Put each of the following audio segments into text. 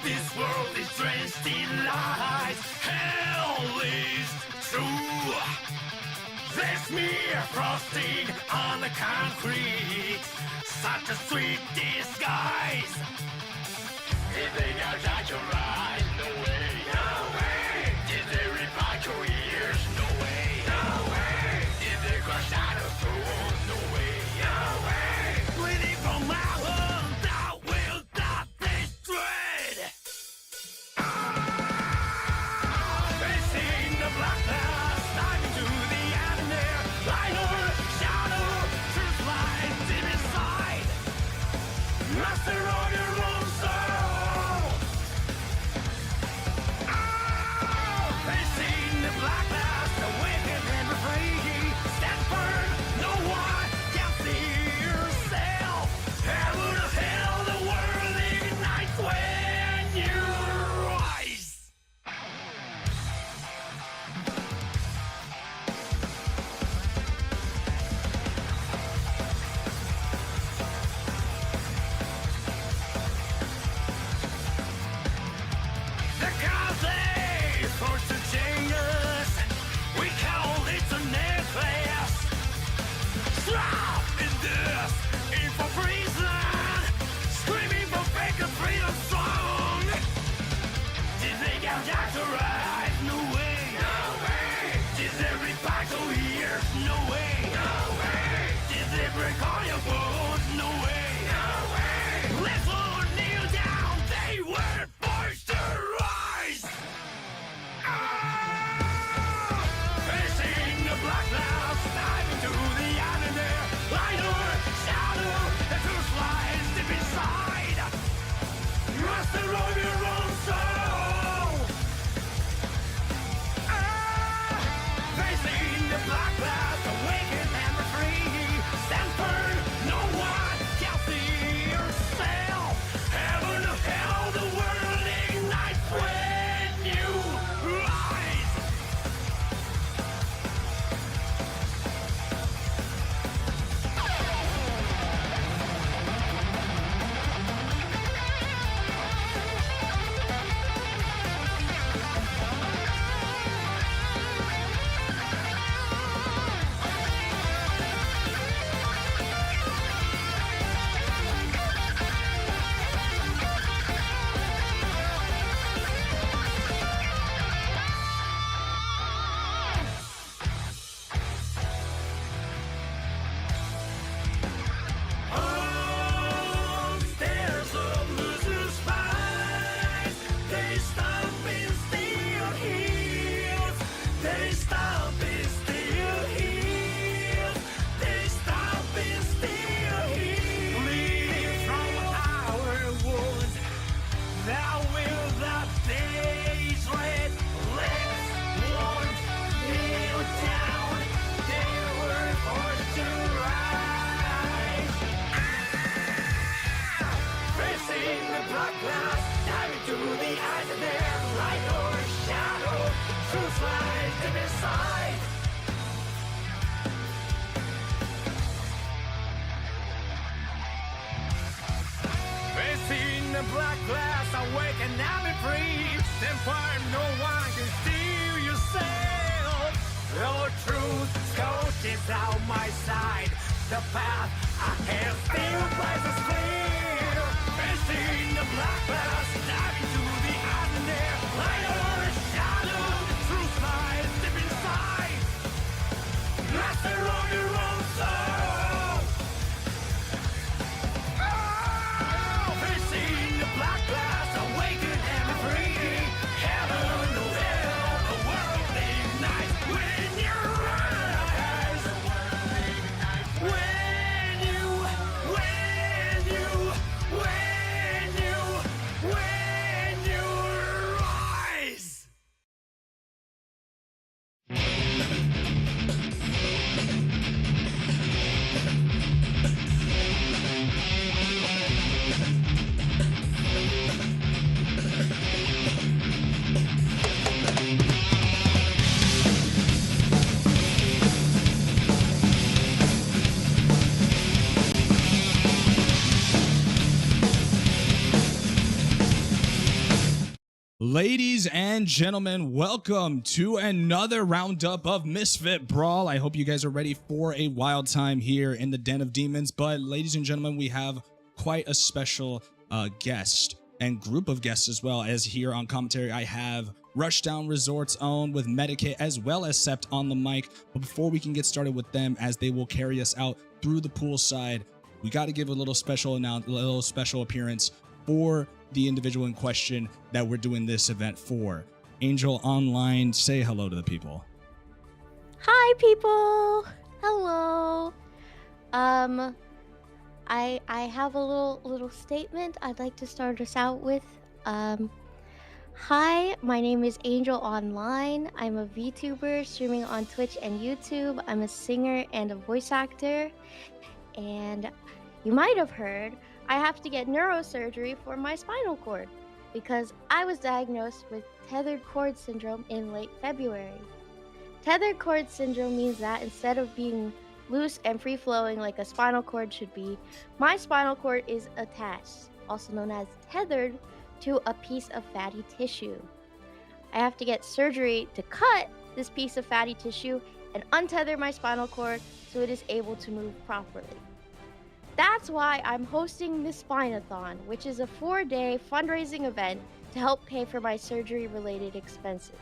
This world is drenched in lies. Hell is true. There's mere frosting on the concrete. Such a sweet disguise. Did they gouge your eyes? No way. No way. Did they rip out your ears? No way. No way. Did they crush out a throne? No way. No way. Bleeding from my wound, thou wilt not destroyed. Facing the black clouds, diving to the enemy. Light or shadow, truth lies deep inside. Master of your own soul. Facing the black clouds, awaken and be free. Stand firm, no one can see yourself. Heaven or hell, the world ignites when you rise. The causes forced to change us. We call it a necklace. Trapped in this info prison, screaming for fake freedom song. Did they gouge out your eyes? No way. No way. Did they rip out your ears? No way. No way. Did they break all your bones? No way. No way. Let's all kneel down. They were forced to rise. Facing the black clouds, diving to the enemy. Light or shadow, the truth lies deep inside. Master of your own soul. Facing the black clouds, awaken and be free. Stand firm, no one can see yourself. Heaven or hell, the world ignites when you rise. Stairs of losers' spines. They stomp in steel heels. They stomp in steel heels. They stomp in steel heels. Bleeding from our wounds. Thou will the days red lips won't kneel down. They were forced to rise. Facing the black clouds, diving to the eyes of their light or shadow. Truth lies deep inside. Facing the black clouds, awaken and be free. Stand firm, no one can steal yourself. Your truth scorches out my side. The path ahead still rises clear. Facing the black clouds, diving to the under. Light or shadow, truth lies deep inside. Master of your own soul. Facing the black clouds, awaken and be free. Heaven or hell, the world ignites when you rise. When you, when you, when you, when Ladies and gentlemen, welcome to another roundup of Misfit Brawl. I hope you guys are ready for a wild time here in the Den of Demons. But ladies and gentlemen, we have quite a special guest and group of guests as well. As here on commentary, I have Rushdown Resort's own with Medikit as well as Sept on the mic. But before we can get started with them, as they will carry us out through the poolside, we got to give a little special appearance for the individual in question that we're doing this event for. Angel Online, say hello to the people. Hi, people. Hello. I have a little statement I'd like to start us out with. Hi, my name is Angel Online. I'm a VTuber streaming on Twitch and YouTube. I'm a singer and a voice actor. And you might have heard I have to get neurosurgery for my spinal cord because I was diagnosed with tethered cord syndrome in late February. Tethered cord syndrome means that instead of being loose and free-flowing like a spinal cord should be, my spinal cord is attached, also known as tethered, to a piece of fatty tissue. I have to get surgery to cut this piece of fatty tissue and untether my spinal cord so it is able to move properly. That's why I'm hosting the Spine-O-Thon, which is a 4-day fundraising event to help pay for my surgery-related expenses.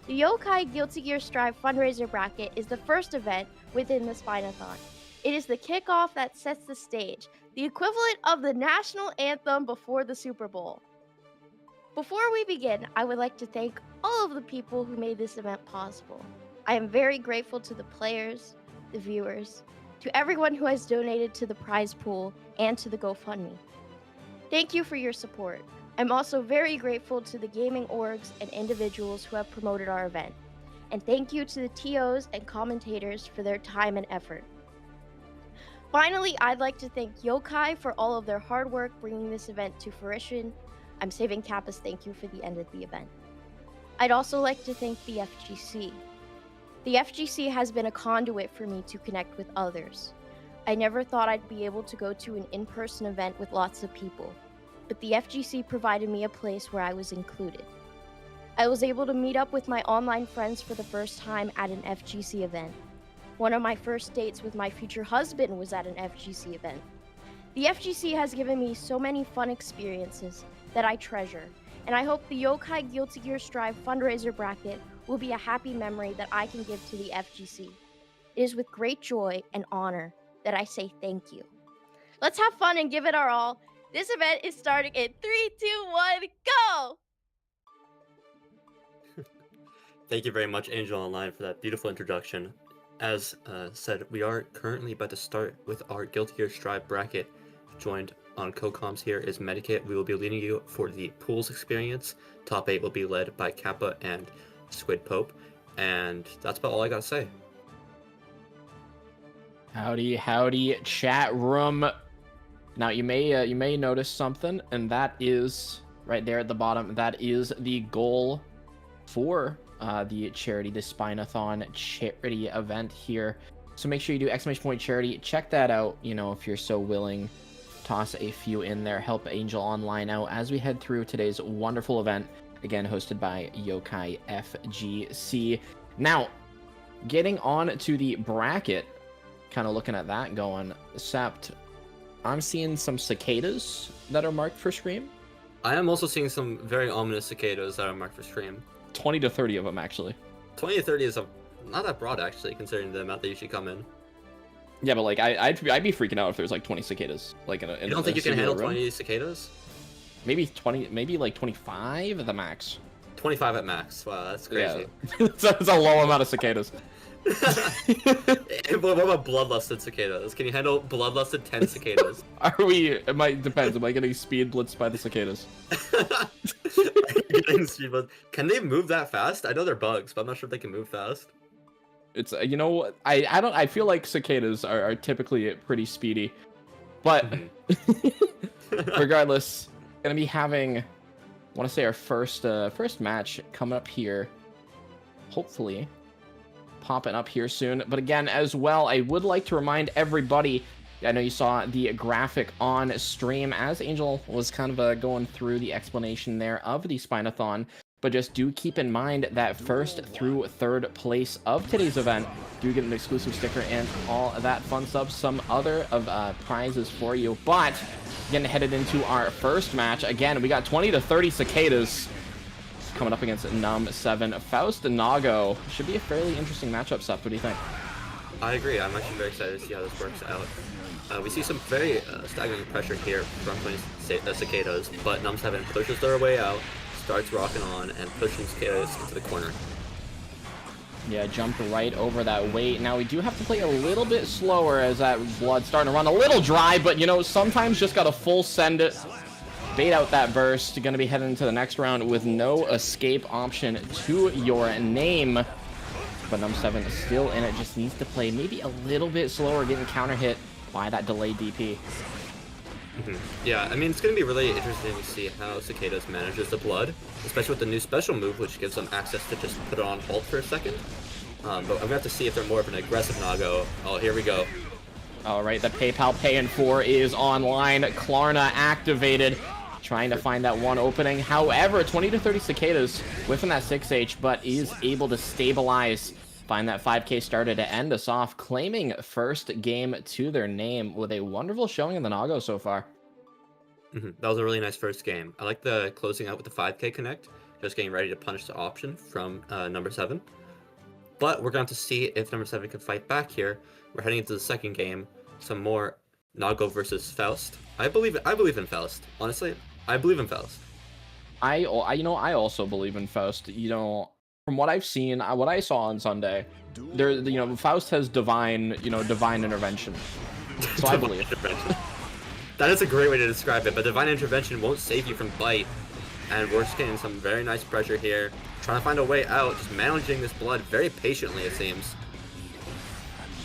The Yokai Guilty Gear Strive fundraiser bracket is the first event within the Spine-O-Thon. It is the kickoff that sets the stage, the equivalent of the national anthem before the Super Bowl. Before we begin, I would like to thank all of the people who made this event possible. I am very grateful to the players, the viewers, to everyone who has donated to the prize pool and to the GoFundMe. Thank you for your support. I'm also very grateful to the gaming orgs and individuals who have promoted our event. And thank you to the TOs and commentators for their time and effort. Finally, I'd like to thank Yokai for all of their hard work bringing this event to fruition. I'm saving Kappa's thank you for the end of the event. I'd also like to thank the FGC. The FGC has been a conduit for me to connect with others. I never thought I'd be able to go to an in-person event with lots of people, but the FGC provided me a place where I was included. I was able to meet up with my online friends for the first time at an FGC event. One of my first dates with my future husband was at an FGC event. The FGC has given me so many fun experiences that I treasure, and I hope the Yokai Guilty Gear Strive fundraiser bracket will be a happy memory that I can give to the FGC. It is with great joy and honor that I say thank you. Let's have fun and give it our all. This event is starting in 3, 2, 1, go! Thank you very much, Angel Online, for that beautiful introduction. As said, we are currently about to start with our Guilty Gear Strive bracket. Joined on co-coms here is Medikit. We will be leading you for the pools experience. Top 8 will be led by Kappa and Squid Pope, and that's about all I gotta say. Howdy, chat room. Now you may notice something, and that is right there at the bottom. That is the goal for the charity, the Spine-O-Thon charity event here. So make sure you do ! charity. Check that out. You know, if you're so willing, toss a few in there. Help Angel Online out as we head through today's wonderful event. Again, hosted by Yokai FGC. Now, getting on to the bracket, kind of looking at that going, Sept, I'm seeing some cicadas that are marked for stream. I am also seeing some very ominous cicadas that are marked for stream. 20 to 30 of them, actually. 20 to 30 is not that broad, actually, considering the amount that usually come in. Yeah, but like, I'd be freaking out if there's like 20 cicadas. Like in you don't think you can handle room. 20 cicadas? Maybe 20, maybe like 25 at the max. 25 at max. Wow, that's crazy. Yeah. That's a low amount of cicadas. What about bloodlusted cicadas? Can you handle bloodlusted 10 cicadas? It might depends. Am I getting speed blitzed by the cicadas? Can they move that fast? I know they're bugs, but I'm not sure if they can move fast. It's I feel like cicadas are typically pretty speedy, but regardless, gonna be having, I want to say, our first match coming up here, hopefully popping up here soon. But again, as well, I would like to remind everybody I know you saw the graphic on stream as Angel was kind of going through the explanation there of the Spine-O-Thon. But just do keep in mind that first through third place of today's event do get an exclusive sticker and all that fun stuff, some other of prizes for you. But getting headed into our first match, again, we got 20 to 30 cicadas coming up against Num7. Faust and Nago should be a fairly interesting matchup, Seth. What do you think? I agree. I'm actually very excited to see how this works out. We see some very staggering pressure here from the cicadas, but Num7 pushes their way out, starts rocking on, and pushing cicadas into the corner. Yeah, jumped right over that weight. Now we do have to play a little bit slower as that blood's starting to run a little dry, but you know, sometimes just gotta full send it, bait out that burst. You're gonna be heading into the next round with no escape option to your name. But Num7 is still in it, just needs to play maybe a little bit slower, getting counter hit by that delayed DP. Yeah, I mean, it's going to be really interesting to see how Cicadas manages the blood, especially with the new special move, which gives them access to just put it on hold for a second. But I'm going to have to see if they're more of an aggressive Nago. Oh, here we go. All right, the PayPal Pay in 4 is online. Klarna activated, trying to find that one opening. However, 20 to 30 Cicadas within that 6H, but is able to stabilize, find that 5K starter to end us off, claiming first game to their name with a wonderful showing in the Nago so far. That was a really nice first game. I like the closing out with the 5K connect, just getting ready to punish the option from number 7. But we're going to have to see if number 7 can fight back here. We're heading into the second game, some more Nago versus Faust. I believe in Faust. Honestly, I believe in Faust. I also believe in Faust. You know, from what I've seen, what I saw on Sunday, Faust has divine intervention. So I believe. That is a great way to describe it, but divine intervention won't save you from bite. And we're just getting some very nice pressure here. Trying to find a way out, just managing this blood very patiently, it seems.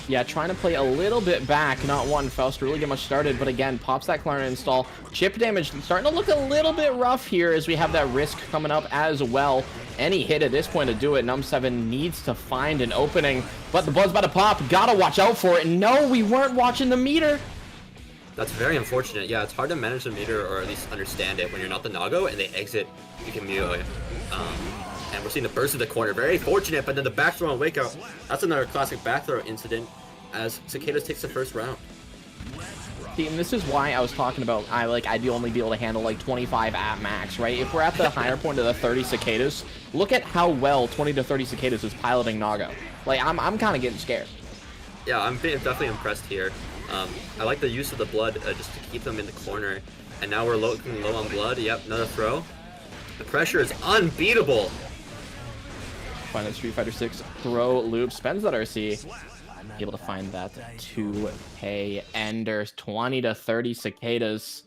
Yeah, trying to play a little bit back, not one Faust to really get much started, but again, pops that Klarna install. Chip damage starting to look a little bit rough here as we have that risk coming up as well. Any hit at this point to do it, Num7 needs to find an opening, but the blood's about to pop, gotta watch out for it. No, we weren't watching the meter. That's very unfortunate. Yeah, it's hard to manage the meter, or at least understand it, when you're not the Nago and they exit Ikamio. And we're seeing the burst of the corner. Very fortunate, but then the back throw on wake up. That's another classic back throw incident as Cicadas takes the first round. See, and this is why I was talking about I'd only be able to handle like 25 at max, right? If we're at the higher point of the 30 Cicadas, look at how well 20 to 30 Cicadas is piloting Nago. Like, I'm kind of getting scared. Yeah, I'm definitely impressed here. I like the use of the blood just to keep them in the corner. And now we're looking low on blood. Yep, another throw. The pressure is unbeatable. Find that Street Fighter 6 throw loop, spends that RC, able to find that 2K enders. 20 to 30 Cicadas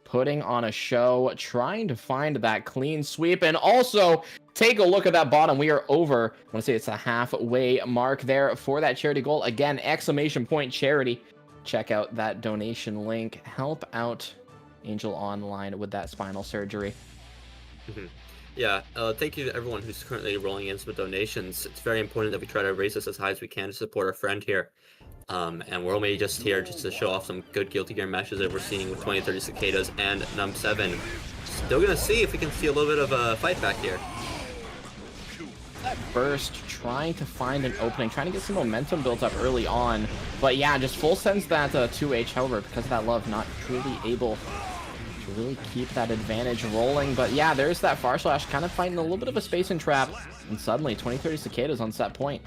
putting on a show, trying to find that clean sweep. And also take a look at that bottom. We are over, I want to say it's a halfway mark there for that charity goal. Again, exclamation point charity. Check out that donation link. Help out Angel Online with that spinal surgery. Yeah, thank you to everyone who's currently rolling in with donations. It's very important that we try to raise this as high as we can to support our friend here. And we're only just here just to show off some good Guilty Gear matches that we're seeing with 20-30 Cicadas and Num7. Still gonna see if we can see a little bit of a fight back here. That burst, trying to find an opening, trying to get some momentum built up early on. But yeah, just full sends that 2H, however, because of that love, not truly able to really keep that advantage rolling. But yeah, there's that far slash, kind of finding a little bit of a spacing trap, and suddenly 20-30 Cicadas on set point.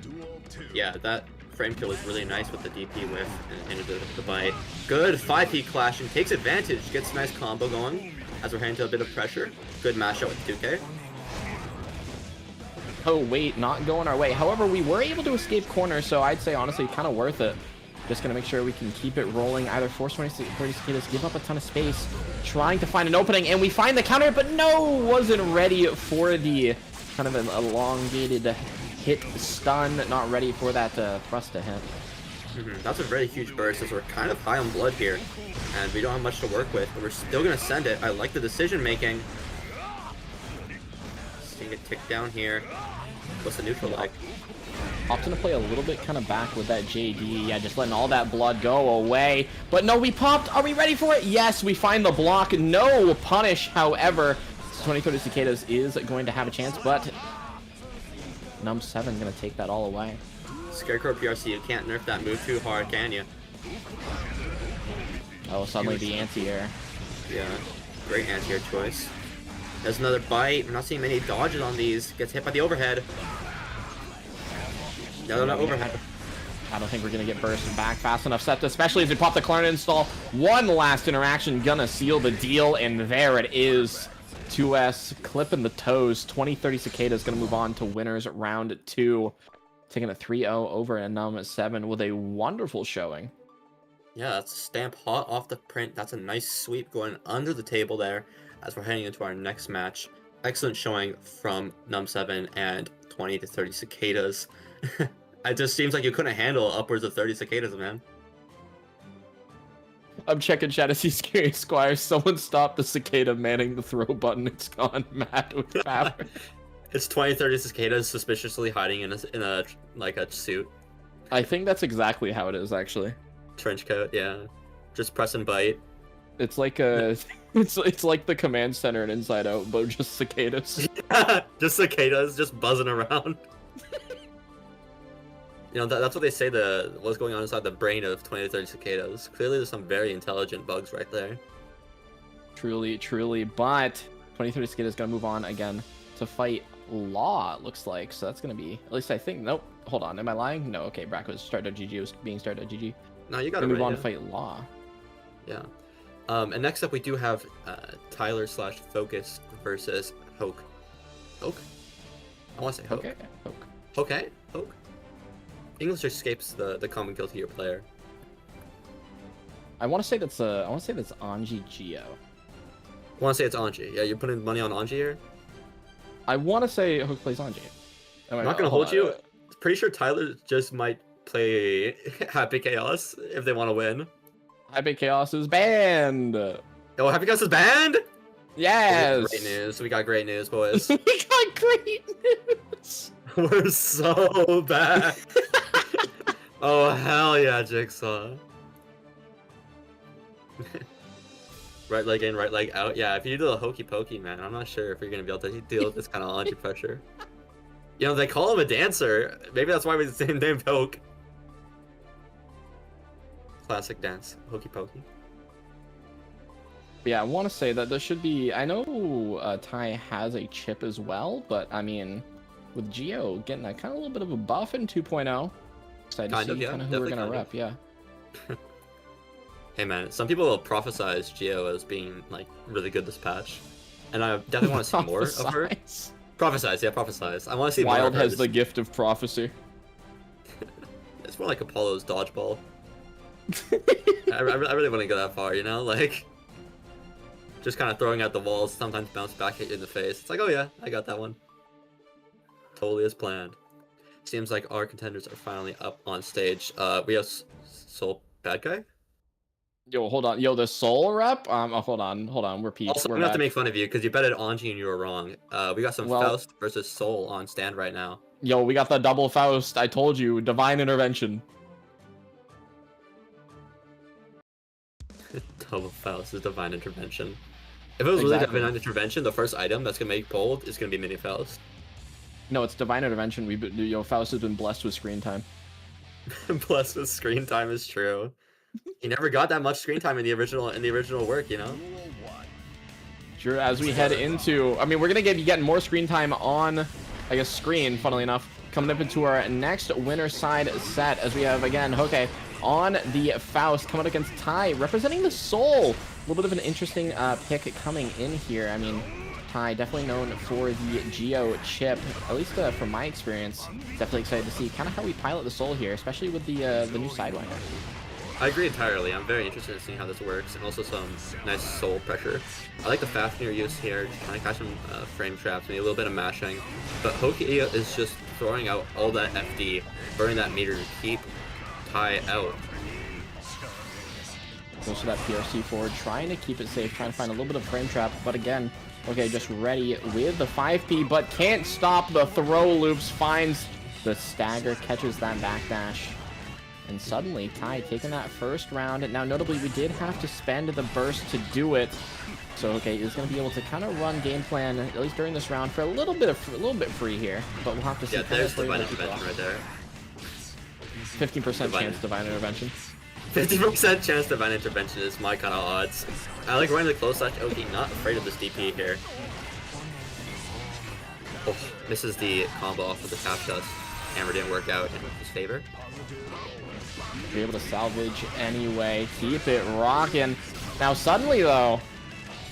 Yeah, that frame kill is really nice with the DP whiff and the bite. Good 5P clash and takes advantage, gets a nice combo going as we're heading to a bit of pressure. Good mashup with 2K. Oh wait, not going our way. However, we were able to escape corner, so I'd say honestly kind of worth it. Just gonna make sure we can keep it rolling. Either force 20-30 Cicadas, give up a ton of space, trying to find an opening, and we find the counter, but no, wasn't ready for the kind of an elongated hit stun. Not ready for that thrust to hit. That's a very huge burst as we're kind of high on blood here, and we don't have much to work with, but we're still gonna send it. I like the decision making. Seeing it tick down here. What's the neutral like? Opting to play a little bit kind of back with that JD. Yeah, just letting all that blood go away. But no, we popped. Are we ready for it? Yes, we find the block. No punish, however. 2030 Cicadas is going to have a chance, but Num7 going to take that all away. Scarecrow PRC, you can't nerf that move too hard, can you? Oh, suddenly the anti-air. Yeah, great anti-air choice. There's another bite. We're not seeing many dodges on these. Gets hit by the overhead. No, not overhead. I don't think we're going to get burst back fast enough, Septa, especially as we pop the Klarna install. One last interaction, gonna seal the deal, and there it is. 2S clipping the toes. 2030 Cicadas going to move on to winners round 2. Taking a 3-0 over a Num7 with a wonderful showing. Yeah, that's stamp hot off the print. That's a nice sweep going under the table there as we're heading into our next match. Excellent showing from Num7 and 20 to 30 Cicadas. It just seems like you couldn't handle upwards of 30 Cicadas, man. I'm checking chat to see Scary Squire. Someone stop the cicada manning the throw button. It's gone mad with power. It's 20-30 Cicadas suspiciously hiding in a like a suit. I think that's exactly how it is, actually. Trench coat, yeah. Just press and bite. It's like a, it's like the command center in Inside Out, but just cicadas. Just cicadas, just buzzing around. You know, that's what they say what's going on inside the brain of 20-30 cicadas. Clearly there's some very intelligent bugs right there. Truly, truly, but 2030 Cicadas is going to move on again to fight Law, it looks like. So that's going to be, at least I think, nope, hold on, am I lying? No, okay, Brack was start.gg, was being start.gg. No, you got to move on to fight Law. Yeah. And next up we do have Tyler/Focus versus Hoke. Hoke? I want to say Hoke. Okay, Hoke. Okay, Hoke. English escapes the common Guilty Gear player. I want to say that's Anji Geo. I want to say it's Anji. Yeah, you're putting money on Anji here? I want to say Hook plays Anji. I'm not going to hold you. Pretty sure Tyler just might play Happy Chaos if they want to win. Happy Chaos is banned. Oh, Happy Chaos is banned? Yes. Great news. We got great news, boys. We got great news. We're so bad. Oh, hell yeah, Jigsaw. Right leg in, right leg out. Yeah, if you do the hokey pokey, man, I'm not sure if you're going to be able to deal with this kind of launching pressure. You know, they call him a dancer. Maybe that's why we named Hoke. Classic dance, hokey pokey. Yeah, I want to say that there should be. I know Ty has a chip as well, but I mean, with Geo getting a kind of a little bit of a buff in 2.0, excited to see kind of who we're gonna rep. Yeah. Hey man, some people will prophesize Geo as being like really good this patch, and I definitely want to see more of her. Prophesize, yeah, prophesize. I want to see more Wild of her. has the gift of prophecy. It's more like Apollo's dodgeball. I really want to go that far, you know, like just kind of throwing out the walls, sometimes bounce back hit you in the face. It's like, oh yeah, I got that one. Totally as planned. Seems like our contenders are finally up on stage. We have Soul Bad Guy. Yo, hold on. Yo, the Soul rep? Hold on. We're peeps. Also, I'm gonna have to make fun of you because you betted Anji and you were wrong. We got some Faust versus Soul on stand right now. Yo, we got the double Faust. I told you, divine intervention. Double Faust is divine intervention. If it was really divine intervention, the first item that's gonna make bold is gonna be Mini Faust. No, it's divine intervention. Faust has been blessed with screen time. Blessed with screen time is true. He never got that much screen time in the original work, you know. Sure. As we head into, I mean, we're gonna be getting more screen time on, I guess, screen. Funnily enough, coming up into our next winner side set, as we have again, okay, on the Faust coming up against Ty, representing the Soul. A little bit of an interesting pick coming in here. I mean, Ty definitely known for the Geo chip, at least from my experience. Definitely excited to see kind of how we pilot the Soul here, especially with the new Sidewinder. I agree entirely. I'm very interested in seeing how this works, and also some nice Soul pressure. I like the Fafnir use here, just trying to catch some frame traps, maybe a little bit of mashing. But Hoki is just throwing out all that FD, burning that meter to keep Ty out. Goes to that PRC forward, trying to keep it safe, trying to find a little bit of frame trap, but again, okay, just ready with the 5P, but can't stop the throw loops, finds The stagger catches that backdash. And suddenly, Tai taking that first round. Now, notably, we did have to spend the burst to do it. So, okay, is going to be able to kind of run game plan, at least during this round, for a little bit free here. But we'll have to see. Yeah, there's Divine Intervention right there. 15% chance Divine Intervention. 50% chance Divine Intervention is my kind of odds. I like running the close slash OD, not afraid of this DP here. Oh, misses the combo off of the tap dust. Hammer didn't work out in his favor. Be able to salvage anyway. Keep it rocking. Now suddenly though,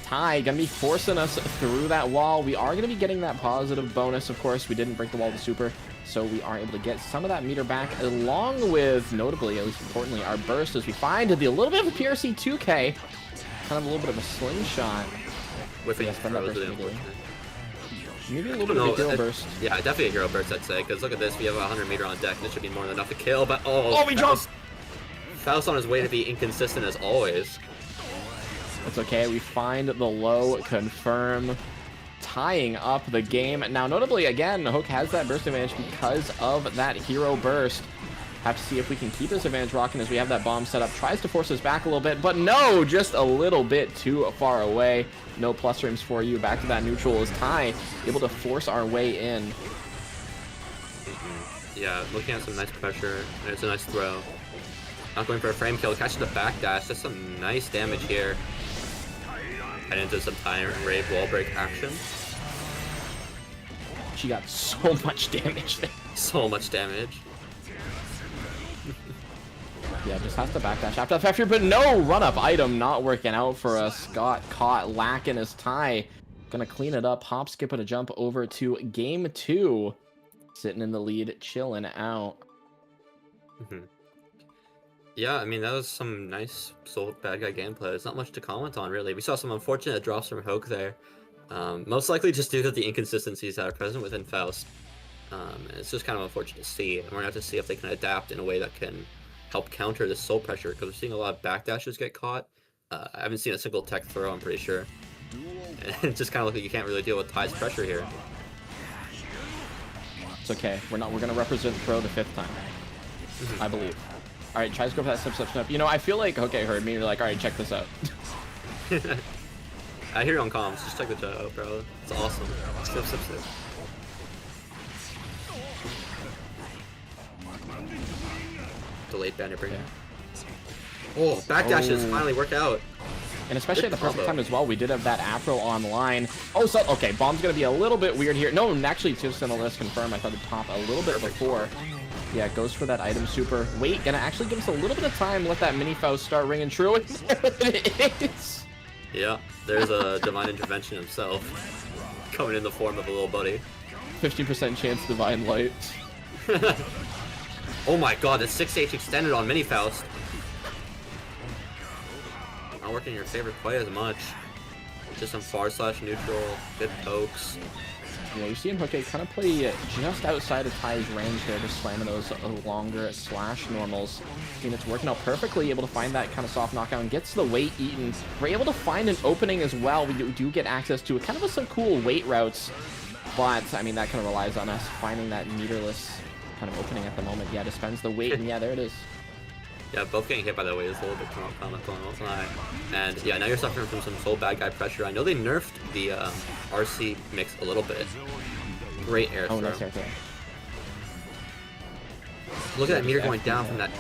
Tai gonna be forcing us through that wall. We are gonna be getting that positive bonus. Of course, we didn't break the wall with super, so we are able to get some of that meter back, along with, notably, at least importantly, our burst as we find the little bit of a PRC 2K, kind of a little bit of a slingshot. Whiffing Yeah, spend that throws burst it immediately. unfortunate. Maybe a little bit of a hero burst. Yeah, definitely a hero burst, I'd say, because look at this, we have a 100 meter on deck, this should be more than enough to kill, but Oh, we dropped! Faust on his way to be inconsistent as always. It's okay, we find the low confirm, tying up the game. Now, notably, again, Hook has that burst advantage because of that hero burst. Have to see if we can keep this advantage rocking as we have that bomb set up. Tries to force us back a little bit, but no, just a little bit too far away. No plus frames for you. Back to that neutral as Tai able to force our way in. Yeah, looking at some nice pressure. It's a nice throw. Not going for a frame kill. Catches the backdash. That's some nice damage here. Head into some Tyrant Rave wall break action. She got so much damage there. So much damage. Yeah, just has to backdash after the factory, but no run-up item not working out for us. Got caught lacking as Tai. Gonna clean it up, hop, skip, and a jump over to game 2. Sitting in the lead, chilling out. Yeah, I mean, that was some nice soul bad guy gameplay. There's not much to comment on, really. We saw some unfortunate drops from Hoke there. Most likely just due to the inconsistencies that are present within Faust. And it's just kind of unfortunate to see. And we're gonna have to see if they can adapt in a way that can help counter this soul pressure, because we're seeing a lot of backdashes get caught. I haven't seen a single tech throw, I'm pretty sure. And it just kind of looks like you can't really deal with Ty's pressure here. It's okay. We're gonna represent throw the 5th time. I believe. All right, tries to go for that step. You know, I feel like okay heard me. You're like, all right, check this out. I hear you on comms. Just check the chat out, bro. It's awesome. Step. Delayed banner bring. Yeah. Oh, backdashes finally work out. And especially at the perfect combo. time as well, we did have that Afro online. Oh, so okay, bomb's gonna be a little bit weird here. No, actually, it's just gonna let us confirm. I thought it'd pop a little bit before. Yeah, goes for that item super. Wait, gonna actually give us a little bit of time. Let that mini Faust start ringing true. And there it is. Yeah, there's a divine intervention himself, coming in the form of a little buddy. 15% chance divine light. Oh my god, the 6H extended on Mini Faust. Not working in your favor quite as much. Just some far slash neutral, good pokes. Yeah, you see him kind of play just outside of Ty's range there, just slamming those longer slash normals. I mean, it's working out perfectly, able to find that kind of soft knockout and gets the weight eaten. We're able to find an opening as well. We do get access to kind of some cool weight routes, but I mean, that kind of relies on us finding that meterless kind of opening at the moment. Yeah, dispense the weight, and yeah, there it is. Yeah, both getting hit by the way is a little bit comical and whatnot. And yeah, now you're suffering from some full bad guy pressure. I know they nerfed the RC mix a little bit. Great air throw. Oh, nice air throw. Look at that meter going down from that.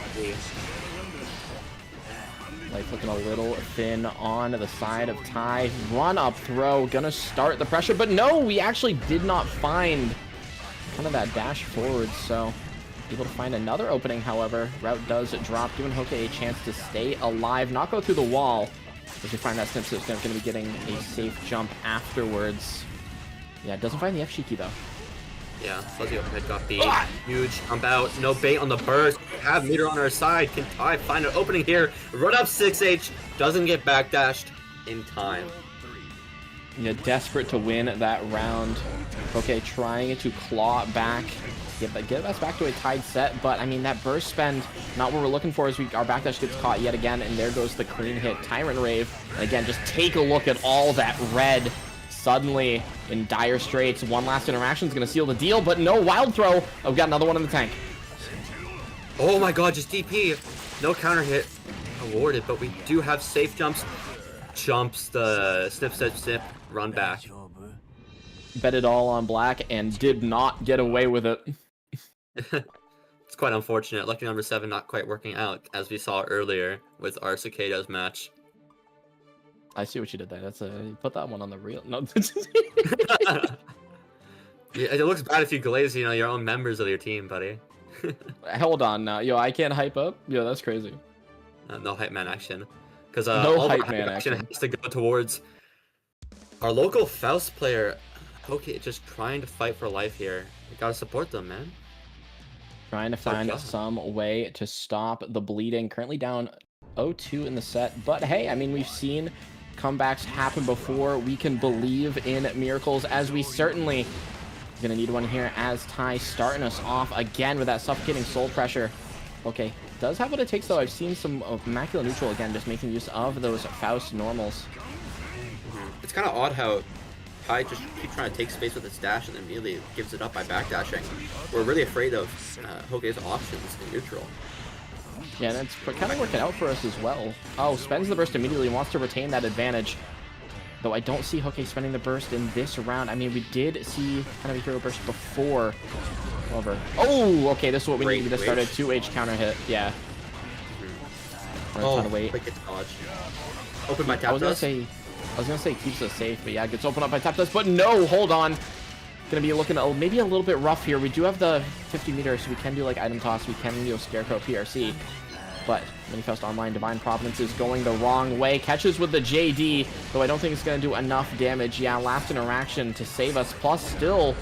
Life looking a little thin on the side of Ty. Run up throw, gonna start the pressure, but no, we actually did not find kind of that dash forward, so able to find another opening. However, route does drop, giving Hoke a chance to stay alive, not go through the wall. As we find that Snip is going to be getting a safe jump afterwards. Yeah, doesn't find the F Shiki though. Yeah, Fuzzy overhead got beat. Huge jump out, no bait on the burst. Have meter on our side. Can Ty find an opening here? Run up 6H, doesn't get backdashed in time. Yeah, desperate to win that round. Okay, trying to claw back, get us back to a tied set, but I mean, that burst spend, not what we're looking for as our backdash gets caught yet again, and there goes the clean hit. Tyrant Rave, and again, just take a look at all that red suddenly in dire straits. One last interaction is going to seal the deal, but no wild throw. Oh, we've got another one in the tank. Oh my god, just DP. No counter hit awarded, but we do have safe jumps. Jumps the snip, snip, snip, run back. Bet it all on black and did not get away with it. It's quite unfortunate. Lucky number 7 not quite working out, as we saw earlier with our Cicadas match. I see what you did there. That's you put that one on the reel. No. Yeah, it looks bad if you glaze, your own members of your team, buddy. Hold on now. Yo, I can't hype up? Yo, that's crazy. No hype man action. Because No all hype the man hype action action. has to go towards our local Faust player. Okay, just trying to fight for life here. We gotta support them, man. Trying to find some way to stop the bleeding. Currently down 0-2 in the set. But hey, I mean, we've seen comebacks happen before. We can believe in miracles, as we certainly gonna need one here, as Ty starting us off again with that suffocating soul pressure. Okay, does have what it takes though. I've seen some of Immaculate Neutral again, just making use of those Faust normals. It's kind of odd how Ty just keeps trying to take space with his dash and then immediately gives it up by backdashing. We're really afraid of Hoge's options in neutral. Yeah, and it's kind of working out for us as well. Oh, spends the burst immediately, wants to retain that advantage. Though I don't see Hoge spending the burst in this round. I mean, we did see kind of a hero burst before. However, oh, okay, this is what we needed to start a 2H counter hit. Yeah. Oh, wait. Quick dodge. Open my tap dust. I was gonna say keeps us safe, but yeah, it gets opened up by tap dust. But no, hold on. Gonna be looking maybe a little bit rough here. We do have the 50 meters, so we can do like item toss. We can do Scarecrow PRC. But Manifest Online Divine Providence is going the wrong way. Catches with the JD, though I don't think it's going to do enough damage. Yeah, last interaction to save us, plus still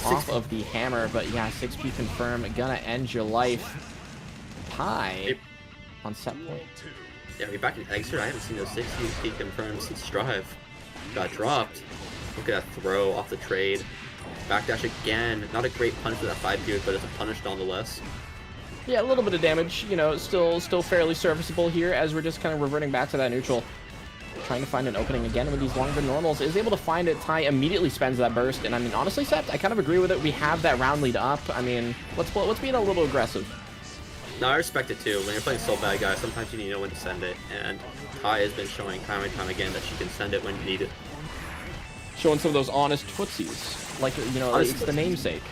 off of the hammer. But yeah, 6P confirm, gonna end your life. Ty on set point. Yeah, we're back in Exeter. I haven't seen those 6P confirmed since Strive got dropped. Look at that throw off the trade. Backdash again. Not a great punish for that 5 period, but it's a punish nonetheless. Yeah, a little bit of damage, still fairly serviceable here, as we're just kind of reverting back to that neutral. Trying to find an opening again with these longer normals. Is able to find it. Ty immediately spends that burst, and I mean, honestly, Sept, I kind of agree with it. We have that round lead up. I mean, let's be a little aggressive. No, I respect it too. When you're playing so bad, guys, sometimes you need to know when to send it, and Ty has been showing time and time again that she can send it when needed. Showing some of those honest footsies, like, it's the namesake.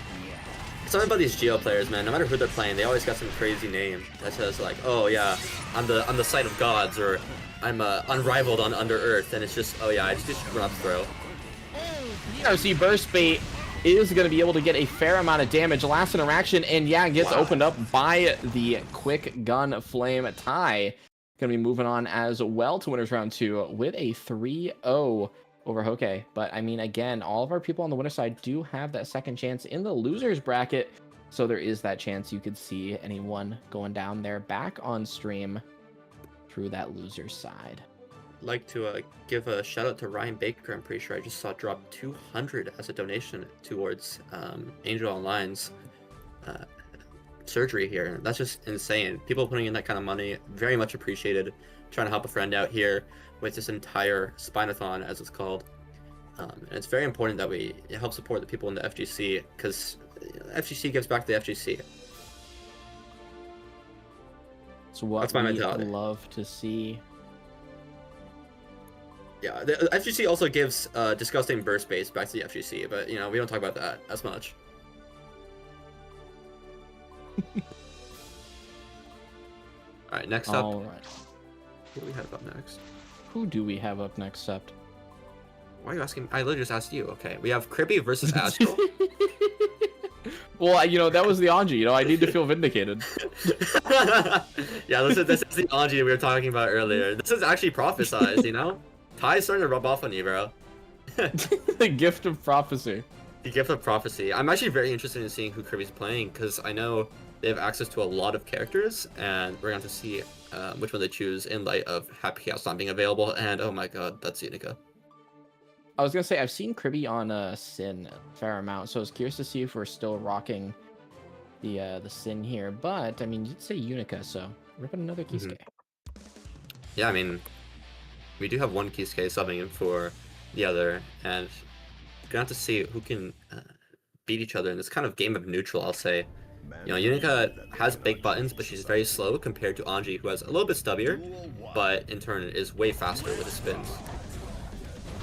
Something about these Geo players, man. No matter who they're playing, they always got some crazy name that says like, "Oh yeah, I'm the sight of gods," or "I'm unrivaled on Under Earth," and it's just, "Oh yeah, I just run up throw." PRC burst bait is going to be able to get a fair amount of damage. Last interaction, and yeah, gets opened up by the quick gun flame. Ty going to be moving on as well to winners round 2 with a 3-0. Over Hoge. But I mean, again, all of our people on the winner side do have that second chance in the losers bracket, so there is that chance you could see anyone going down there back on stream through that loser side. I'd like to give a shout out to Ryan Baker. I'm pretty sure I just saw drop 200 as a donation towards Angel Online's surgery here. That's just insane. People putting in that kind of money, very much appreciated. Trying to help a friend out here with this entire Spine-O-Thon, as it's called. And it's very important that we help support the people in the FGC, because FGC gives back to the FGC. It's what That's my we mentality. love to see. Yeah, the FGC also gives disgusting burst base back to the FGC, but we don't talk about that as much. Alright, next up. Alright. Who do we have up next? Who do we have up next, Sept? Why are you asking? I literally just asked you. Okay, we have Kribby versus Astral. Well, that was the Anji. I need to feel vindicated. Yeah, this is the Anji we were talking about earlier. This is actually prophesized, Ty's starting to rub off on you, bro. The gift of prophecy. The gift of prophecy. I'm actually very interested in seeing who Kirby's playing, because I know they have access to a lot of characters, and we're going to see which one they choose in light of Happy Chaos not being available, and oh my god, that's Unica. I was gonna say, I've seen Kribby on Sin a fair amount, so I was curious to see if we're still rocking the Sin here. But I mean, you'd say Unica, so ripping another Kisuke. Yeah, I mean, we do have one Kisuke subbing in for the other, and we're gonna have to see who can beat each other in this kind of game of neutral, I'll say. You know, Unica has big buttons, but she's very slow compared to Anji, who has a little bit stubbier, but in turn is way faster with the spins.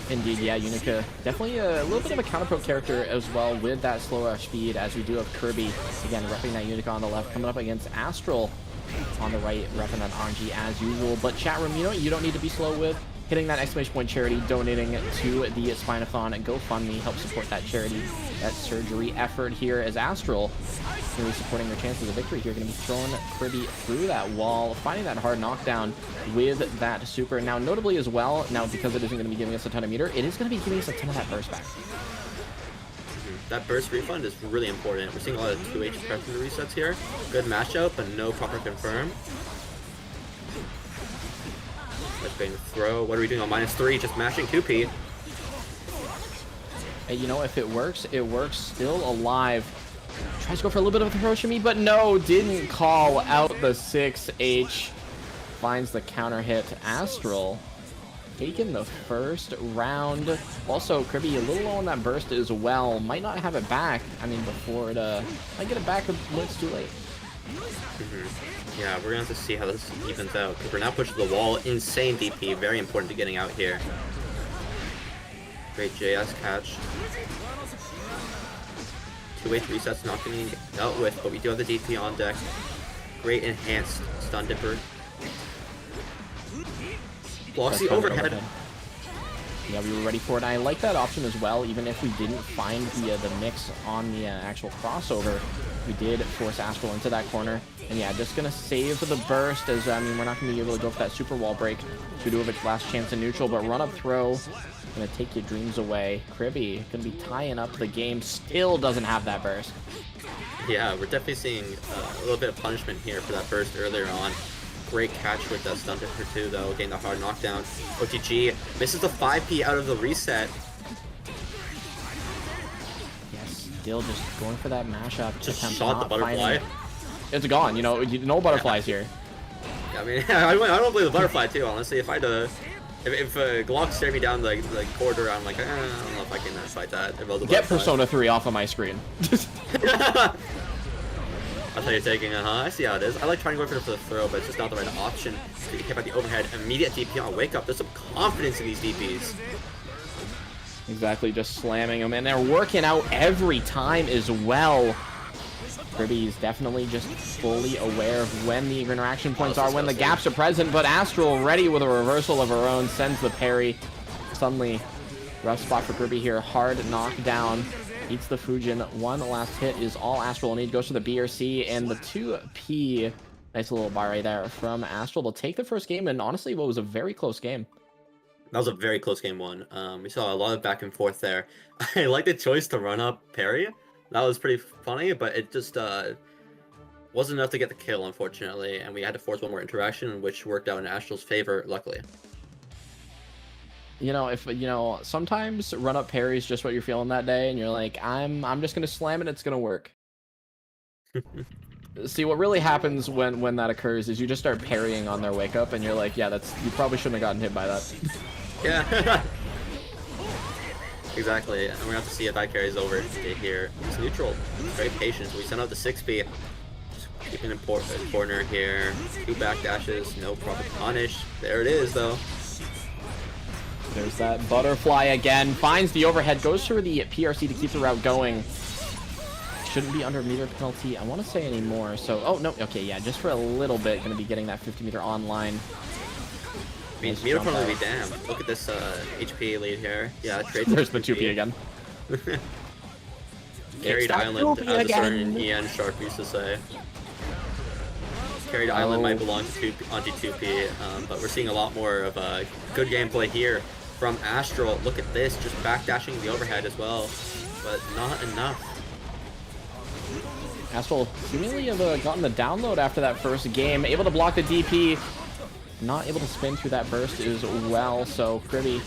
Indeed, yeah, Unica definitely a little bit of a counter-pro character as well with that slower speed, as we do have Kirby, again, repping that Unica on the left, coming up against Astral on the right, repping that RNG as usual. But chat room, you know, you don't need to be slow with hitting that exclamation point charity, donating to the Spine-O-Thon and GoFundMe, help support that charity, that surgery effort here, as Astral really supporting their chances of victory here. Going to be throwing Kirby through that wall, finding that hard knockdown with that super. Now, notably as well, now because it isn't going to be giving us a ton of meter, it is going to be giving us a ton of that burst back. That burst refund is really important. We're seeing a lot of 2H pressure resets here. Good matchup, but no proper confirm. Let's go throw. What are we doing on -3? Just mashing 2P. Hey, you know, if it works, it works. Still alive. Tries to go for a little bit of a throw shimmy, but no, didn't call out the 6H. Finds the counter hit. Astral taking the first round. Also, Kirby a little low on that burst as well. Might not have it back. I mean, before it might get it back when it's too late. Yeah, we're gonna have to see how this evens out, because we're now pushing the wall. Insane DP, very important to getting out here. Great JS catch. 2H resets not getting dealt with, but we do have the DP on deck. Great enhanced stun dipper. Blocks the overhead. Yeah, we were ready for it. I like that option as well, even if we didn't find the mix on the actual crossover. We did force Astral into that corner. And yeah, just going to save the burst, as, I mean, we're not going to be able to go for that super wall break. We do have its last chance in neutral, but run up throw. Going to take your dreams away. Kribby going to be tying up the game. Still doesn't have that burst. Yeah, we're definitely seeing a little bit of punishment here for that burst earlier on. Great catch with that stun dipper too, though, getting the hard knockdown. OTG misses the 5P out of the reset. Yes, still just going for that mashup. Just shot the butterfly. It's gone, you know, no butterflies here. Yeah, I mean, I don't play the butterfly too, honestly. If I had to, if Glock stared me down the corridor, I'm like, I don't know if I can fight that. Get Persona 3 off of my screen. That's how you're taking it, huh? I see how it is. I like trying to go for the throw, but it's just not the right option. So you hit by the overhead, immediate DP on wake up. There's some confidence in these DPs. Exactly, just slamming them, and they're working out every time as well. Kirby's definitely just fully aware of when the interaction points are, when the gaps are present, but Astral ready with a reversal of her own, sends the parry. Suddenly, rough spot for Kirby here, hard knockdown. Eats the Fujin. One last hit is all Astral will need. Goes for the BRC and the 2P. Nice little bar right there from Astral. They'll take the first game, and honestly, what was a very close game. That was a very close game one. We saw a lot of back and forth there. I like the choice to run up parry. That was pretty funny, but it just wasn't enough to get the kill, unfortunately, and we had to force one more interaction, which worked out in Astral's favor, luckily. You know, if you know, sometimes run up parry is just what you're feeling that day, and you're like, I'm just gonna slam it, it's gonna work. See, what really happens when that occurs is you just start parrying on their wake up, and you're like, yeah, you probably shouldn't have gotten hit by that. Yeah. Exactly, and we're gonna have to see if that carries over here. It's neutral, very patient. So we send out the 6B, just keeping in corner here. 2 back dashes, no proper punish. There it is, though. There's that butterfly again. Finds the overhead, goes for the PRC to keep the route going. Shouldn't be under meter penalty, I want to say anymore. So, oh no, okay, yeah, just for a little bit, gonna be getting that 50 meter online. I mean, meter penalty be damned. Look at this HP lead here. Yeah, trade. There's the 2P again. Carried Island, as a certain EN Sharp used to say. Carried Island might belong to onto 2P, but we're seeing a lot more of good gameplay here from Astral. Look at this, just backdashing the overhead as well, but not enough. Astral seemingly have gotten the download after that first game, able to block the DP, not able to spin through that burst as well. So Kribby,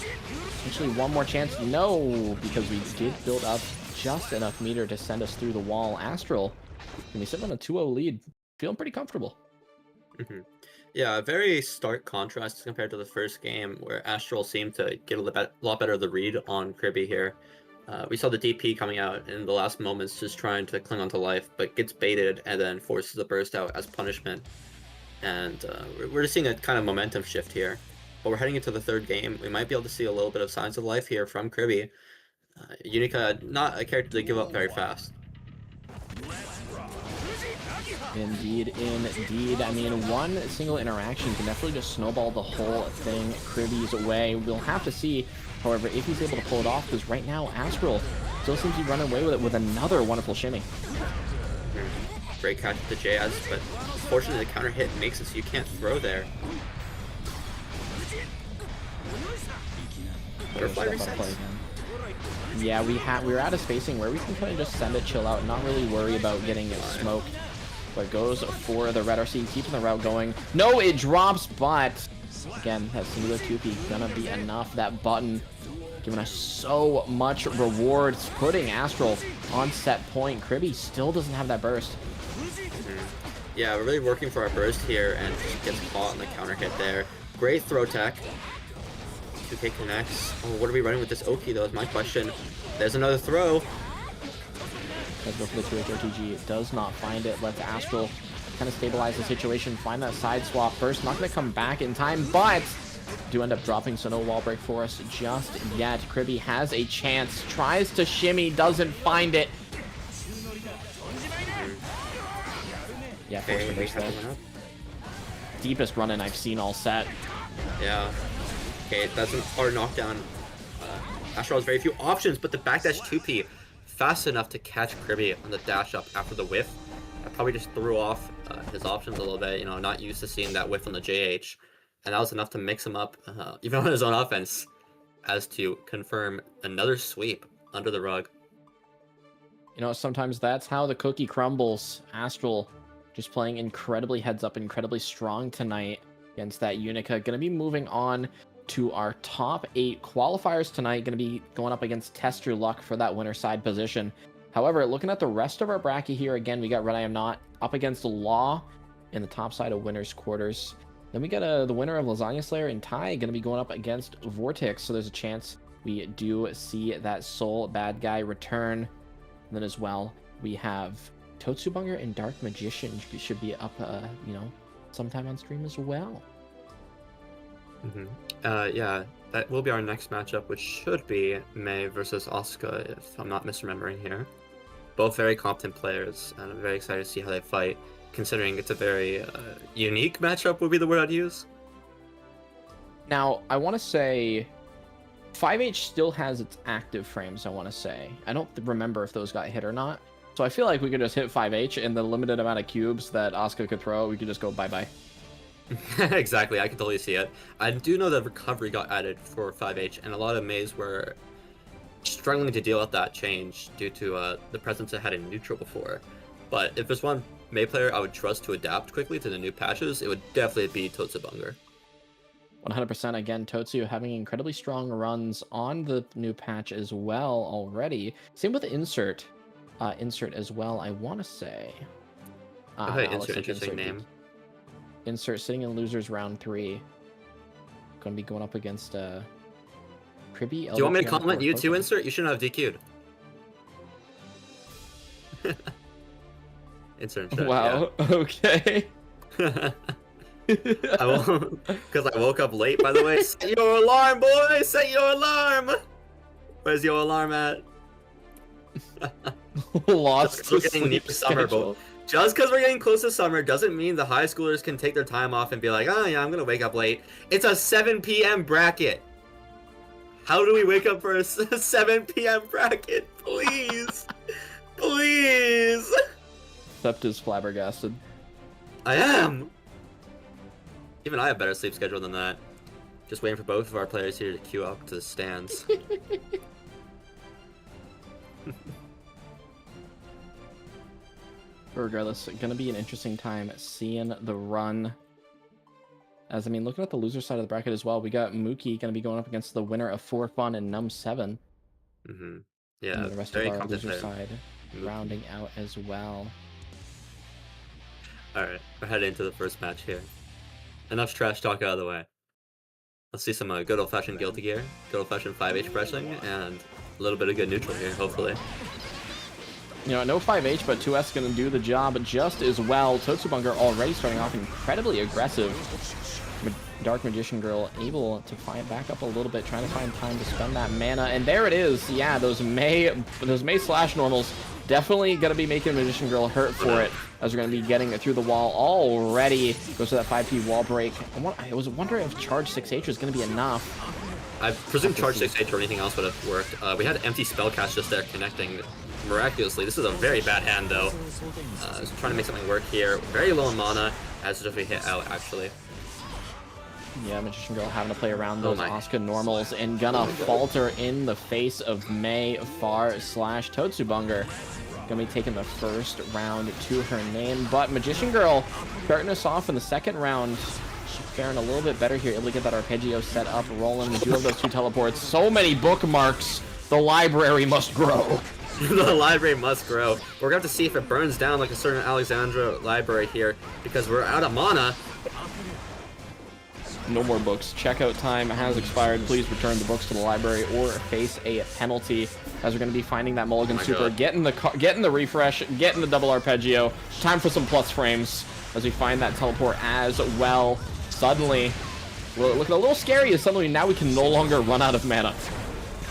actually one more chance. No, because we did build up just enough meter to send us through the wall. Astral can be sitting on a 2-0 lead, feeling pretty comfortable. Yeah, a very stark contrast compared to the first game, where Astral seemed to get a lot better of the read on Kribby here. We saw the DP coming out in the last moments, just trying to cling onto life, but gets baited and then forces the burst out as punishment. And we're just seeing a kind of momentum shift here. But we're heading into the third game. We might be able to see a little bit of signs of life here from Kribby. Unica, not a character to give up very fast. Indeed, indeed. I mean, one single interaction can definitely just snowball the whole thing Kribby's way. We'll have to see, however, if he's able to pull it off, because right now, Astral still seems to be running away with it with another wonderful shimmy. Great catch with the Jazz, but unfortunately the counter hit makes it so you can't throw there. Butterfly resets. Yeah, we're at a spacing where we can kind of just send it, chill out, not really worry about getting it smoked. But goes for the red RC, keeping the route going. No, it drops, but again, that singular 2P gonna be enough. That button giving us so much rewards, putting Astral on set point. Kribby still doesn't have that burst. Yeah, we're really working for our burst here, and just gets caught on the counter hit there. Great throw tech. 2K connects. Oh, what are we running with this Oki though is my question. There's another throw. Let's go for the 2H RTG. It does not find it. Lets Astral kind of stabilize the situation, find that side swap first. Not going to come back in time, but do end up dropping, so no wall break for us just yet. Kribby has a chance, tries to shimmy, doesn't find it. Yeah, force the burst there. Deepest run-in I've seen all set. Yeah. Okay, that's a hard knockdown. Astral has very few options, but the backdash 2P fast enough to catch Kribby on the dash up after the whiff. I probably just threw off his options a little bit, you know, not used to seeing that whiff on the JH. And that was enough to mix him up, even on his own offense, as to confirm another sweep under the rug. You know, sometimes that's how the cookie crumbles. Astral just playing incredibly heads up, incredibly strong tonight against that Unica. Going to be moving on to our top 8 qualifiers tonight. Going to be going up against Test Your Luck for that winner side position. However, looking at the rest of our bracket here, again, we got Red I Am Not up against Law in the top side of winners quarters. Then we got the winner of Lasagna Slayer and Ty going to be going up against Vortex. So there's a chance we do see that Soul Bad Guy return. And then as well, we have Totsubunger and Dark Magician should be up, you know, sometime on stream as well. Yeah, that will be our next matchup, which should be Mei versus Asuka, if I'm not misremembering here. Both very competent players, and I'm very excited to see how they fight, considering it's a very unique matchup would be the word I'd use. Now, I want to say 5H still has its active frames, I want to say. I don't remember if those got hit or not. So I feel like we could just hit 5H, and the limited amount of cubes that Asuka could throw, we could just go bye-bye. Exactly, I can totally see it. I do know that recovery got added for 5H, and a lot of Meis were struggling to deal with that change due to the presence it had in neutral before. But if there's one Mei player I would trust to adapt quickly to the new patches, it would definitely be Totsubunger. 100%. Again, Totsu having incredibly strong runs on the new patch as well already. Same with Insert. Insert as well, I want to say. Okay, Insert, interesting name. Insert sitting in losers round 3. Going to be going up against Kribby. Do you want me to compliment you too, Insert? You shouldn't have DQ'd. Insert. Wow. Yeah. Okay. I won't, because I woke up late. By the way, set your alarm, boy. Set your alarm. Where's your alarm at? Lost. We're getting near summer, but just because we're getting close to summer doesn't mean the high schoolers can take their time off and be like, oh yeah, I'm gonna wake up late. It's a 7 p.m. bracket. How do we wake up for a 7 p.m. bracket? Please, please. Sept is flabbergasted. I am. Even I have better sleep schedule than that. Just waiting for both of our players here to queue up to the stands. Regardless, it's going to be an interesting time seeing the run. As I mean, looking at the loser side of the bracket as well, we got Mookie going to be going up against the winner of 4 Fun and Num 7. Yeah, and the rest very of our loser competitive. side Mookie. rounding out as well. Alright, we're heading into the first match here. enough trash talk out of the way. Let's see some good old-fashioned Guilty Gear, good old-fashioned 5H pressing, and a little bit of good neutral here, hopefully. You know, no 5H, but 2S gonna do the job just as well. Totsubunger already starting off incredibly aggressive. Dark Magician Girl able to find back up a little bit, trying to find time to spend that mana, and there it is. Yeah, those May slash normals definitely gonna be making Magician Girl hurt for it, as we're gonna be getting it through the wall already. Goes to that 5P wall break. I was wondering if Charge 6H was gonna be enough. I presume Charge 6H or anything else would have worked. We had empty spellcast just there connecting miraculously. This is a very bad hand though. Trying to make something work here. Very low in mana, as if we hit out actually. Yeah, Magician Girl having to play around those Asuka normals and gonna falter in the face of May Far slash Totsubunger. Gonna be taking the first round to her name, but Magician Girl starting us off in the second round. Faring a little bit better here, able to get that arpeggio set up, rolling. We do have those 2 teleports. So many bookmarks. The library must grow. The library must grow. We're gonna have to see if it burns down like a certain Alexandra library here, because we're out of mana. No more books. Checkout time has expired. Please return the books to the library or face a penalty, as we're going to be finding that Mulligan Super, getting the refresh, getting the double arpeggio. Time for some plus frames as we find that teleport as well. Suddenly, we're looking a little scary, as suddenly now we can no longer run out of mana.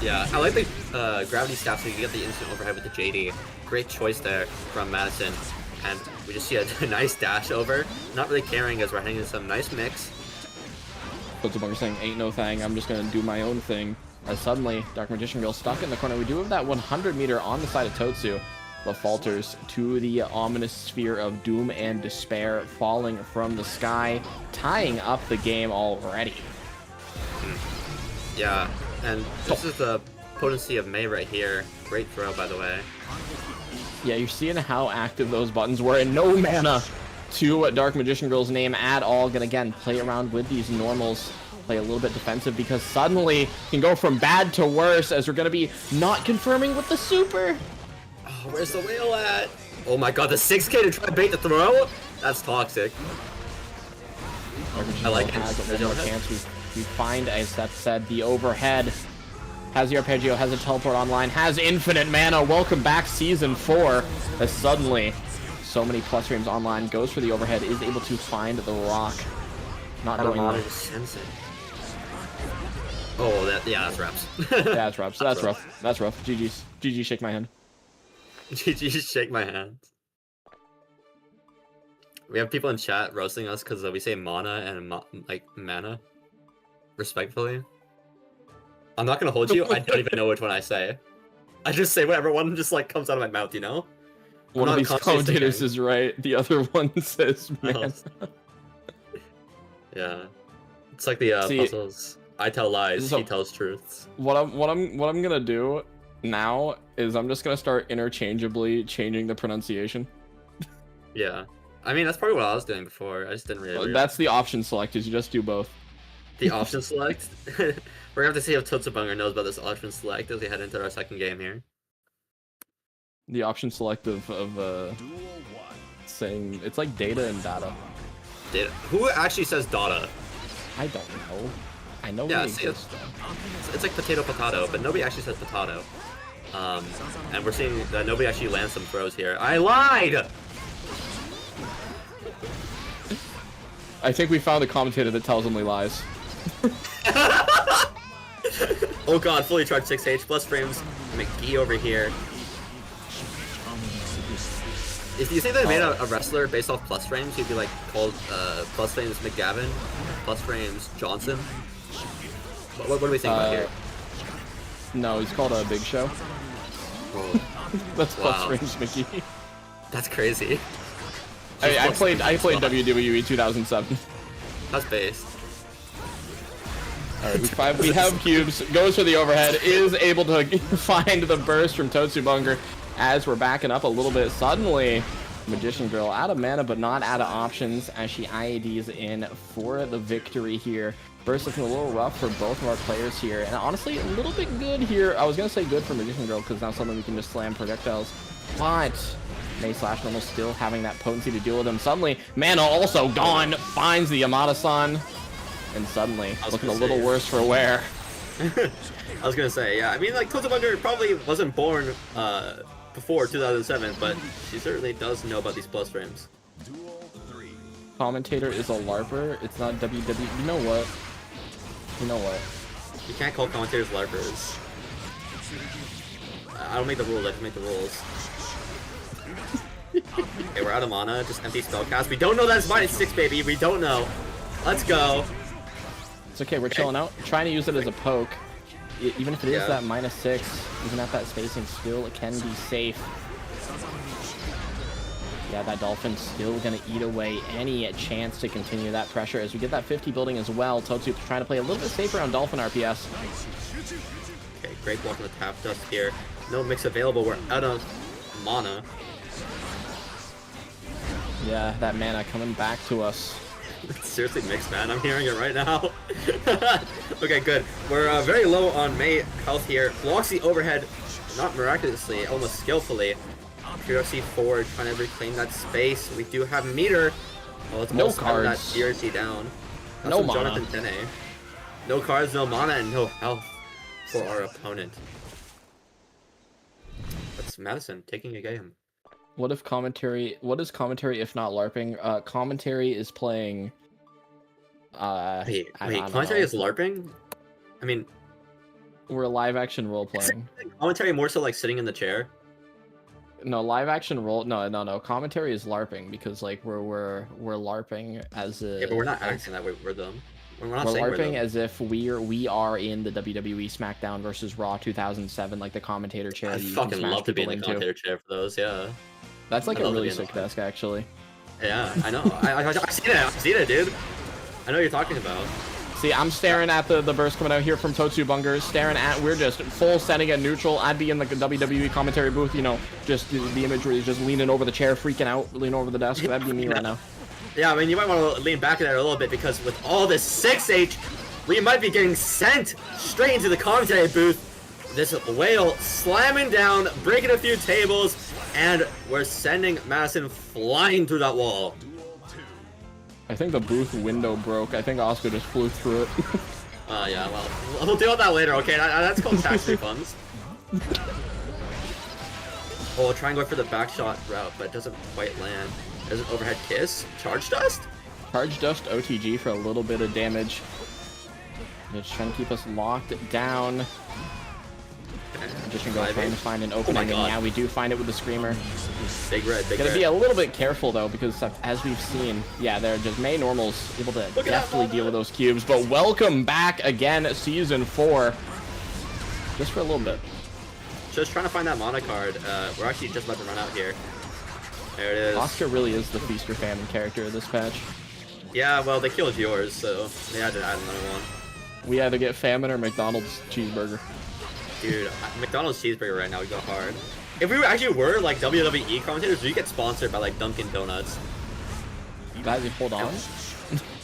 Yeah, I like the gravity staff so you can get the instant overhead with the JD. Great choice there from Madison. And we just see a nice dash over. Not really caring as we're heading into some nice mix. Totsubunger saying, ain't no thing, I'm just gonna do my own thing. As suddenly, Dark Magician Girl stuck in the corner. We do have that 100 meter on the side of Totsu, but falters to the ominous sphere of doom and despair, falling from the sky, tying up the game already. Yeah, and this is the potency of May right here. Great throw, by the way. Yeah, you're seeing how active those buttons were, and no mana to Dark Magician Girl's name at all. Gonna again play around with these normals, play a little bit defensive, because suddenly can go from bad to worse, as we're gonna be not confirming with the super. Oh, where's the whale at? Oh my god, the 6K to try to bait the throw? That's toxic. I like it. Has one more chance. We find, as Seth said, the overhead. Has the arpeggio, has a teleport online, has infinite mana. Welcome back, Season 4. As suddenly, so many plus frames online, goes for the overhead, is able to find the rock. Not going well. Oh, that's reps. Yeah, that's reps. That's rough. That's rough. GG's. GG, shake my hand. GG, shake my hand. We have people in chat roasting us because we say mana and mana, respectfully. I'm not gonna hold you. I don't even know which one I say. I just say whatever one just like comes out of my mouth, you know? One of these commentators is right. The other one says man. Yeah, it's like the puzzles. I tell lies, he tells truths. What I'm gonna do now is I'm just gonna start interchangeably changing the pronunciation. Yeah, I mean that's probably what I was doing before. I just didn't really. That's the option select. Is you just do both. The option select. We're gonna have to see if Totsubunger knows about this option select as we head into our second game here. The option select of saying it's like data and data. Data. Who actually says data? I don't know. I know yeah, it exists. It's like potato, but nobody actually says potato. And we're seeing that nobody actually lands some throws here. I lied! I think we found a commentator that tells only lies. Oh god, fully charged 6H, plus frames. McGee over here. If you say they made a wrestler based off plus frames, he'd be like called plus frames McGavin, plus frames Johnson. What do we think about here? No, he's called a Big Show. Oh. That's plus frames Mickey. That's crazy. I played WWE 2007. That's based. Alright, we have cubes, goes for the overhead, is able to find the burst from Totsubunger as we're backing up a little bit. Suddenly, Magician Girl out of mana but not out of options as she IADs in for the victory here. Burst looking a little rough for both of our players here, and honestly, a little bit good here. I was gonna say good for Magician Girl because now suddenly we can just slam projectiles, but May/Normal still having that potency to deal with him. Suddenly, Mana also gone, finds the Yamada-san, and suddenly looking a little worse for wear. I was gonna say, yeah. I mean, like Kozabunger probably wasn't born before 2007, but she certainly does know about these plus frames. Commentator is a LARPer. It's not WWE. You know what? You know what? You can't call commentators LARPers. I don't make the rules, I just make the rules. Okay, we're out of mana, just empty spellcast. We don't know that it's -6, baby. We don't know. Let's go. It's okay, we're chilling out. Trying to use it as a poke. Even if it is that -6, even at that spacing, still it can be safe. Yeah, that Dolphin's still gonna eat away any chance to continue that pressure as we get that 50 building as well. Totsu trying to play a little bit safer on Dolphin RPS. Okay, great block on the tap dust here. No mix available, we're out of mana. Yeah, that mana coming back to us. Seriously mixed, man. I'm hearing it right now. Okay, good. We're very low on May health here. Blocks the overhead, not miraculously, almost skillfully. PRC forward, trying to reclaim that space. We do have meter. Oh, let's no that cards. PRC down. That's No from mana. Jonathan Tene. No cards, no mana, and no health for our opponent. That's Madison taking a game. What is commentary if not LARPing? Commentary is playing Wait, I don't commentary know. is LARPing? I mean, We're live action role playing. commentary more so like sitting in the chair. No, live action role. No. Commentary is LARPing because like we're LARPing as a. Yeah, but we're not acting that way. We're them. We're not We're saying we're LARPing them. as if we are in the WWE SmackDown versus Raw 2007, like the commentator chair. I that you can fucking smash love to be in people the into. commentator chair for those. Yeah. That's like I a love to really be in the sick desk, actually. Yeah, I know. I've seen it. I've seen it, dude. I know what you're talking about. See, I'm staring at the burst coming out here from Totsu Bungers, staring at, we're just full setting at neutral. I'd be in the WWE commentary booth, you know, just the image where he's just leaning over the chair, freaking out, leaning over the desk. That'd be me right now. Yeah, I mean, you might want to lean back in there a little bit because with all this 6H, we might be getting sent straight into the commentary booth. This whale slamming down, breaking a few tables, and we're sending Madison flying through that wall. I think the booth window broke. I think Oscar just flew through it. Yeah, well, we'll deal with that later, okay? That's called tax refunds. Oh, try and go for the back shot route, but it doesn't quite land. There's an overhead kiss. Charge dust? Charge Dust OTG for a little bit of damage. Just trying to keep us locked down. Magician Girl trying to find an opening, and God. yeah, we do find it with the Screamer. Big red, big Gotta red. be a little bit careful though, because as we've seen, yeah, they're just May Normal's able to Look at that deftly mana. deal with those cubes. But welcome back again, season 4. Just for a little bit. Just trying to find that mana card. We're actually just about to run out here. There it is. Oscar really is the feast or famine character of this patch. Yeah, well, they killed yours, so they had to add another one. We either get famine or McDonald's cheeseburger. Dude, McDonald's cheeseburger right now would go hard. If we actually were like WWE commentators, we get sponsored by like Dunkin' Donuts. Guys, hold on.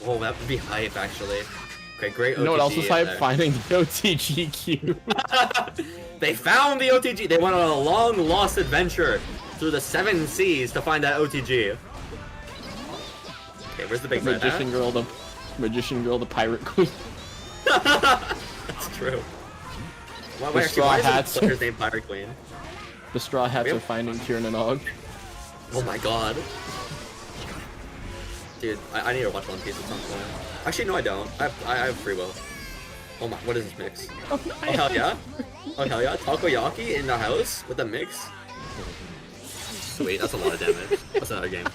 Oh, that would be hype, actually. Okay, great. You know what else OTG is in hype? there. Finding the OTG cube. They found the OTG. They went on a long lost adventure through the 7 seas to find that OTG. Okay, where's the big red Magician Girl, the pirate queen. That's true. Why, The Straw why is Hats. the player's name Pirate Queen? The Straw Hats Yep. are finding Kieran Og. Oh my god. Dude, I need to watch One Piece at some point. Actually, no, I don't. I have free will. Oh my, what is this mix? Oh hell yeah. Oh hell yeah. Takoyaki in the house with a mix. Sweet, that's a lot of damage. That's another game.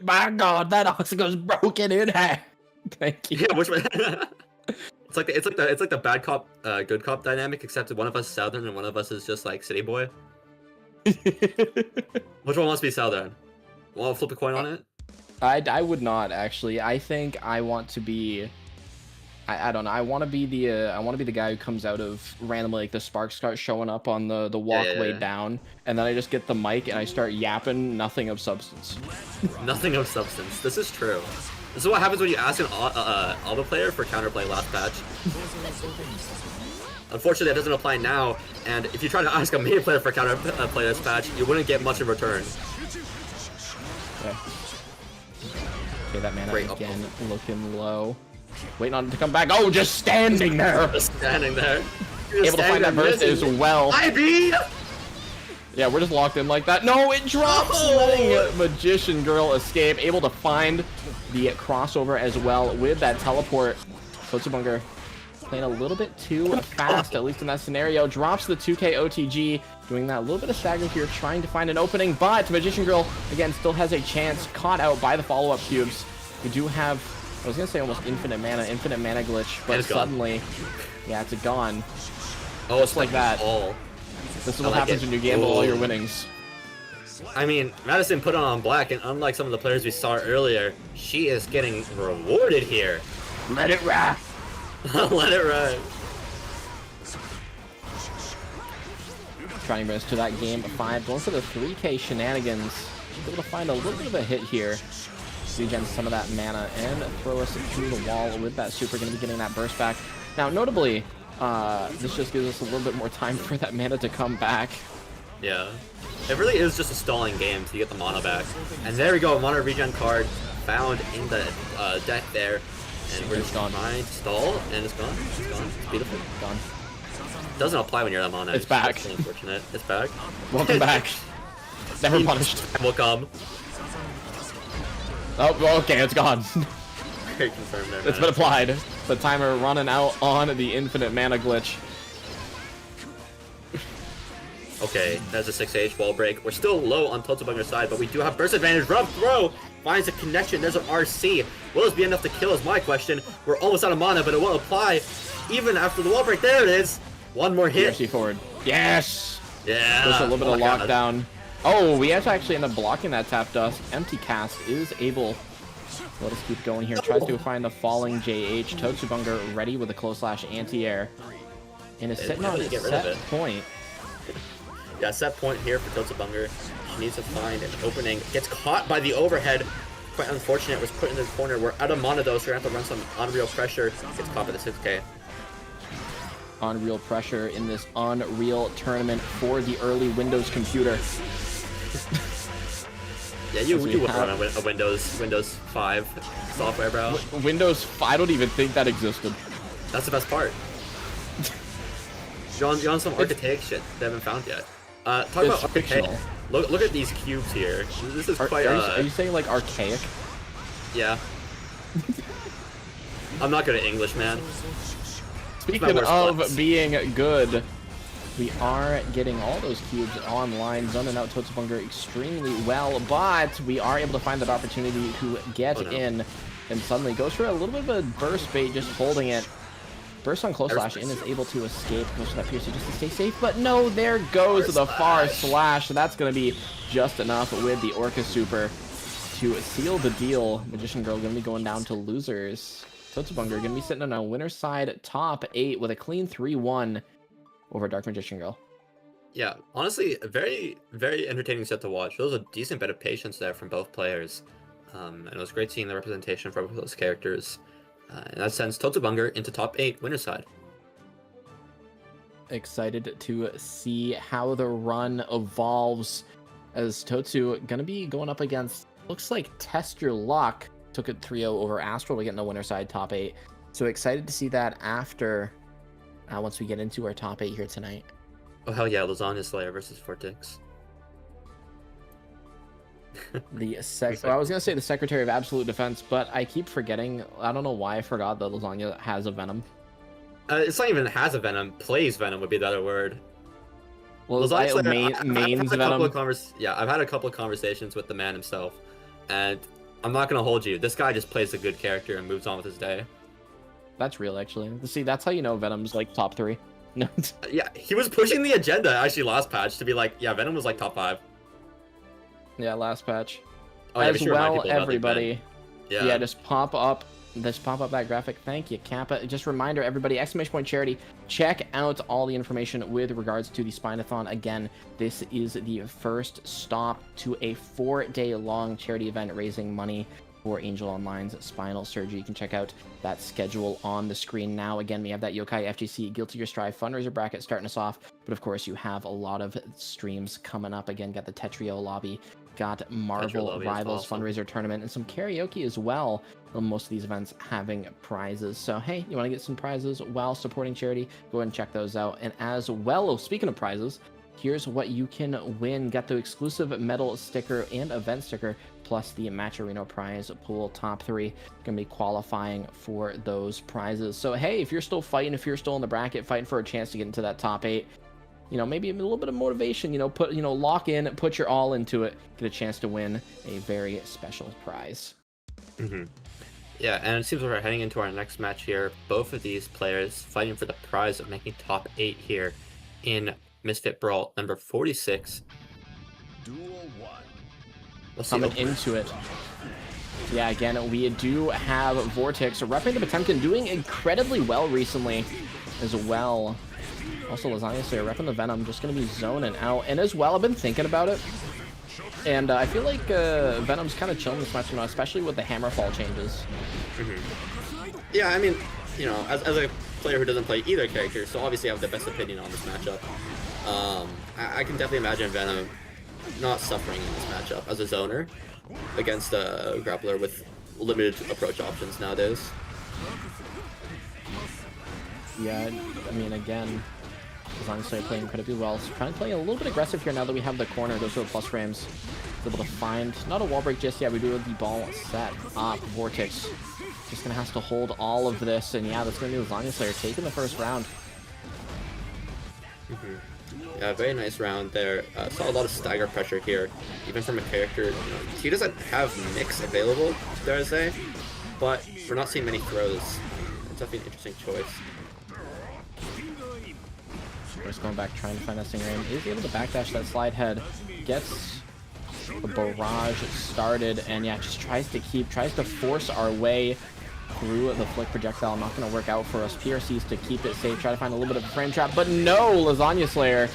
My god, that Oscar's broken in half. Thank you. Yeah, which one? It's like the bad cop, good cop dynamic, except one of us is Southern and one of us is just like city boy. Which one wants to be Southern? Want to flip a coin on it? I would not actually. I think I want to be I don't know. I want to be the guy who comes out of randomly, like the sparks start showing up on the walkway down, and then I just get the mic and I start yapping nothing of substance. Nothing of substance. This is true. This is what happens when you ask an auto player for counterplay last patch. Unfortunately, that doesn't apply now, and if you try to ask a main player for counterplay this patch, you wouldn't get much in return. Okay, that mana again looking low. Waiting on it to come back. Oh, just standing there. Just standing there. Able to find that burst as well. IB! Yeah, we're just locked in like that. No, it drops. Letting Magician Girl escape. Able to find the crossover as well with that teleport. Totsubunga playing a little bit too fast, at least in that scenario. Drops the 2K OTG. Doing that a little bit of stagger here, trying to find an opening. But Magician Girl, again, still has a chance. Caught out by the follow-up cubes. We do have... I was gonna say almost infinite mana glitch, but suddenly, yeah, it's gone. Oh, it's like that. All. This is what happens when you gamble all your winnings. I mean, Madison put on black, and unlike some of the players we saw earlier, she is getting rewarded here. Let it ride. Let it ride. Trying to to that game 5, going for the 3K shenanigans. Able to find a little bit of a hit here. Regen some of that mana and throw us through the wall with that super. Going to be getting that burst back. Now, notably, this just gives us a little bit more time for that mana to come back. Yeah, it really is just a stalling game to get the mana back. And there we go, a mana regen card found in the deck there. And we're just trying to stall, and it's gone. It's gone. It's beautiful. Gone. Doesn't apply when you're that mana. It's back. That's unfortunate. It's back. Welcome back. Never punished. Will come. Oh, okay, it's gone. Very confirmed there, It's been applied. The timer running out on the infinite mana glitch. Okay, that's a 6H wall break. We're still low on Totsubunga's side, but we do have burst advantage. Rough throw finds a connection. There's an RC. Will this be enough to kill is my question. We're almost out of mana, but it will apply even after the wall break. There it is. One more hit. RC forward. Yes. Yeah. Just a little bit of lockdown. Oh, we have to actually end up blocking that tap dust. Empty cast is able. Let us keep going here. Tries to find the falling JH. Totsubunga ready with a close slash anti-air. And is sitting on a set point. Yeah, set point here for Totsubunga. She needs to find an opening. Gets caught by the overhead. Quite unfortunate. Was put in the corner. We're out of mana though, so we're going to have to run some Unreal pressure. Gets caught by the 6K. Unreal pressure in this Unreal tournament for the early Windows computer. Yeah, you would run a Windows 5 software, bro. Windows 5, I don't even think that existed. That's the best part. You're on some archaic shit they haven't found yet. Talk about archaic. Look at these cubes here. This is quite. Are you saying like archaic? Yeah. I'm not good at English, man. Speaking of being good, we are getting all those cubes online, zoning out Totsubunga extremely well, but we are able to find that opportunity to get in, and suddenly goes for a little bit of a burst bait, just holding it. Burst on close slash in is able to escape, goes for that piercer just to stay safe, but no, there goes the far slash. That's going to be just enough with the Orca Super to seal the deal. Magician Girl going to be going down to losers. Totsubunga going to be sitting on a winner's side top 8 with a clean 3-1 over Dark Magician Girl. Yeah, honestly, a very, very entertaining set to watch. There was a decent bit of patience there from both players. And it was great seeing the representation from both those characters. In that sense, Totsubunga into top 8 winner's side. Excited to see how the run evolves, as Totsu going to be going up against, looks like Test Your Luck. Took it 3-0 over Astral. We get in the winner's side top 8. So excited to see that after... once we get into our top 8 here tonight. Oh hell yeah, Lasagna Slayer versus Vortex. I was gonna say the Secretary of Absolute Defense, but I keep forgetting. I don't know why I forgot that Lasagna has a Venom. It's not even has a Venom. Plays Venom would be the other word. Well, mains Venom. I've had a couple of conversations with the man himself, and I'm not gonna hold you. This guy just plays a good character and moves on with his day. That's real, actually. See, that's how you know Venom's like top 3. No. Yeah, he was pushing the agenda actually last patch to be like, yeah, Venom was like top 5. Yeah, last patch. Oh, yeah, as well, everybody. Yeah, just pop up Let's pop up that graphic. Thank you, Kappa. Just a reminder, everybody, exclamation point charity. Check out all the information with regards to the Spine-O-Thon. Again, this is the first stop to a 4-day long charity event raising money for Angel Online's spinal surgery. You can check out that schedule on the screen now. Again, we have that Yokai FGC Guilty Gear Strive fundraiser bracket starting us off, but of course you have a lot of streams coming up. Again, got the Tetrio lobby, got Marvel Rivals fundraiser tournament, and some karaoke as well. Most of these events having prizes. So hey, you want to get some prizes while supporting charity, go ahead and check those out. And as well, speaking of prizes, here's what you can win. Got the exclusive medal sticker and event sticker, plus the Matcherino prize pool. Top 3 gonna be qualifying for those prizes. So hey, if you're still fighting, if you're still in the bracket, fighting for a chance to get into that top 8, you know, maybe a little bit of motivation, you know, lock in, put your all into it, get a chance to win a very special prize. Yeah, and it seems like we're heading into our next match here. Both of these players fighting for the prize of making top 8 here in Misfit Brawl number 46. Duel 1. Let's Coming into it. Yeah, again, we do have Vortex repping the Potemkin, doing incredibly well recently as well. Also, Lasagna Slayer repping the Venom, just going to be zoning out. And as well, I've been thinking about it. And I feel like Venom's kind of chilling this match, you know, especially with the Hammerfall changes. Yeah, I mean, you know, as a player who doesn't play either character, so obviously I have the best opinion on this matchup. I can definitely imagine Venom not suffering in this matchup as a zoner against a grappler with limited approach options nowadays. Yeah, I mean, again, Lasagna Slayer playing incredibly well. So trying to play a little bit aggressive here now that we have the corner. Goes for the plus frames. Is able to find, not a wall break just yet. We do have the ball set up. Vortex just gonna have to hold all of this, and yeah, that's gonna be Lasagna Slayer taking the first round. Yeah, very nice round there. Saw a lot of stagger pressure here, even from a character. You know, he doesn't have mix available, dare I say, but we're not seeing many throws. It's definitely an interesting choice. Just going back, trying to find that Stinger aim. Is able to backdash that slide head. Gets the barrage started, and yeah, just tries to force our way through the flick projectile. Not going to work out for us. PRCs to keep it safe. Try to find a little bit of a frame trap, but no! Lasagna Slayer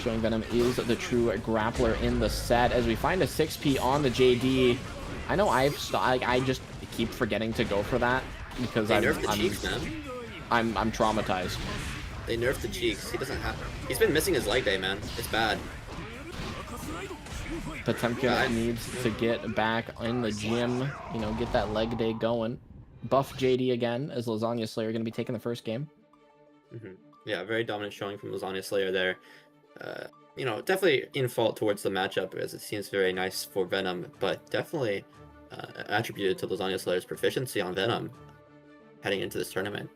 showing Venom is the true grappler in the set. As we find a 6P on the JD. I know I just keep forgetting to go for that because I'm traumatized. They nerfed the cheeks. He doesn't have. He's been missing his leg day, man. It's bad. Potemkin needs to get back in the gym. You know, get that leg day going. Buff JD again as Lasagna Slayer going to be taking the first game. Yeah, very dominant showing from Lasagna Slayer there. You know, definitely in fault towards the matchup as it seems very nice for Venom, but definitely attributed to Lasagna Slayer's proficiency on Venom heading into this tournament.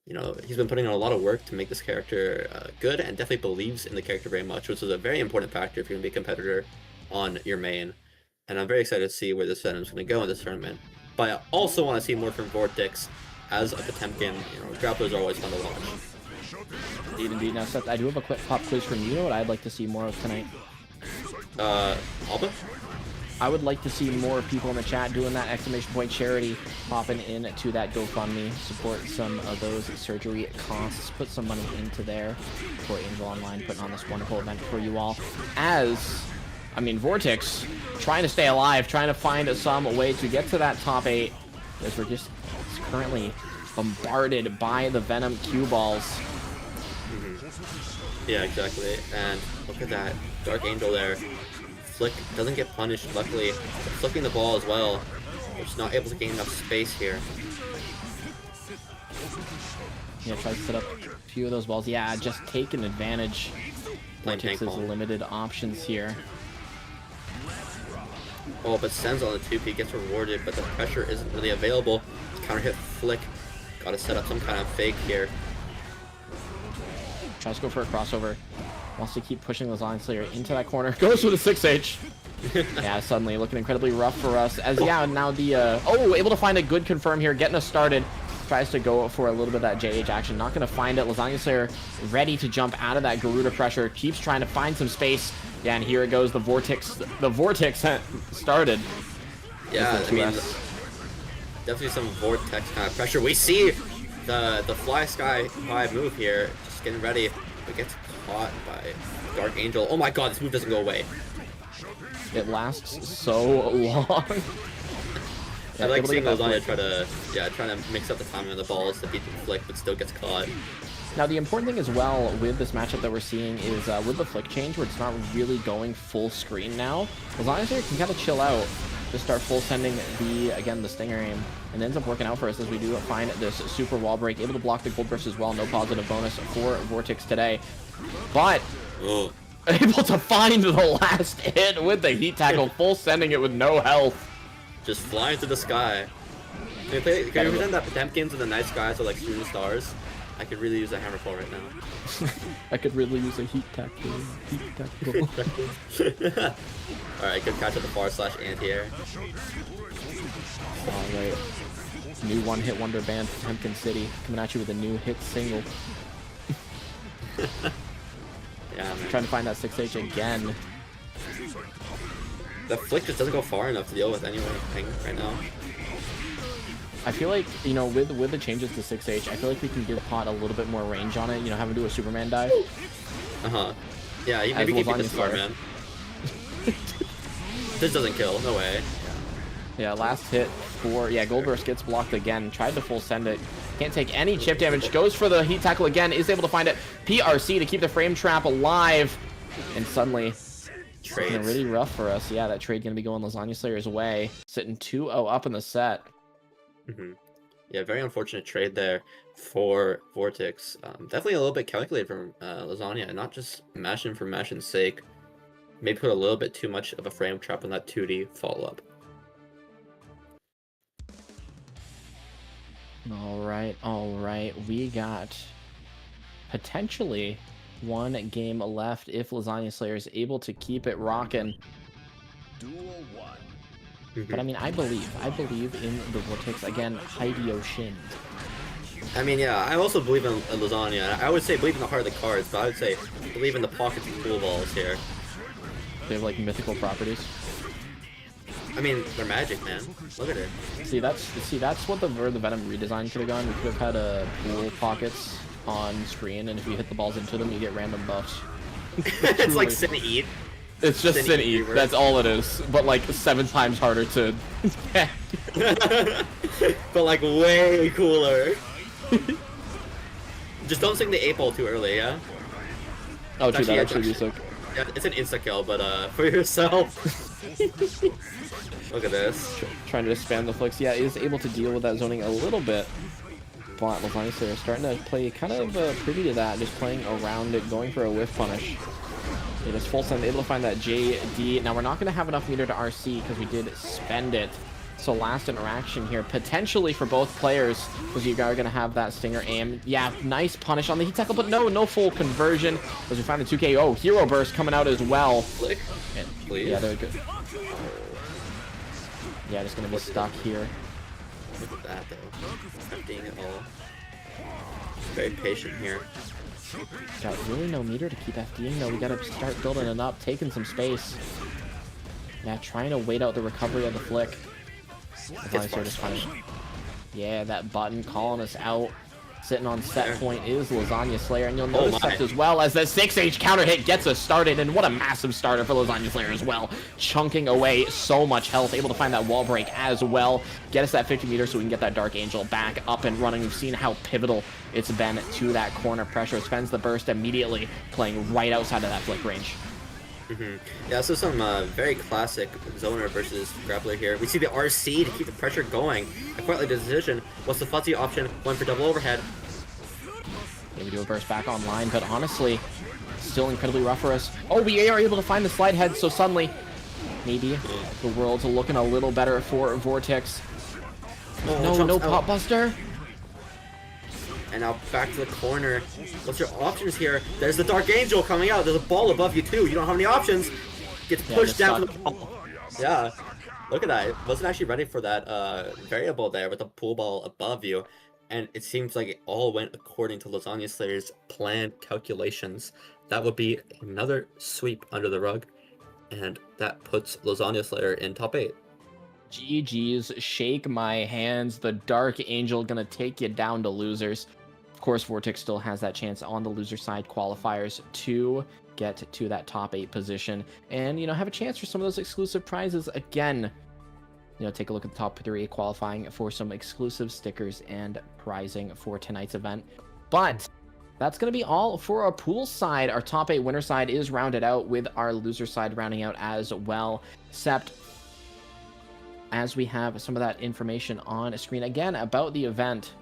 You know, he's been putting in a lot of work to make this character good, and definitely believes in the character very much, which is a very important factor if you're going to be a competitor on your main. And I'm very excited to see where this Venom's going to go in this tournament. But I also want to see more from Vortex as a Potemkin. You know, grapplers are always fun to watch. Indeed. Now, Seth, I do have a quick pop quiz from you. Know what I'd like to see more of tonight? Alba? I would like to see more people in the chat doing that exclamation point charity, popping in to that GoFundMe, support some of those surgery costs, put some money into there for Angel Online, putting on this wonderful event for you all. As, I mean, Vortex trying to stay alive, trying to find some way to get to that top 8, as we're just currently bombarded by the Venom cue balls. Yeah, exactly. And look at that Dark Angel there. Flick doesn't get punished, luckily. Flicking the ball as well. We're just not able to gain enough space here. Yeah, tries to set up a few of those balls. Yeah, just taking advantage. Vortex's limited options here. Oh, but Sen's on the 2P, gets rewarded, but the pressure isn't really available. Counter hit Flick. Gotta set up some kind of fake here. Tries to go for a crossover. Wants to keep pushing Lasagna Slayer into that corner. Goes for the 6H. Yeah, suddenly looking incredibly rough for us. As, yeah, now the, able to find a good confirm here, getting us started. Tries to go for a little bit of that JH action. Not going to find it. Lasagna Slayer ready to jump out of that Garuda pressure. Keeps trying to find some space. Yeah, and here it goes. The Vortex started. Yeah, I mean, definitely some vortex kind of pressure. We see the fly sky high move here, just getting ready, but gets caught by Dark Angel. Oh my god, this move doesn't go away. It lasts so long. I like seeing Lasagna trying to mix up the timing of the balls to beat the flick, but still gets caught. Now, the important thing as well with this matchup that we're seeing is with the flick change, where it's not really going full screen now, Lasagna here can kind of chill out, just start full sending the Stinger aim, and it ends up working out for us as we do find this super wall break, able to block the gold burst as well. No positive bonus for Vortex today, but able to find the last hit with the heat tackle, full sending it with no health. Just flying through the sky. Can you pretend that Potemkins are the night skies are like shooting stars? I could really use a hammerfall right now. I could really use a heat tackle. Alright, good catch at the far slash anti-air. Alright. New one-hit wonder band, Potemkin City, coming at you with a new hit single. Yeah, man. Trying to find that 6H again. The flick just doesn't go far enough to deal with anything right now. I feel like, you know, with the changes to 6H, I feel like we can give Pot a little bit more range on it, you know, have him do a Superman dive. Uh-huh. Yeah, maybe he can beat the Superman. This doesn't kill, no way. Yeah, last hit for, Gold Burst gets blocked again, tried to full send it, can't take any chip damage, goes for the heat tackle again, is able to find it, PRC to keep the frame trap alive, and suddenly, it's been really rough for us. Yeah, that trade gonna be going Lasagna Slayer's way, sitting 2-0 up in the set. Yeah, very unfortunate trade there for Vortex. Definitely a little bit calculated from Lasagna, not just mashing for mashing's sake. Maybe put a little bit too much of a frame trap on that 2D follow-up. All right. We got potentially one game left if Lasagna Slayer is able to keep it rocking. Duel 1. But I mean, I believe in the Vortex again. Hideo Shin. I mean, yeah, I also believe in Lasagna. I would say believe in the heart of the cards, but I would say believe in the pockets and pool balls here. They have like mythical properties. I mean, they're magic, man. Look at it. See, that's what where the Venom redesign could have gone. We could have had a pool pockets on screen, and if you hit the balls into them, you get random buffs. It's like Sin Eat. It's just Sin Eat. That's all it is. But like 7 times harder to. But like way cooler. Just don't sing the 8-ball too early, yeah? Oh, true, that actually be sick. Yeah, it's an insta-kill, but for yourself. Look at this. Trying to spam the flicks. Yeah, is able to deal with that zoning a little bit. But Lasagna Slayer starting to play kind of privy to that, just playing around it, going for a whiff punish. They just full send, able to find that JD. Now we're not going to have enough meter to RC because we did spend it. So last interaction here, potentially for both players, because you are going to have that Stinger aim. Yeah, nice punish on the heat tackle, but no full conversion. As we find the 2K. Oh, Hero Burst coming out as well. And, Please. yeah, they're good. Yeah, just going to be stuck here. Look at that, though. Emptying it all. Very patient here. Got really no meter to keep FDing though. We gotta start building it up, taking some space. Yeah, trying to wait out the recovery of the flick. Yeah, that button calling us out. Sitting on set point is Lasagna Slayer, and you'll notice that as well as that 6H counter hit gets us started, and what a massive starter for Lasagna Slayer as well. Chunking away so much health, able to find that wall break as well. Get us that 50 meters so we can get that Dark Angel back up and running. We've seen how pivotal it's been to that corner pressure. It spends the burst immediately, playing right outside of that flick range. Yeah, so some very classic zoner versus grappler here. We see the RC to keep the pressure going. I quite like the decision. What's the fuzzy option? One for double overhead. Yeah, we do a burst back online, but honestly, still incredibly rough for us. Oh, we are able to find the slide head, so suddenly, maybe the world's looking a little better for Vortex. No pop buster. And now back to the corner. What's your options here? There's the Dark Angel coming out. There's a ball above you too. You don't have any options. Gets pushed down to the ball. Yeah. Look at that. Wasn't actually ready for that variable there with the pool ball above you. And it seems like it all went according to Lasagna Slayer's planned calculations. That would be another sweep under the rug. And that puts Lasagna Slayer in top 8. GG's, shake my hands. The Dark Angel gonna take you down to losers. Of course, Vortex still has that chance on the loser side qualifiers to get to that top 8 position and, you know, have a chance for some of those exclusive prizes again. You know, take a look at the top 3 qualifying for some exclusive stickers and prizing for tonight's event. But that's going to be all for our pool side. Our top 8 winner side is rounded out with our loser side rounding out as well. Except as we have some of that information on screen again about the event,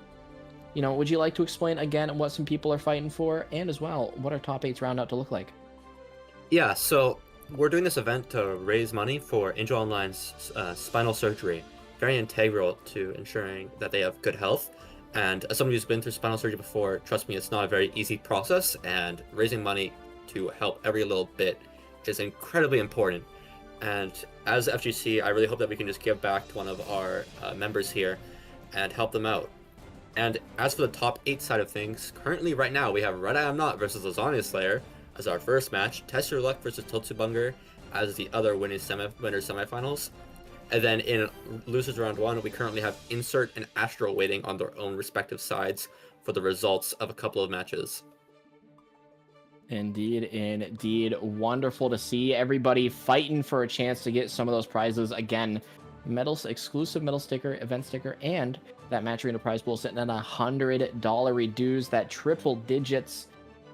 you know, would you like to explain again what some people are fighting for, and as well what our top 8s round out to look like? Yeah, so we're doing this event to raise money for Angel Online's spinal surgery. Very integral to ensuring that they have good health. And as someone who's been through spinal surgery before, trust me, it's not a very easy process, and raising money to help every little bit is incredibly important. And as FGC, I really hope that we can just give back to one of our members here and help them out. And as for the top 8 side of things, currently right now we have Red Eye I'm Not versus Lasagna Slayer as our first match, Test Your Luck versus Totsubunger as the other winner semifinals. And then in losers round 1, we currently have Insert and Astro waiting on their own respective sides for the results of a couple of matches. Indeed, indeed. Wonderful to see everybody fighting for a chance to get some of those prizes. Again, medals, exclusive medal sticker, event sticker, and that match arena prize pool sitting at $100 reduce. That triple digits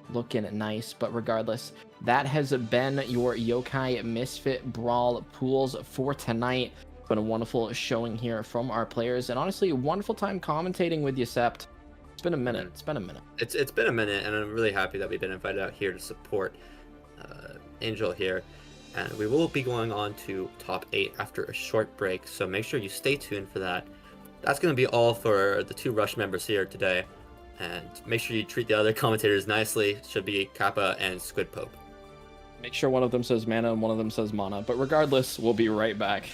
looking nice. But regardless, that has been your Yokai Misfit Brawl pools for tonight. Been a wonderful showing here from our players, and honestly, a wonderful time commentating with you, Sept. It's been a minute. It's been a minute. It's been a minute, and I'm really happy that we've been invited out here to support Angel here. And we will be going on to top 8 after a short break, so make sure you stay tuned for that. That's going to be all for the 2 Rush members here today, and make sure you treat the other commentators nicely. Should be Kappa and Squid Pope. Make sure one of them says mana and one of them says mana, but regardless, we'll be right back.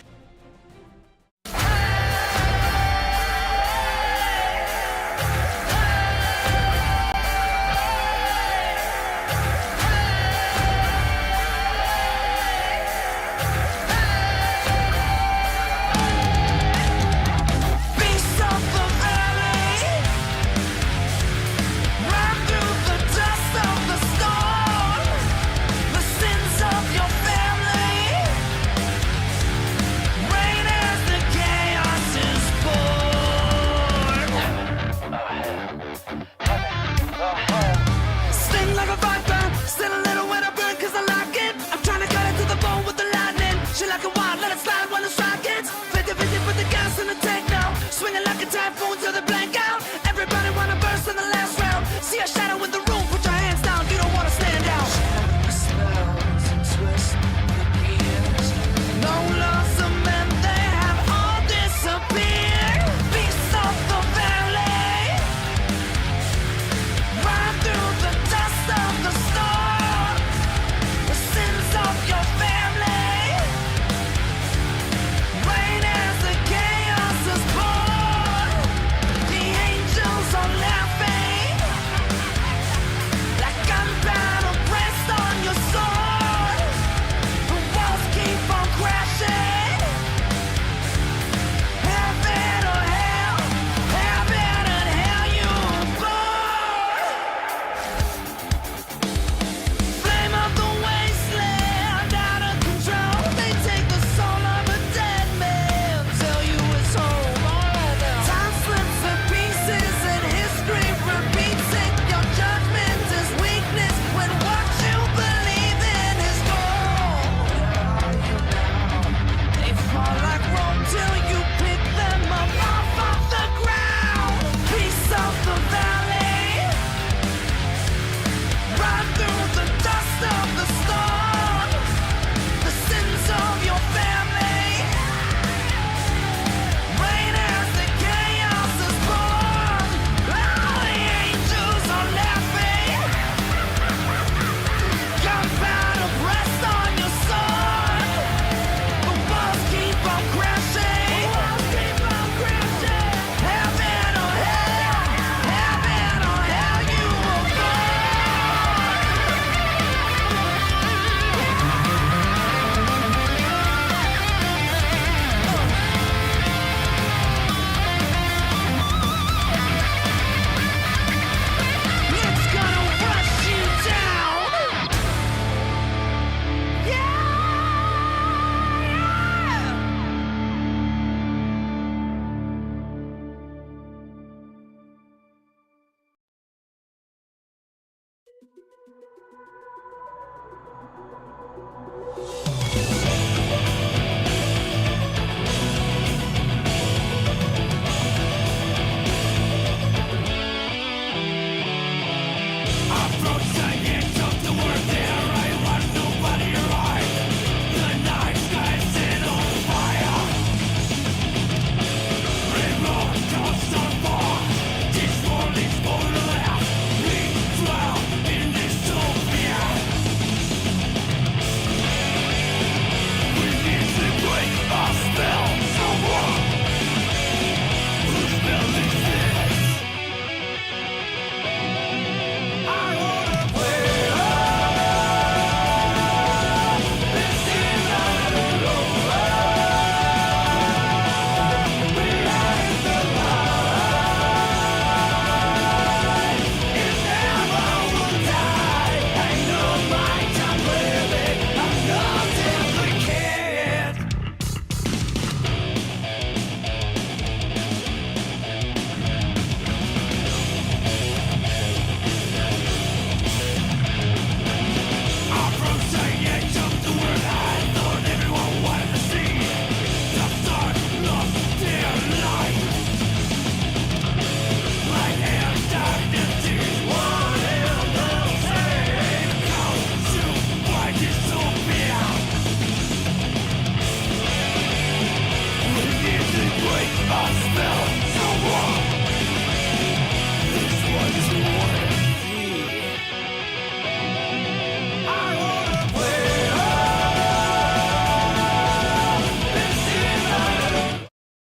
Beast of the valley, run through the dust of the storm, the sins of your family.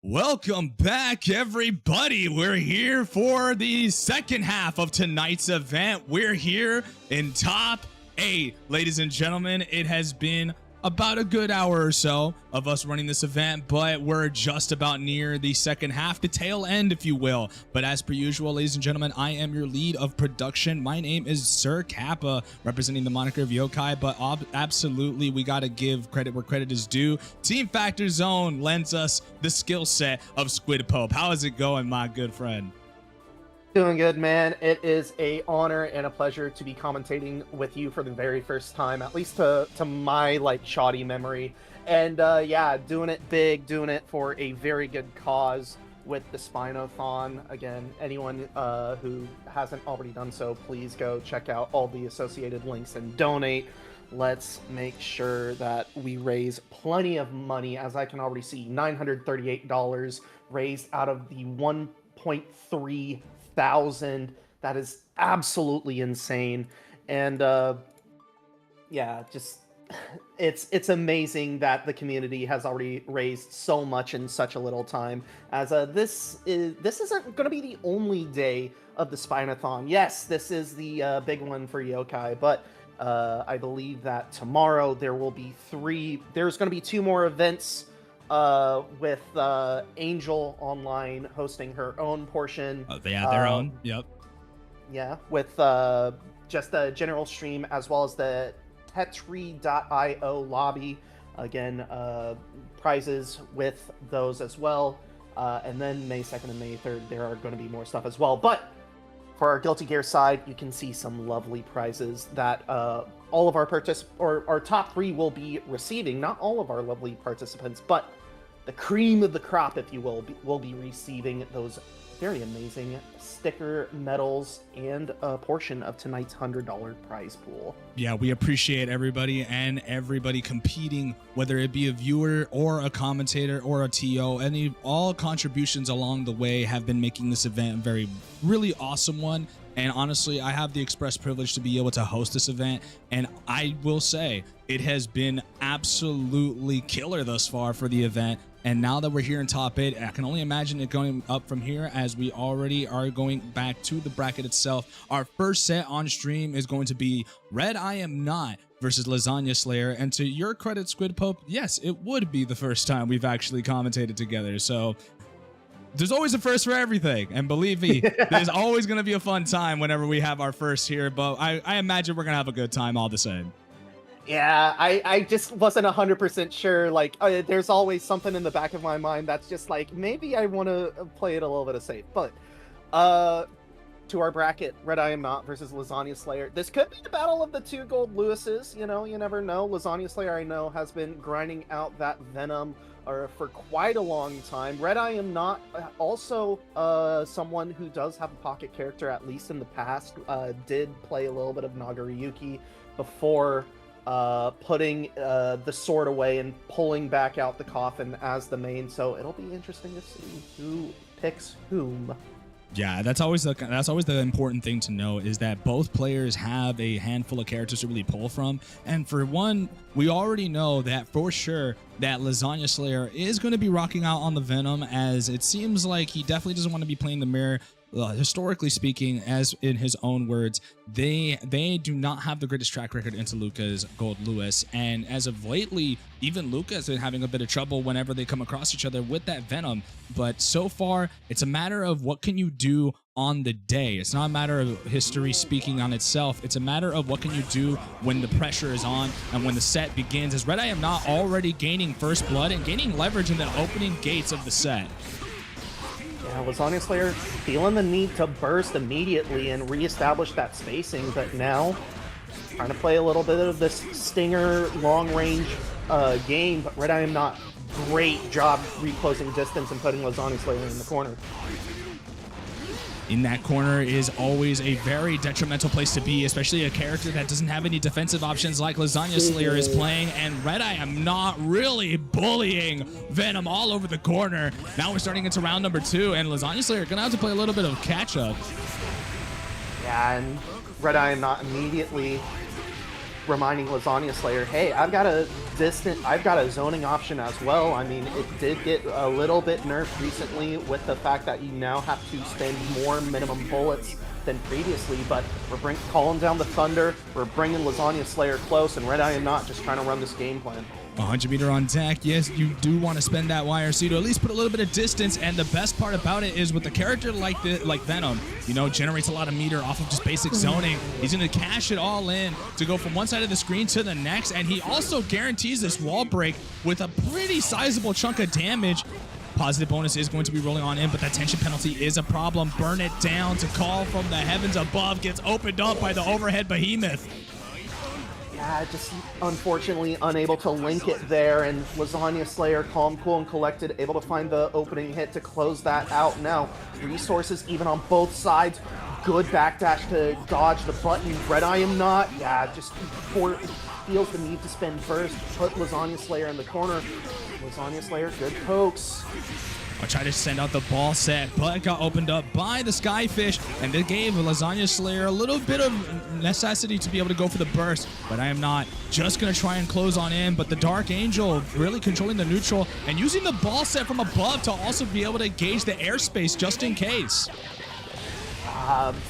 Welcome back, everybody. We're here for the second half of tonight's event. We're here in top 8. Ladies and gentlemen, it has been about a good hour or so of us running this event, but we're just about near the second half, the tail end, if you will. But as per usual, ladies and gentlemen, I am your lead of production. My name is Sir Kappa, representing the moniker of Yokai, but absolutely, we got to give credit where credit is due. Team Factor Zone lends us the skill set of Squid Pope. How is it going, my good friend? Doing good, man. It is a honor and a pleasure to be commentating with you for the very first time, at least to my like shoddy memory. And yeah, doing it big, doing it for a very good cause with the Spine-O-Thon. Again, anyone who hasn't already done so, please go check out all the associated links and donate. Let's make sure that we raise plenty of money. As I can already see, $938 raised out of the 1.3 thousand. That is absolutely insane. And yeah, just it's amazing that the community has already raised so much in such a little time. As this isn't going to be the only day of the Spine-O-Thon. Yes, this is the big one for Yokai, but I believe that tomorrow there will be there's going to be 2 more events with Angel Online hosting her own portion. They have their own. Yep. Yeah, with just a general stream as well as the Tetri.io lobby. Again, prizes with those as well. And then May 2nd and May 3rd, there are going to be more stuff as well. But for our Guilty Gear side, you can see some lovely prizes that all of our top 3 will be receiving. Not all of our lovely participants, but the cream of the crop, if you will be receiving those very amazing sticker, medals, and a portion of tonight's $100 prize pool. Yeah, we appreciate everybody and everybody competing, whether it be a viewer or a commentator or a TO. All contributions along the way have been making this event a really awesome one. And honestly, I have the express privilege to be able to host this event. And I will say it has been absolutely killer thus far for the event. And now that we're here in top 8, I can only imagine it going up from here, as we already are going back to the bracket itself. Our first set on stream is going to be Red I Am Not versus Lasagna Slayer. And to your credit, Squid Pope, yes, it would be the first time we've actually commentated together. So there's always a first for everything. And believe me, there's always going to be a fun time whenever we have our first here. But I imagine we're going to have a good time all the same. Yeah, I just wasn't 100% sure. Like, there's always something in the back of my mind that's just like, maybe I want to play it a little bit of safe. But to our bracket, Red I Am Not versus Lasagna Slayer. This could be the battle of the two gold Lewises, you know, you never know. Lasagna Slayer, I know, has been grinding out that Venom for quite a long time. Red I Am Not, also someone who does have a pocket character, at least in the past, did play a little bit of Nagariyuki before putting the sword away and pulling back out the coffin as the main, so it'll be interesting to see who picks whom. Yeah, that's always the important thing to know, is that both players have a handful of characters to really pull from. And for one, we already know that for sure that Lasagna Slayer is going to be rocking out on the Venom, as it seems like he definitely doesn't want to be playing the mirror. Historically speaking, as in his own words, they do not have the greatest track record into Luca's Gold Lewis, and as of lately, even Luca's been having a bit of trouble whenever they come across each other with that Venom. But so far, it's a matter of what can you do on the day. It's not a matter of history speaking on itself. It's a matter of what can you do when the pressure is on and when the set begins, as Red I Am Not already gaining first blood and gaining leverage in the opening gates of the set. Yeah, Lasagna Slayer feeling the need to burst immediately and reestablish that spacing, but now trying to play a little bit of this stinger long-range game, but Red I Am Not, great job reclosing distance and putting Lasagna Slayer in the corner. In that corner is always a very detrimental place to be, especially a character that doesn't have any defensive options like Lasagna Slayer is playing, and Red I Am Not really bullying Venom all over the corner. Now we're starting into round number 2, and Lasagna Slayer gonna have to play a little bit of catch-up. Yeah, and Red I Am Not immediately reminding Lasagna Slayer, hey, I've got a zoning option as well. I mean, it did get a little bit nerfed recently with the fact that you now have to spend more minimum bullets than previously, but we're calling down the thunder, we're bringing Lasagna Slayer close, and Red I Am Not just trying to run this game plan. 100 meter on deck. Yes, you do want to spend that YRC to at least put a little bit of distance, and the best part about it is with a character like Venom, you know, generates a lot of meter off of just basic zoning. He's going to cash it all in to go from one side of the screen to the next, and he also guarantees this wall break with a pretty sizable chunk of damage. Positive bonus is going to be rolling on in, but that tension penalty is a problem. Burn it down to call from the heavens above gets opened up by the overhead behemoth. Yeah, just unfortunately unable to link it there, and Lasagna Slayer, calm, cool, and collected, able to find the opening hit to close that out. Now, resources even on both sides. Good backdash to dodge the button. Red I Am Not, yeah, just feels the need to spend first, put Lasagna Slayer in the corner. Lasagna Slayer, good pokes. I'll try to send out the ball set, but it got opened up by the Skyfish, and it gave Lasagna Slayer a little bit of necessity to be able to go for the burst, but I Am Not just going to try and close on in, but the Dark Angel really controlling the neutral and using the ball set from above to also be able to gauge the airspace just in case.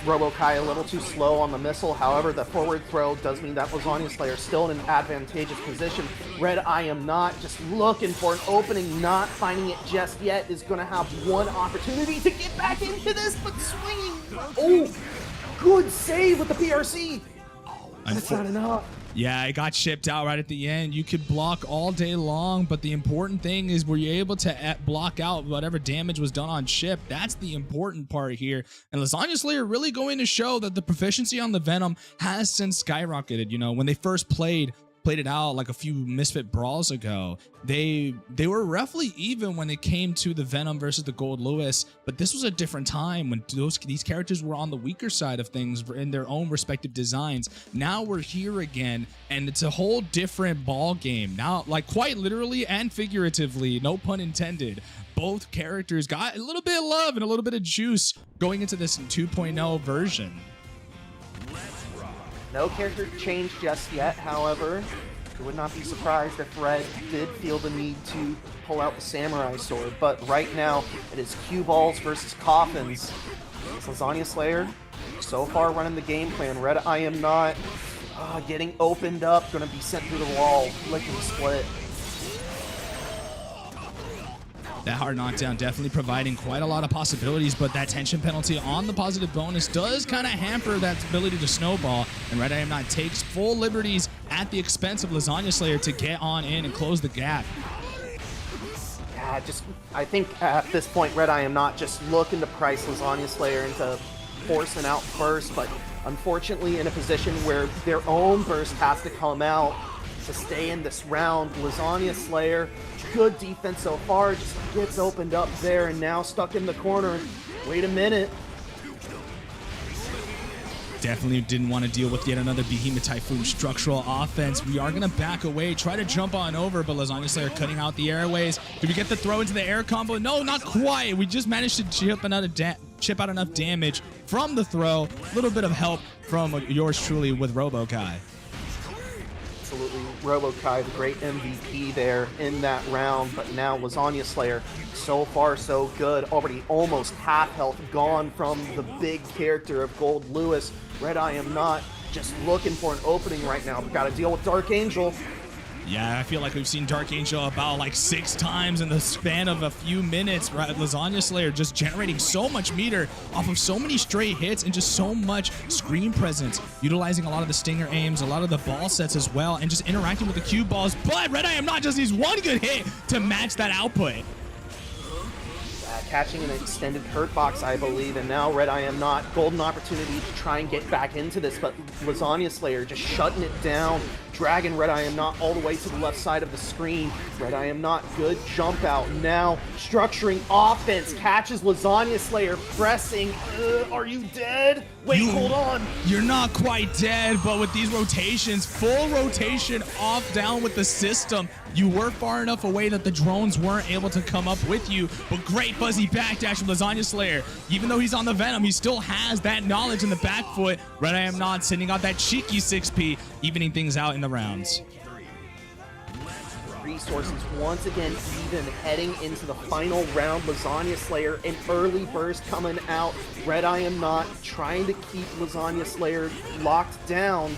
Robo-Kai a little too slow on the missile. However, the forward throw does mean that Lasagna Slayer still in an advantageous position. Red I Am Not just looking for an opening, not finding it just yet, is going to have one opportunity to get back into this, but swinging. Oh, good save with the PRC. That's not enough. Yeah, it got shipped out right at the end. You could block all day long, but the important thing is, were you able to block out whatever damage was done on ship? That's the important part here. And Lasagna Slayer really going to show that the proficiency on the Venom has since skyrocketed. You know, when they first played it out like a few Misfit brawls ago, they were roughly even when it came to the Venom versus the Gold Lewis, but this was a different time when these characters were on the weaker side of things in their own respective designs. Now we're here again, and it's a whole different ball game now, like quite literally and figuratively, no pun intended. Both characters got a little bit of love and a little bit of juice going into this 2.0 version. No character change just yet, however. I would not be surprised if Red did feel the need to pull out the Samurai Sword, but right now it is cue balls versus coffins. It's Lasagna Slayer so far running the game plan. Red I Am Not getting opened up, going to be sent through the wall, lickety split. That hard knockdown definitely providing quite a lot of possibilities, but that tension penalty on the positive bonus does kind of hamper that ability to snowball, and Red I Am Not takes full liberties at the expense of Lasagna Slayer to get on in and close the gap. Yeah, I think at this point, Red I Am Not just looking to price Lasagna Slayer into forcing out burst, but unfortunately in a position where their own burst has to come out to stay in this round. Lasagna Slayer, good defense so far, just gets opened up there and now stuck in the corner. Wait a minute. Definitely didn't want to deal with yet another Behemoth Typhoon structural offense. We are going to back away, try to jump on over, but Lasagna Slayer cutting out the airways. Did we get the throw into the air combo? No, not quite. We just managed to chip out enough damage from the throw. A little bit of help from yours truly with RoboKai. Absolutely, RoboKai, the great MVP there in that round, but now Lasagna Slayer, so far so good, already almost half health gone from the big character of Gold Lewis. Red I Am Not just looking for an opening right now, but got to deal with Dark Angel. Yeah, I feel like we've seen Dark Angel about like 6 times in the span of a few minutes. Right? Lasagna Slayer just generating so much meter off of so many straight hits and just so much screen presence, utilizing a lot of the stinger aims, a lot of the ball sets as well, and just interacting with the cue balls. But Red I Am Not just needs one good hit to match that output. Catching an extended hurt box, I believe, and now Red I Am Not, golden opportunity to try and get back into this, but Lasagna Slayer just shutting it down, dragging Red I Am Not all the way to the left side of the screen. Red I Am Not, good jump out now, structuring offense, catches Lasagna Slayer, pressing. Are you dead? Wait, hold on. You're not quite dead, but with these rotations, full rotation off down with the system, you were far enough away that the drones weren't able to come up with you, but great fuzzy backdash from Lasagna Slayer. Even though he's on the Venom, he still has that knowledge in the back foot. Red I Am Not sending out that cheeky 6P, evening things out in the rounds. Resources once again even heading into the final round. Lasagna Slayer, an early burst coming out. Red I Am Not trying to keep Lasagna Slayer locked down.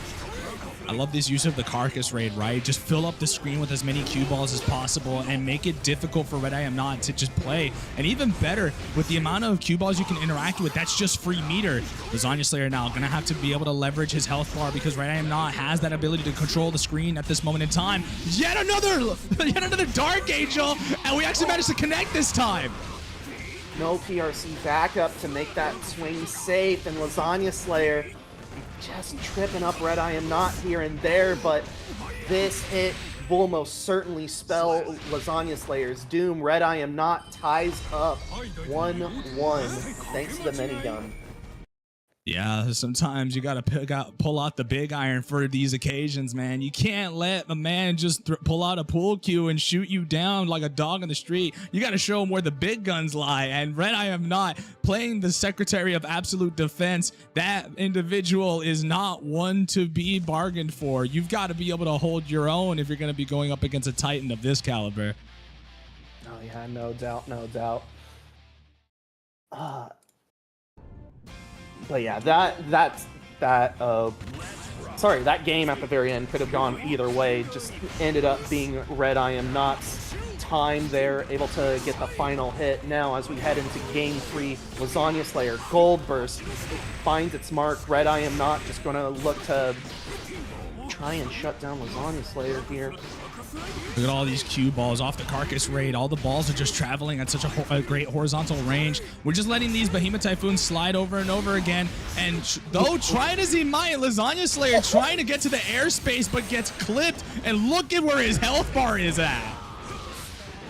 I love this use of the carcass raid, right? Just fill up the screen with as many cue balls as possible and make it difficult for Red I Am Not to just play. And even better, with the amount of cue balls you can interact with, that's just free meter. Lasagna Slayer now gonna have to be able to leverage his health bar because Red I Am Not has that ability to control the screen at this moment in time. Yet another Dark Angel, and we actually managed to connect this time. No PRC backup to make that swing safe, and Lasagna Slayer just tripping up Red I Am Not here and there, but this hit will most certainly spell Lasagna Slayer's doom. Red I Am Not ties up 1-1 thanks to the minigun. Yeah, sometimes you gotta pull out the big iron for these occasions, man. You can't let a man just pull out a pool cue and shoot you down like a dog in the street. You gotta show him where the big guns lie. And Red I Am Not playing the Secretary of Absolute Defense. That individual is not one to be bargained for. You've got to be able to hold your own if you're gonna be going up against a Titan of this caliber. Oh yeah, no doubt, no doubt. But yeah, that game at the very end could have gone either way. Just ended up being Red I Am Not's time there, able to get the final hit. Now, as we head into Game 3, Lasagna Slayer, Gold Burst, finds its mark. Red I Am Not just going to look to try and shut down Lasagna Slayer here. Look at all these cue balls off the carcass raid. All the balls are just traveling at such a great horizontal range. We're just letting these Behemoth Typhoons slide over and over again. And though trying as he might, Lasagna Slayer trying to get to the airspace but gets clipped. And look at where his health bar is at.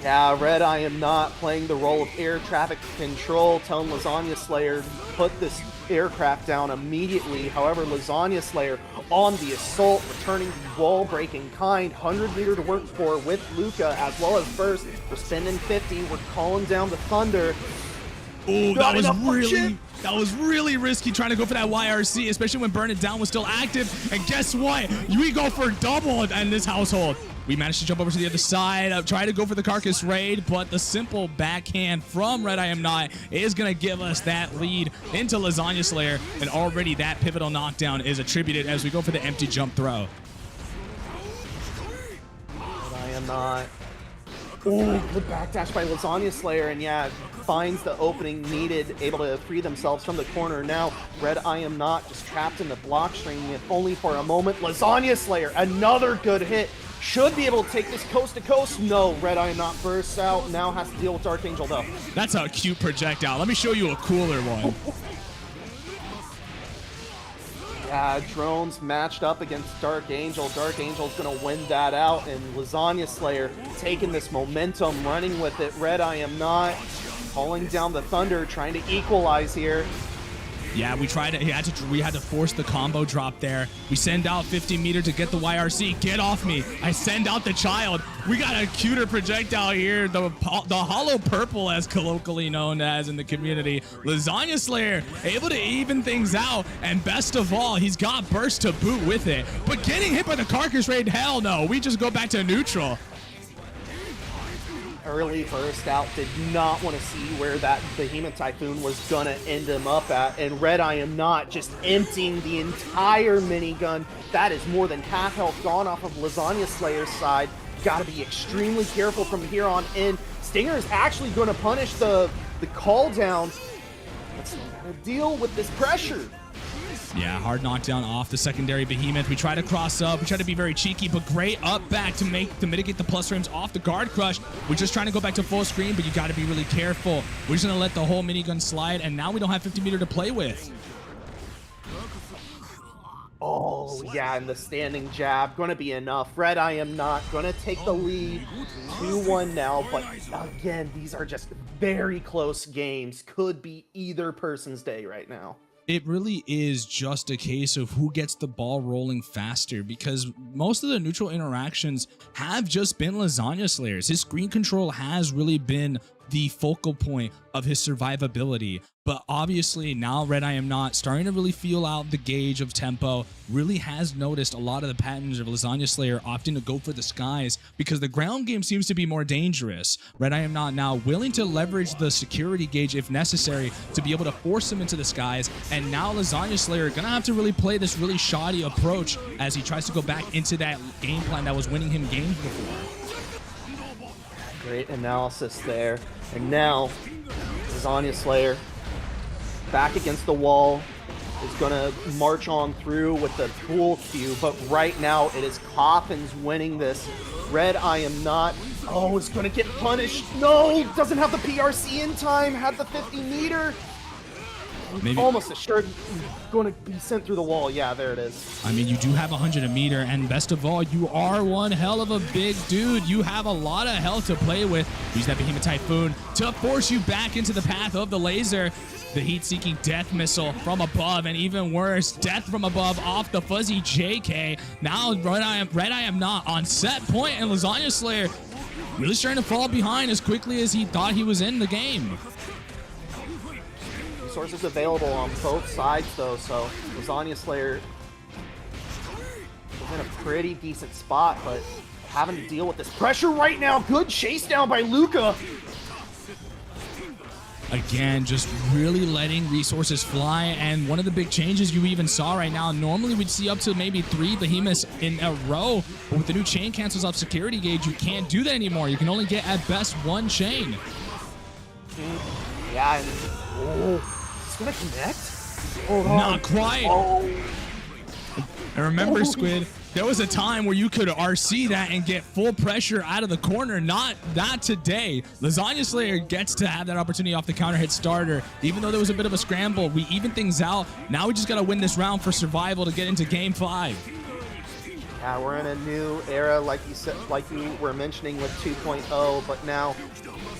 Yeah, Red I Am Not playing the role of air traffic control, telling Lasagna Slayer put this aircraft down immediately. However, Lasagna Slayer on the assault, returning the wall-breaking kind. 100 meter to work for with Luca, as well as Burst. We're spending 50. We're calling down the Thunder. Ooh, that was really risky trying to go for that YRC, especially when Burn It Down was still active. And guess what? We go for double in this household. We managed to jump over to the other side, try to go for the carcass raid, but the simple backhand from Red I Am Not is going to give us that lead into Lasagna Slayer, and already that pivotal knockdown is attributed as we go for the empty jump throw. Red I Am Not. Ooh, good backdash by Lasagna Slayer, and yeah, finds the opening needed, able to free themselves from the corner. Now, Red I Am Not just trapped in the block string, if only for a moment. Lasagna Slayer, another good hit. Should be able to take this coast to coast. No, Red I Am Not bursts out. Now has to deal with Dark Angel, though. That's a cute projectile. Let me show you a cooler one. Yeah, Drones matched up against Dark Angel. Dark Angel's gonna win that out, and Lasagna Slayer taking this momentum, running with it. Red I Am Not calling down the Thunder, trying to equalize here. Yeah, we had to force the combo drop there. We send out 50 meter to get the YRC. Get off me. I send out the child. We got a cuter projectile here. The hollow purple, as colloquially known as in the community. Lasagna Slayer able to even things out. And best of all, he's got burst to boot with it. But getting hit by the carcass raid, hell no. We just go back to neutral. Early burst out, did not want to see where that Behemoth Typhoon was gonna end him up at, and Red I Am Not just emptying the entire minigun. That is more than half health gone off of Lasagna Slayer's side. Gotta be extremely careful from here on in. Stinger is actually gonna punish the call down. Let's gotta deal with this pressure. Yeah, hard knockdown off the secondary Behemoth. We try to cross up. We try to be very cheeky, but great up back to mitigate the plus frames off the guard crush. We're just trying to go back to full screen, but you got to be really careful. We're just going to let the whole minigun slide, and now we don't have 50 meter to play with. Oh, yeah, and the standing jab going to be enough. Red I Am Not going to take the lead. 2-1 now, but again, these are just very close games. Could be either person's day right now. It really is just a case of who gets the ball rolling faster, because most of the neutral interactions have just been Lasagna Slayers. His screen control has really been the focal point of his survivability. But obviously now Red I Am Not starting to really feel out the gauge of tempo, really has noticed a lot of the patterns of Lasagna Slayer opting to go for the skies because the ground game seems to be more dangerous. Red I Am Not now willing to leverage the security gauge if necessary to be able to force him into the skies, and now Lasagna Slayer gonna have to really play this really shoddy approach as he tries to go back into that game plan that was winning him games before. Great analysis there. And now Lasagna Slayer back against the wall, is gonna march on through with the pool cue, but right now it is Coffins winning this. Red I Am Not, oh, is gonna get punished. No, doesn't have the PRC in time, had the 50 meter. Maybe. Almost assured going to be sent through the wall. Yeah, there it is. I mean, you do have 100 a meter, and best of all, you are one hell of a big dude. You have a lot of health to play with. Use that Behemoth Typhoon to force you back into the path of the laser. The heat-seeking death missile from above, and even worse, death from above off the fuzzy JK. Now Red I Am Not on set point, and Lasagna Slayer really starting to fall behind as quickly as he thought he was in the game. Resources available on both sides though, so Lasagna Slayer is in a pretty decent spot, but having to deal with this pressure right now. Good chase down by Luca. Again, just really letting resources fly, and one of the big changes you even saw right now, normally we'd see up to maybe 3 behemoths in a row, but with the new chain cancels off security gauge, you can't do that anymore. You can only get at best 1 chain. Yeah, and it's gonna connect? Hold on. Not quite. Oh. And remember, Squid, there was a time where you could RC that and get full pressure out of the corner. Not today. Lasagna Slayer gets to have that opportunity off the counter hit starter. Even though there was a bit of a scramble, we even things out. Now we just got to win this round for survival to get into game 5. Yeah, we're in a new era, like you said, like you were mentioning with 2.0, but now,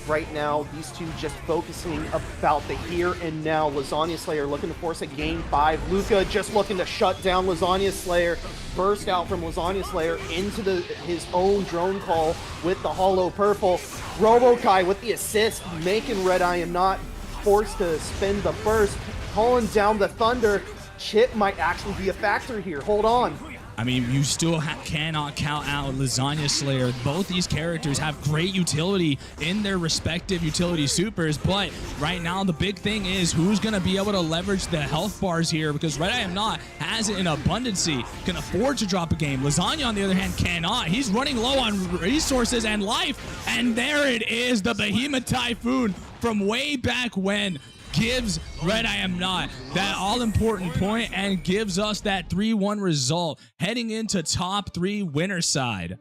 right now, these two just focusing about the here and now. Lasagna Slayer looking to force a game 5. Luca just looking to shut down Lasagna Slayer. Burst out from Lasagna Slayer into his own drone call with the hollow purple. Robokai with the assist, making Red I Am Not forced to spin the burst, calling down the thunder. Chip might actually be a factor here. Hold on. I mean, you still cannot count out Lasagna Slayer. Both these characters have great utility in their respective utility supers, but right now the big thing is who's going to be able to leverage the health bars here, because Red I Am Not has it in abundancy, can afford to drop a game. Lasagna, on the other hand, cannot. He's running low on resources and life, and there it is, the Behemoth Typhoon from way back when. Gives Red I Am Not that all-important point and gives us that 3-1 result heading into top 3 winner side.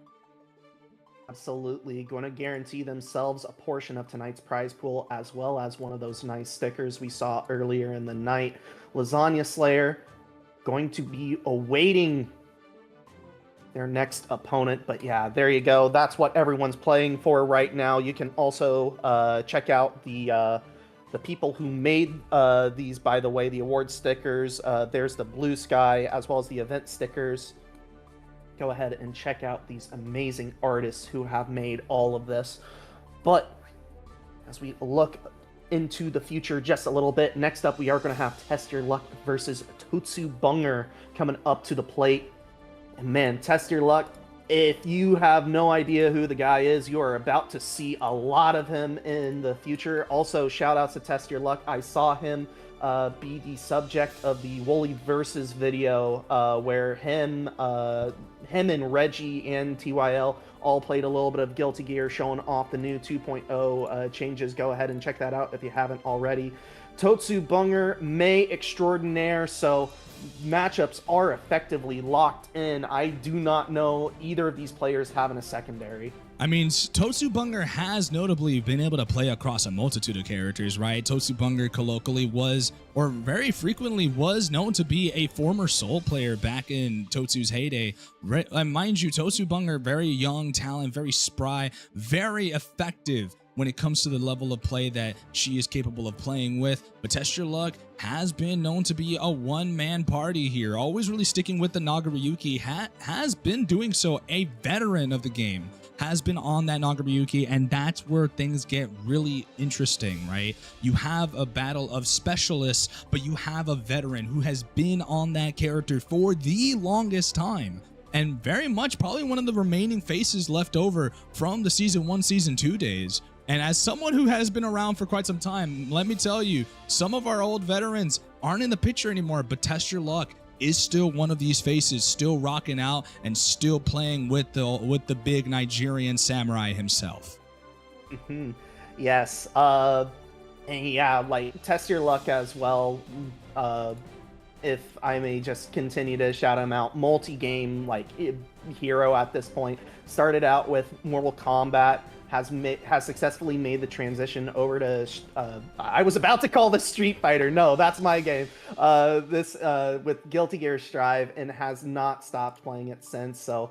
Absolutely going to guarantee themselves a portion of tonight's prize pool, as well as one of those nice stickers we saw earlier in the night. Lasagna Slayer going to be awaiting their next opponent. But yeah, there you go. That's what everyone's playing for right now. You can also check out the people who made these, by the way, the award stickers. There's the blue sky as well as the event stickers. Go ahead and check out these amazing artists who have made all of this. But as we look into the future just a little bit, next up we are going to have Test Your Luck versus Totsu Bunger coming up to the plate. And man, Test Your Luck, if you have no idea who the guy is, you are about to see a lot of him in the future. Also, shout outs to Test Your Luck. I saw him be the subject of the Wooly Versus video where him and Reggie and TYL all played a little bit of Guilty Gear, showing off the new 2.0 changes. Go ahead and check that out if you haven't already. Totsu Bunger, May Extraordinaire, so matchups are effectively locked in. I do not know either of these players having a secondary. I mean, Totsu Bunger has notably been able to play across a multitude of characters, right? Totsu Bunger colloquially was, or very frequently was, known to be a former Soul player back in Totsu's heyday. Mind you, Totsu Bunger, very young talent, very spry, very effective when it comes to the level of play that she is capable of playing with. But Test Your Luck has been known to be a one-man party here, always really sticking with the Nagaryuki, has been doing so, a veteran of the game, has been on that Nagaryuki, and that's where things get really interesting, right? You have a battle of specialists, but you have a veteran who has been on that character for the longest time, and very much probably one of the remaining faces left over from the Season 1, Season 2 days. And as someone who has been around for quite some time, let me tell you, some of our old veterans aren't in the picture anymore, but Test Your Luck is still one of these faces, still rocking out and still playing with the big Nigerian samurai himself. Mm-hmm. Yes. And yeah, like Test Your Luck as well. If I may just continue to shout him out, multi-game like hero at this point. Started out with Mortal Kombat. Has successfully made the transition over to I was about to call this Street Fighter. No, that's my game. With Guilty Gear Strive, and has not stopped playing it since. So,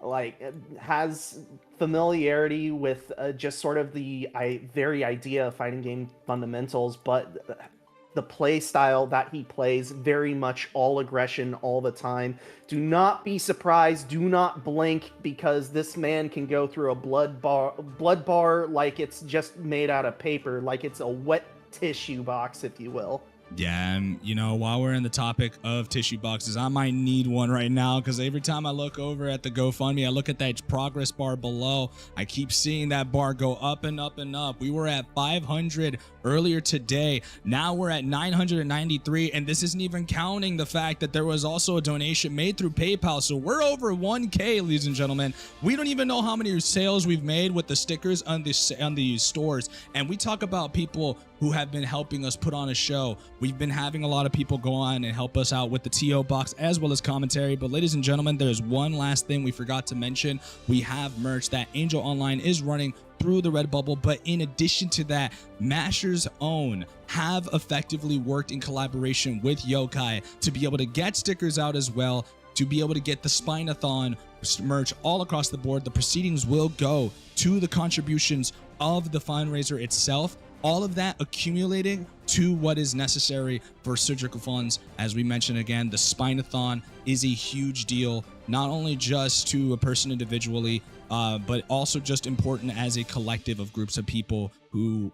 like, has familiarity with just sort of the very idea of fighting game fundamentals, but the play style that he plays, very much all aggression all the time. Do not be surprised, do not blink, because this man can go through a blood bar like it's just made out of paper, like it's a wet tissue box, if you will. Yeah, you know, while we're in the topic of tissue boxes, I might need one right now, because every time I look over at the GoFundMe, I look at that progress bar below, I keep seeing that bar go up and up and up. We were at 500 earlier today. Now we're at 993, and this isn't even counting the fact that there was also a donation made through PayPal. So we're over 1K, ladies and gentlemen. We don't even know how many sales we've made with the stickers on the stores. And we talk about people who have been helping us put on a show. We've been having a lot of people go on and help us out with the TO box as well as commentary. But ladies and gentlemen, there's one last thing we forgot to mention. We have merch that Angel Online is running through the Redbubble, but in addition to that, Masher's Own have effectively worked in collaboration with Yokai to be able to get stickers out as well, to be able to get the Spine-O-Thon merch all across the board. The proceedings will go to the contributions of the fundraiser itself, all of that accumulating to what is necessary for surgical funds. As we mentioned again, the Spine-O-Thon is a huge deal, not only just to a person individually, but also just important as a collective of groups of people who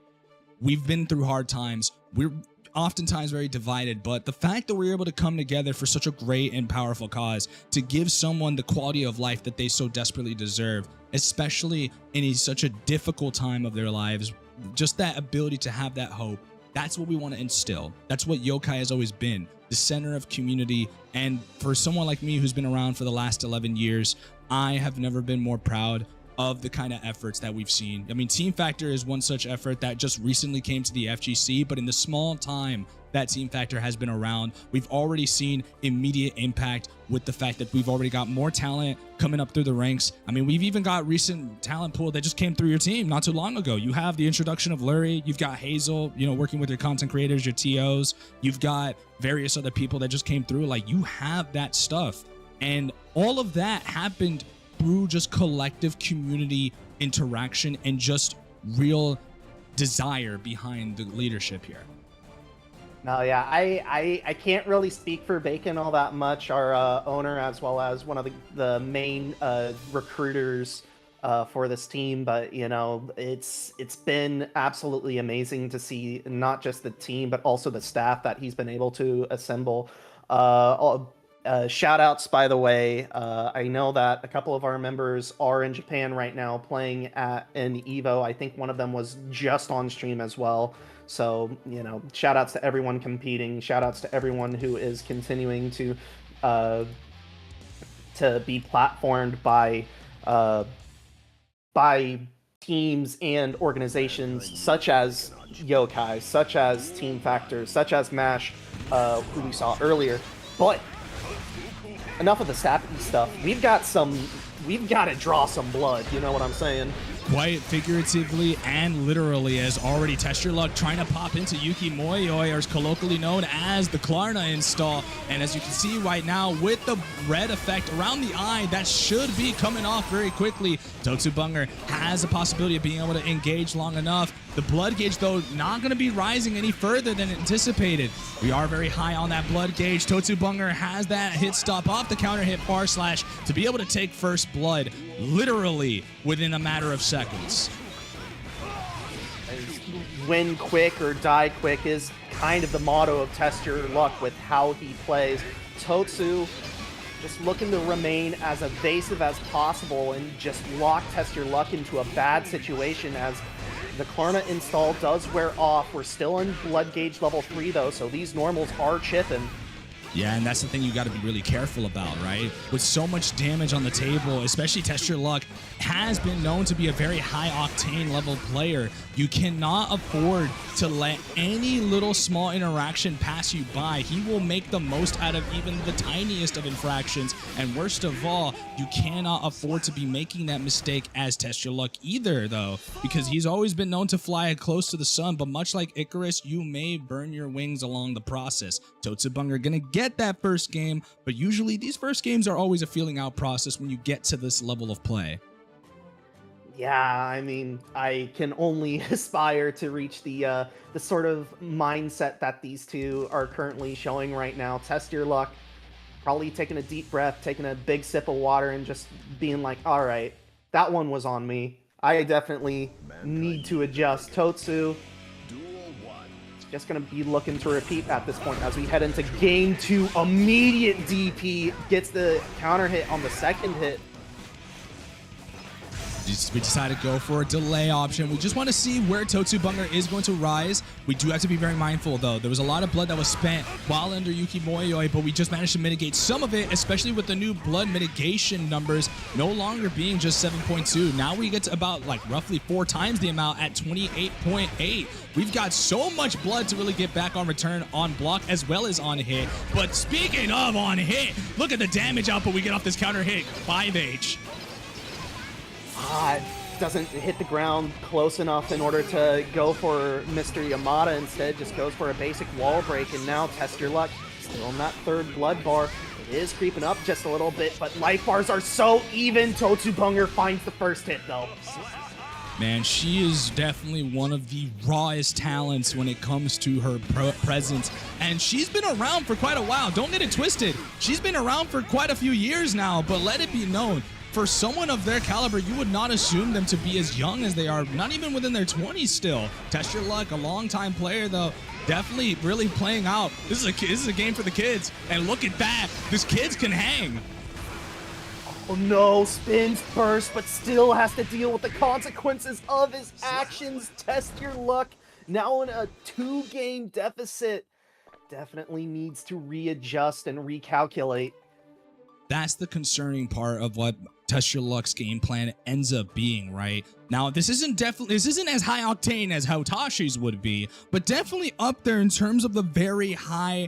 we've been through hard times. We're oftentimes very divided, but the fact that we're able to come together for such a great and powerful cause to give someone the quality of life that they so desperately deserve, especially in such a difficult time of their lives, just that ability to have that hope, that's what we want to instill. That's what Yokai has always been, the center of community. And for someone like me who's been around for the last 11 years, I have never been more proud of the kind of efforts that we've seen. I mean, Team Factor is one such effort that just recently came to the FGC, but in the small time that Team Factor has been around, we've already seen immediate impact with the fact that we've already got more talent coming up through the ranks. I mean, we've even got recent talent pool that just came through your team not too long ago. You have the introduction of Lurie, you've got Hazel, you know, working with your content creators, your TOs, you've got various other people that just came through. Like, you have that stuff. And all of that happened through just collective community interaction and just real desire behind the leadership here. No, yeah, I can't really speak for Bacon all that much, our owner, as well as one of the main recruiters for this team. But, you know, it's been absolutely amazing to see not just the team, but also the staff that he's been able to assemble. Shout outs, by the way. I know that a couple of our members are in Japan right now playing at an Evo. I think one of them was just on stream as well. So, you know, shout outs to everyone competing. Shout outs to everyone who is continuing to be platformed by teams and organizations such as Yokai, such as Team Factor, such as MASH, who we saw earlier. But enough of the sappy stuff. We've got to draw some blood. You know what I'm saying? Quite figuratively and literally, as already Test Your Luck trying to pop into Yuki Moyoi, or is colloquially known as the Klarna install. And as you can see right now, with the red effect around the eye, that should be coming off very quickly. Totsubunger has a possibility of being able to engage long enough. The blood gauge, though, not going to be rising any further than anticipated. We are very high on that blood gauge. Totsubunger has that hit stop off the counter hit bar slash to be able to take first blood literally within a matter of seconds. Win quick or die quick is kind of the motto of Test Your Luck with how he plays. Totsu just looking to remain as evasive as possible and just lock Test Your Luck into a bad situation as the Klarna install does wear off. We're still in blood gauge level 3 though, so these normals are chipping. Yeah, and that's the thing you got to be really careful about, right? With so much damage on the table, especially Test Your Luck has been known to be a very high octane level player. You cannot afford to let any little small interaction pass you by. He will make the most out of even the tiniest of infractions. And worst of all, you cannot afford to be making that mistake as Test Your Luck either, though, because he's always been known to fly close to the sun. But much like Icarus, you may burn your wings along the process. Totsubunger gonna get that first game, but usually these first games are always a feeling out process when you get to this level of play. Yeah, I mean, I can only aspire to reach the sort of mindset that these two are currently showing right now. Test Your Luck, probably taking a deep breath, taking a big sip of water, and just being like, all right, that one was on me. I definitely need to adjust. Totsu, just going to be looking to repeat at this point as we head into game 2. Immediate DP, gets the counter hit on the second hit. We decided to go for a delay option. We just want to see where Totsubunger is going to rise. We do have to be very mindful, though. There was a lot of blood that was spent while under Yuki Moyoi, but we just managed to mitigate some of it, especially with the new blood mitigation numbers no longer being just 7.2. Now we get to about like roughly 4 times the amount at 28.8. We've got so much blood to really get back on return on block as well as on hit. But speaking of on hit, look at the damage output we get off this counter hit. 5H. Doesn't hit the ground close enough in order to go for Mr. Yamada. Instead, just goes for a basic wall break. And now Test Your Luck, still on that third blood bar. It is creeping up just a little bit, but life bars are so even. Totsubunger finds the first hit, though. Man, she is definitely one of the rawest talents when it comes to her presence. And she's been around for quite a while. Don't get it twisted. She's been around for quite a few years now, but let it be known, for someone of their caliber, you would not assume them to be as young as they are, not even within their 20s still. Test Your Luck, a long-time player, though, definitely really playing out. This is a game for the kids. And look at that. These kids can hang. Oh no, spins burst, but still has to deal with the consequences of his actions. Test Your Luck, now in a 2-game deficit. Definitely needs to readjust and recalculate. That's the concerning part of what Test Your Luck's game plan ends up being, right? Now, this isn't as high octane as how Tashi's would be, but definitely up there in terms of the very high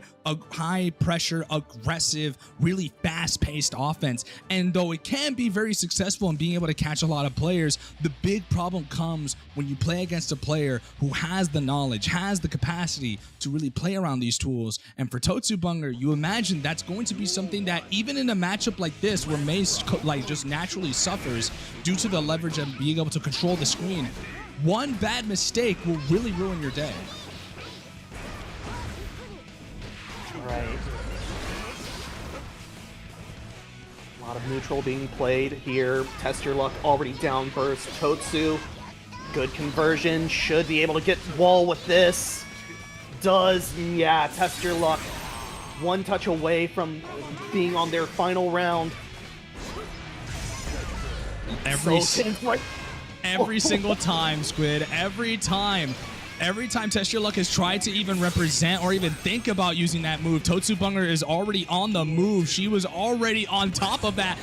pressure, aggressive, really fast-paced offense. And though it can be very successful in being able to catch a lot of players, the big problem comes when you play against a player who has the knowledge, has the capacity to really play around these tools. And for Totsubunger, you imagine that's going to be something that even in a matchup like this, where Mace like just naturally suffers due to the leverage of being able to control the screen, one bad mistake will really ruin your day. Right. A lot of neutral being played here. Test Your Luck already down burst. Totsu, good conversion. Should be able to get wall with this. Does. Yeah, Test Your Luck. One touch away from being on their final round. Every single time, Squid. Every time Test Your Luck has tried to even represent or even think about using that move, Totsubunger is already on the move. She was already on top of that,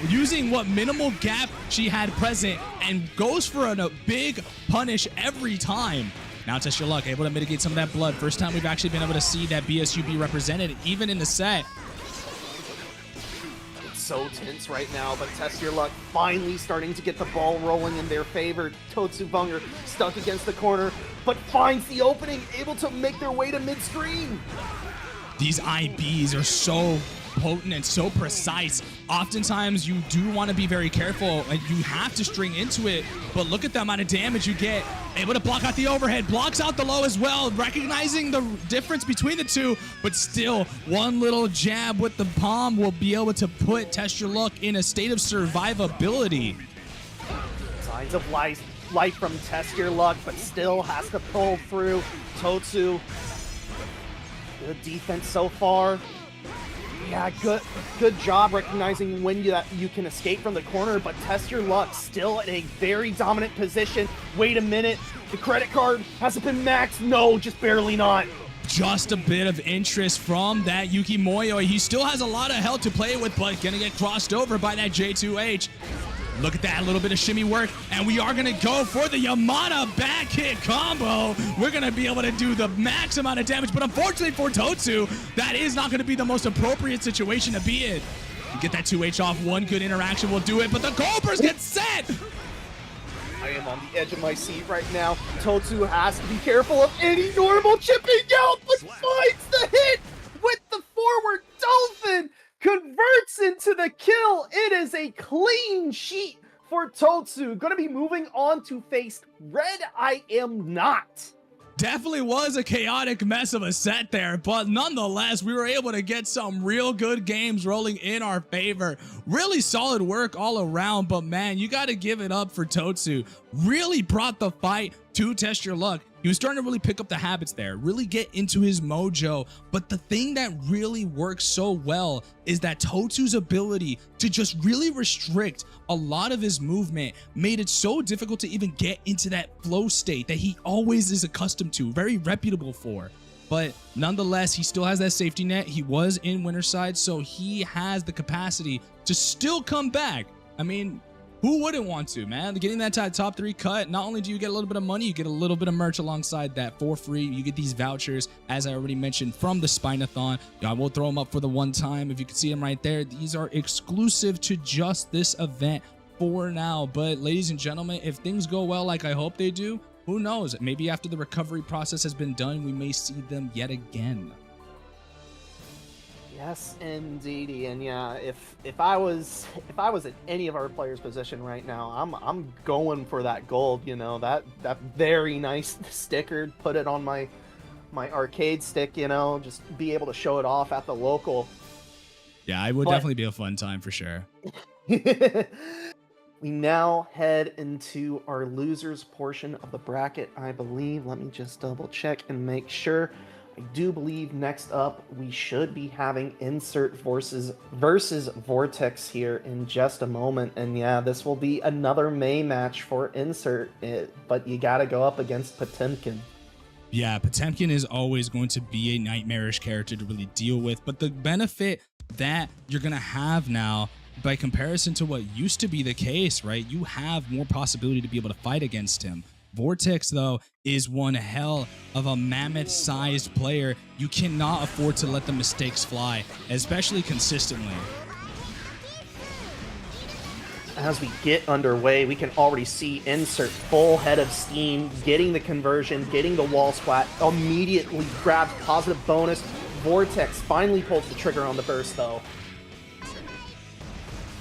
using what minimal gap she had present, and goes for a big punish every time. Now Test Your Luck able to mitigate some of that blood. First time we've actually been able to see that BSU be represented, even in the set. So tense right now, but Test Your Luck finally starting to get the ball rolling in their favor. Totsubunger stuck against the corner, but finds the opening, able to make their way to mid-screen. These IBs are so potent and so precise. Oftentimes you do want to be very careful and you have to string into it, but look at the amount of damage you get. Able to block out the overhead, blocks out the low as well, recognizing the difference between the two, but still one little jab with the palm will be able to put Test Your Luck in a state of survivability. Signs of life from Test Your Luck, but still has to pull through. Totsu, good defense so far. Yeah, good job recognizing when you can escape from the corner, but Test Your Luck still in a very dominant position. Wait a minute, the credit card hasn't been maxed. No, just barely not. Just a bit of interest from that Yuki Moyo. He still has a lot of health to play with, but gonna get crossed over by that J2H. Look at that, a little bit of shimmy work, and we are gonna go for the Yamada back hit combo. We're gonna be able to do the max amount of damage, but unfortunately for Totsu, that is not gonna be the most appropriate situation to be in. Get that 2H off, one good interaction will do it, but the Goldbergs get set! I am on the edge of my seat right now. Totsu has to be careful of any normal chipping out, but finds the hit with the forward dolphin. Converts into the kill. It is a clean sheet for Totsu. Gonna be moving on to face Red I Am Not. Definitely was a chaotic mess of a set there, but nonetheless, we were able to get some real good games rolling in our favor. Really solid work all around, but man, you got to give it up for Totsu. Really brought the fight to Test Your Luck. He was starting to really pick up the habits there, really get into his mojo. But the thing that really works so well is that Totsu's ability to just really restrict a lot of his movement made it so difficult to even get into that flow state that he always is accustomed to, very reputable for. But nonetheless, he still has that safety net. He was in Winterside, so he has the capacity to still come back. I mean, who wouldn't want to, man? Getting that top 3 cut, not only do you get a little bit of money, you get a little bit of merch alongside that for free. You get these vouchers, as I already mentioned, from the Spine-O-Thon. I will throw them up for the one time. If you can see them right there, these are exclusive to just this event for now. But ladies and gentlemen, if things go well like I hope they do, who knows? Maybe after the recovery process has been done, we may see them yet again. Yes, indeedy, and yeah, if I was in any of our players' position right now, I'm going for that gold. You know, that very nice sticker. Put it on my arcade stick. You know, just be able to show it off at the local. Yeah, it would definitely be a fun time for sure. We now head into our losers portion of the bracket, I believe. Let me just double check and make sure. I do believe next up we should be having Insert versus Vortex here in just a moment. And yeah, this will be another May match for Insert, but you gotta go up against Potemkin. Yeah, Potemkin is always going to be a nightmarish character to really deal with, but the benefit that you're gonna have now by comparison to what used to be the case, right? You have more possibility to be able to fight against him. Vortex, though, is one hell of a mammoth-sized player. You cannot afford to let the mistakes fly, especially consistently. As we get underway, we can already see Insert full head of steam, getting the conversion, getting the wall splat, immediately grabs positive bonus. Vortex finally pulls the trigger on the burst, though.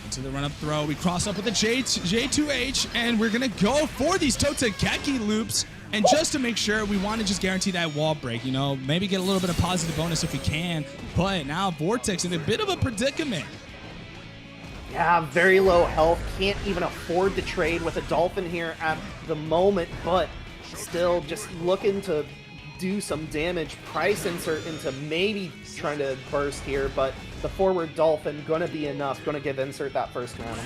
Into the run-up throw, we cross up with the J2H, and we're going to go for these Totageki loops. And just to make sure, we want to just guarantee that wall break, you know, maybe get a little bit of positive bonus if we can. But now Vortex in a bit of a predicament. Yeah, very low health, can't even afford to trade with a Dolphin here at the moment, but still just looking to do some damage. Price Insert into maybe trying to burst here, but the forward Dolphin gonna be enough, gonna give Insert that first round.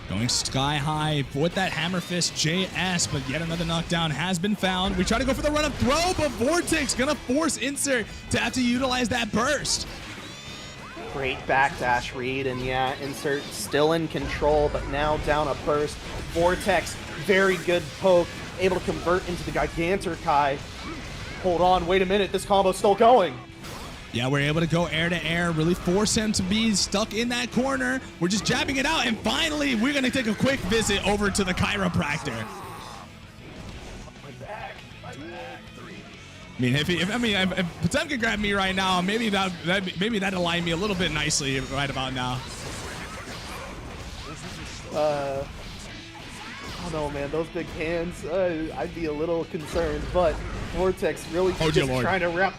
Going sky high with that Hammer Fist JS, but yet another knockdown has been found. We try to go for the run-up throw, but Vortex gonna force Insert to have to utilize that burst. Great backdash read, and yeah, Insert still in control, but now down a burst. Vortex, very good poke, able to convert into the Gigantor-Kai. Hold on, wait a minute, this combo's still going. Yeah, we're able to go air to air, really force him to be stuck in that corner. We're just jabbing it out, and finally, we're gonna take a quick visit over to the chiropractor. I mean, if Potem could grab me right now, maybe that'd align me a little bit nicely right about now. I don't know, man. Those big hands, I'd be a little concerned. But Vortex really just trying to wrap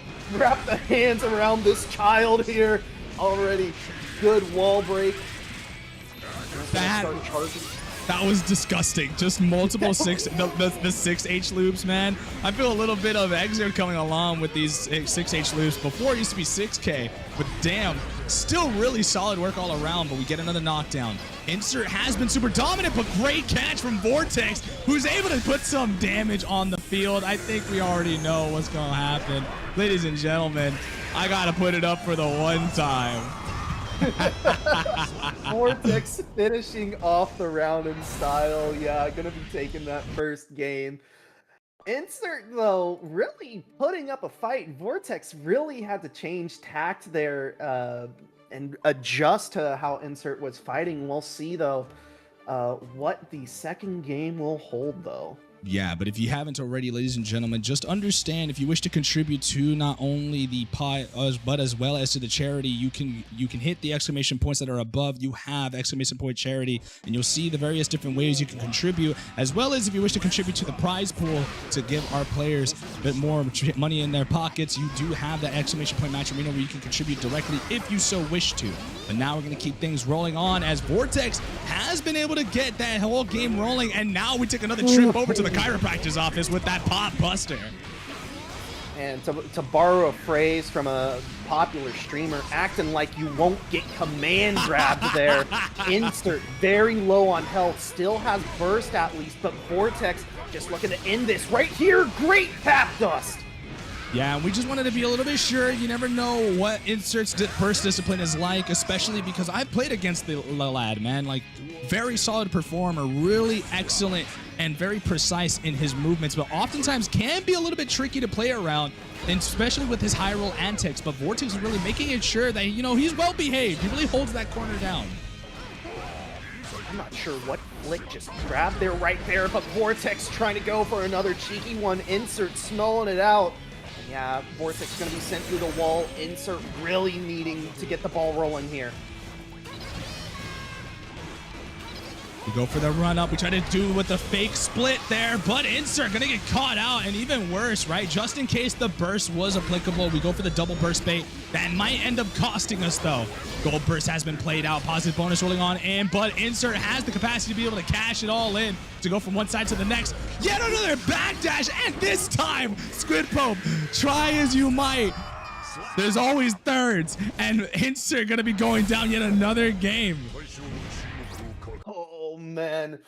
the hands around this child here. Already good wall break. That was disgusting. Just multiple the 6H loops, man. I feel a little bit of exit coming along with these 6H loops. Before it used to be 6K, but damn, still really solid work all around, but we get another knockdown. Insert has been super dominant, but great catch from Vortex, who's able to put some damage on the field. I think we already know what's going to happen. Ladies and gentlemen, I got to put it up for the one time. Vortex finishing off the round in style. Yeah, gonna be taking that first game. Insert, though, really putting up a fight. Vortex really had to change tact there and adjust to how Insert was fighting. We'll see, though, what the second game will hold, though. Yeah, but if you haven't already, ladies and gentlemen, just understand, if you wish to contribute to not only the pot, but as well as to the charity, you can hit the exclamation points that are above. You have exclamation point charity, and you'll see the various different ways you can contribute, as well as if you wish to contribute to the prize pool to give our players a bit more money in their pockets. You do have that exclamation point match arena where you can contribute directly if you so wish to. But now we're going to keep things rolling on, as Vortex has been able to get that whole game rolling, and now we take another trip over to the chiropractor's office with that pop buster. And to borrow a phrase from a popular streamer, acting like you won't get command grabbed there. Insert very low on health, still has burst at least, but Vortex just looking to end this right here. Great tap dust. Yeah, we just wanted to be a little bit sure. You never know what Insert's burst discipline is like, especially because I've played against the lad, man. Like, very solid performer, really excellent and very precise in his movements, but oftentimes can be a little bit tricky to play around, and especially with his high roll antics. But Vortex is really making it sure that, you know, he's well behaved. He really holds that corner down. I'm not sure what Flick just grabbed there right there, but Vortex trying to go for another cheeky one. Insert smelling it out. Yeah, Vortex going to be sent through the wall. Insert really needing to get the ball rolling here. We go for the run up. We try to do with the fake split there, but Insert going to get caught out, and even worse, right? Just in case the burst was applicable, we go for the double burst bait. That might end up costing us, though. Gold burst has been played out. Positive bonus rolling on in, but Insert has the capacity to be able to cash it all in, to go from one side to the next. Yet another backdash, and this time, Squid Pope, try as you might. There's always thirds, and Insert going to be going down yet another game. Oh man,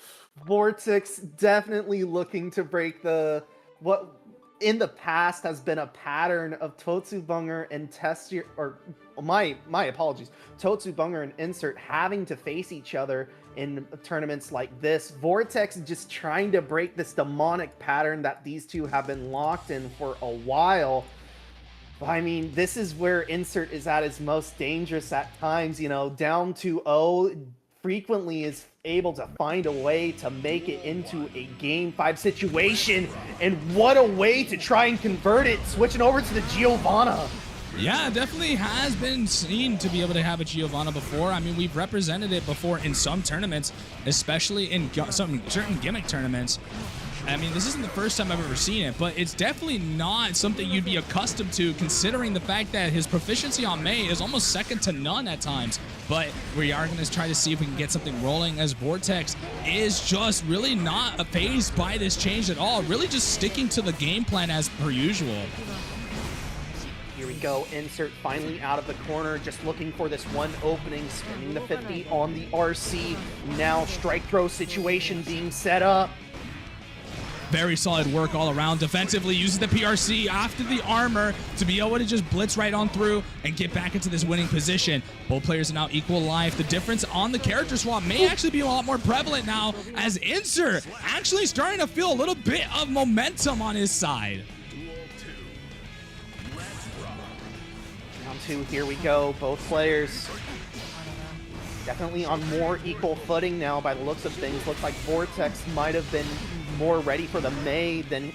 Vortex definitely looking to break the what in the past has been a pattern of Totsubunger and Testier, or my apologies, Totsubunger and Insert having to face each other in tournaments like this. Vortex just trying to break this demonic pattern that these two have been locked in for a while. I mean, this is where Insert is at his most dangerous at times, you know, down 2-0, frequently is able to find a way to make it into a Game 5 situation, and what a way to try and convert it, switching over to the Giovanna. Yeah, definitely has been seen to be able to have a Giovanna before. I mean, we've represented it before in some tournaments, especially in some certain gimmick tournaments. I mean, this isn't the first time I've ever seen it, but it's definitely not something you'd be accustomed to, considering the fact that his proficiency on Mei is almost second to none at times. But we are going to try to see if we can get something rolling, as Vortex is just really not fazed by this change at all, really just sticking to the game plan as per usual. Here we go, Insert finally out of the corner, just looking for this one opening, spinning the 50 on the RC. Now strike throw situation being set up. Very solid work all around. Defensively, uses the PRC after the armor to be able to just blitz right on through and get back into this winning position. Both players are now equal life. The difference on the character swap may actually be a lot more prevalent now, as Insert actually starting to feel a little bit of momentum on his side. Round 2, here we go. Both players definitely on more equal footing now by the looks of things. Looks like Vortex might have been more ready for the Mei than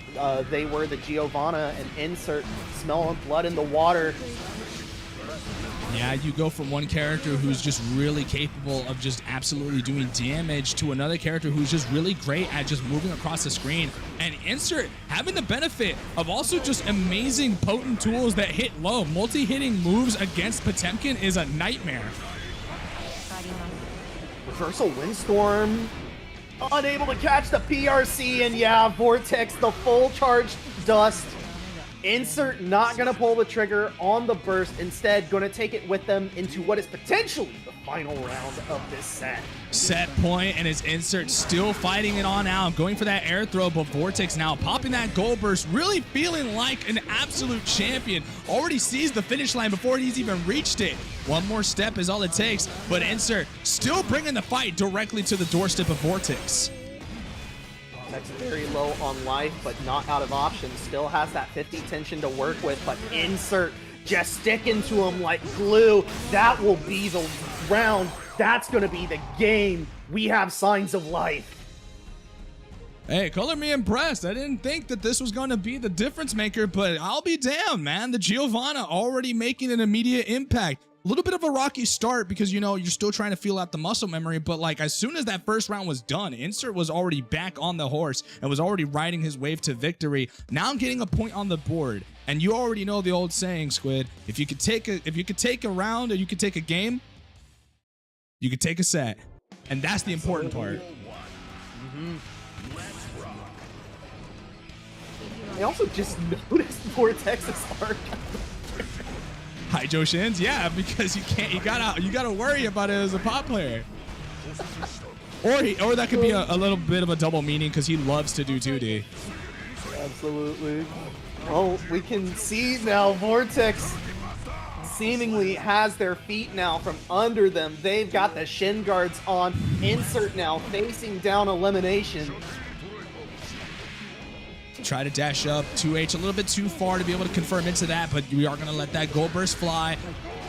they were the Giovanna, and Insert smelling blood in the water. Yeah, you go from one character who's just really capable of just absolutely doing damage to another character who's just really great at just moving across the screen. And Insert having the benefit of also just amazing potent tools that hit low. Multi-hitting moves against Potemkin is a nightmare. Reversal Windstorm, unable to catch the PRC, and yeah, Vortex, the full charge dust. Insert not going to pull the trigger on the burst, instead going to take it with them into what is potentially the final round of this set. Set point, and his Insert still fighting it on out, going for that air throw, but Vortex now popping that goal burst, really feeling like an absolute champion. Already sees the finish line before he's even reached it. One more step is all it takes, but Insert still bringing the fight directly to the doorstep of Vortex. Vortex very low on life, but not out of options. Still has that 50 tension to work with, but Insert just sticking to him like glue. That will be the round. That's going to be the game. We have signs of life. Hey, color me impressed. I didn't think that this was going to be the difference maker, but I'll be damned, man. The Giovanna already making an immediate impact. A little bit of a rocky start because, you know, you're still trying to feel out the muscle memory, but like as soon as that first round was done, Insert was already back on the horse and was already riding his wave to victory. Now I'm getting a point on the board, and you already know the old saying, Squid. If you could take a round, or you could take a game, you could take a set, and that's the important part. I also just noticed Vortex's arc. Hi, Joe Shins. Yeah, because you gotta worry about it as a pop player. Or that could be a little bit of a double meaning because he loves to do 2D. Absolutely. Well, we can see now Vortex seemingly has their feet now from under them. They've got the shin guards on. Insert now facing down elimination. Try to dash up 2H a little bit too far to be able to confirm into that, but we are going to let that gold burst fly.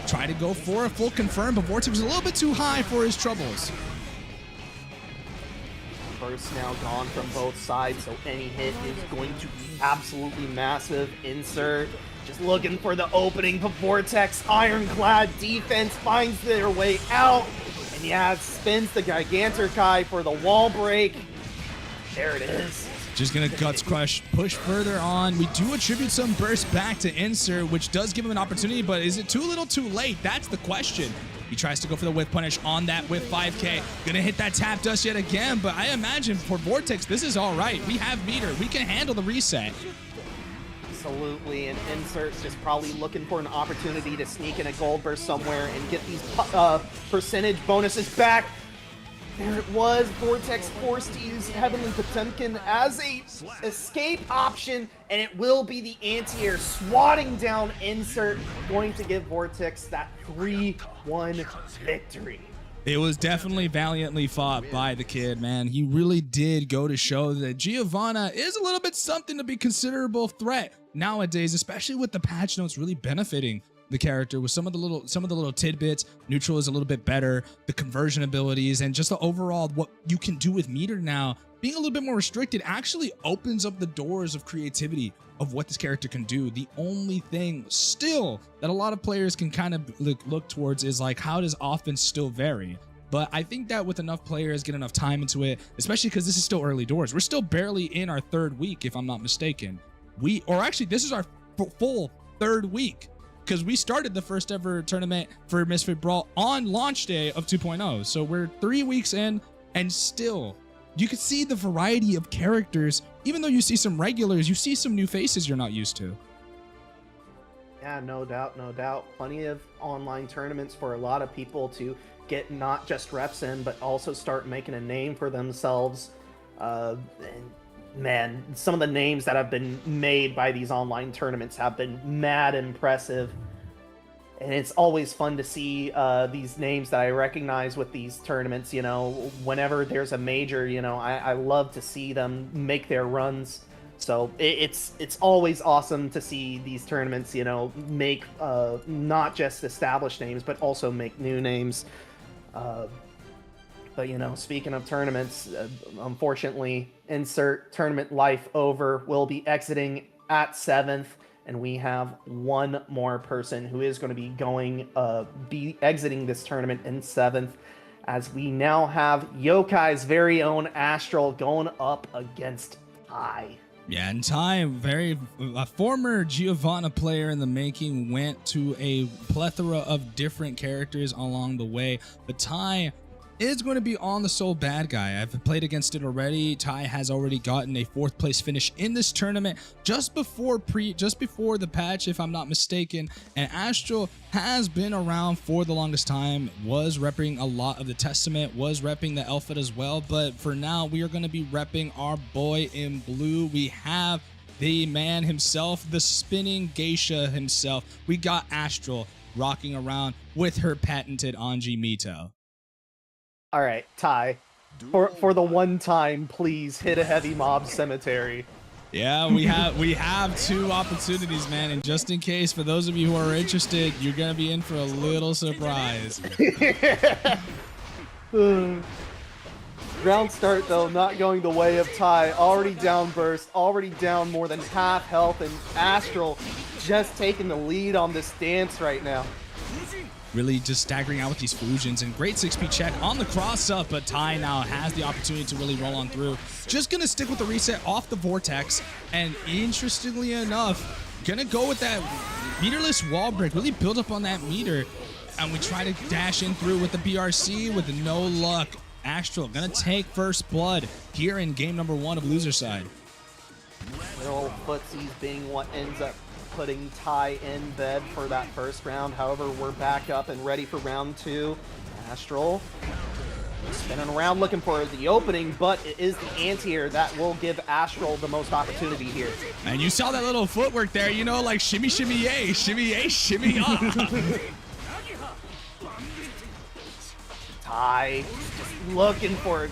Try to go for a full confirm, but Vortex was a little bit too high for his troubles. Burst now gone from both sides, so any hit is going to be absolutely massive. Insert just looking for the opening, but Vortex ironclad defense finds their way out. And yeah, it spins the Gigantic for the wall break. There it is. Just gonna guts crush, push further on. We do attribute some burst back to Insert, which does give him an opportunity, but is it too little too late? That's the question. He tries to go for the whip punish on that with 5K. Gonna hit that tap dust yet again, but I imagine for Vortex, this is all right. We have meter, we can handle the reset. Absolutely, and Insert's just probably looking for an opportunity to sneak in a gold burst somewhere and get these percentage bonuses back. There it was. Vortex forced to use Heavenly Potemkin as a escape option, and it will be the anti-air swatting down Insert, going to give Vortex that 3-1 victory. It was definitely valiantly fought by the kid, man. He really did go to show that Giovanna is a little bit something to be considerable threat nowadays, especially with the patch notes really benefiting the character with some of the little tidbits. Neutral is a little bit better, the conversion abilities, and just the overall what you can do with meter now being a little bit more restricted actually opens up the doors of creativity of what this character can do. The only thing still that a lot of players can kind of look towards is like, how does offense still vary? But I think that with enough players get enough time into it, especially because this is still early doors. We're still barely in our 3rd week, if I'm not mistaken. This is our full 3rd week, because we started the first ever tournament for Misfit Brawl on launch day of 2.0. So we're 3 weeks in, and still you can see the variety of characters. Even though you see some regulars, you see some new faces you're not used to. Yeah, no doubt, no doubt. Plenty of online tournaments for a lot of people to get not just reps in, but also start making a name for themselves. And man, some of the names that have been made by these online tournaments have been mad impressive. And it's always fun to see these names that I recognize with these tournaments. You know, whenever there's a major, you know, I love to see them make their runs. So it's always awesome to see these tournaments, you know, make not just established names, but also make new names. But, you know, speaking of tournaments, unfortunately, Insert tournament life over, will be exiting at 7th. And we have one more person who is going to be exiting this tournament in 7th, as we now have Yokai's very own Astral going up against Tai. Yeah, and Tai, a former Giovanna player in the making, went to a plethora of different characters along the way, but Tai is going to be on the sole bad guy. I've played against it already. Tai has already gotten a 4th place finish in this tournament just before the patch, if I'm not mistaken. And Astral has been around for the longest time, was repping a lot of the Testament, was repping the Alpha as well. But for now, we are going to be repping our boy in blue. We have the man himself, the spinning geisha himself. We got Astral rocking around with her patented Anji Mito. All right, Tai, for the one time, please hit a heavy mob cemetery. Yeah, we have 2 opportunities, man, and just in case, for those of you who are interested, you're gonna be in for a little surprise. Ground start, though, not going the way of Tai. Already down burst, already down more than half health, and Astral just taking the lead on this dance right now. Really just staggering out with these fusions, and great 6P check on the cross up, but Tai now has the opportunity to really roll on through. Just gonna stick with the reset off the Vortex, and interestingly enough, gonna go with that meterless wall break, really build up on that meter, and we try to dash in through with the BRC with no luck. Astral gonna take first blood here in game number 1 of loser side. Little footsies being what ends up putting Tai in bed for that first round. However, we're back up and ready for round 2. Astral spinning around looking for the opening, but it is the anti-air that will give Astral the most opportunity here. And you saw that little footwork there, you know, like shimmy, shimmy, yay, shimmy, ah. Tai just looking for a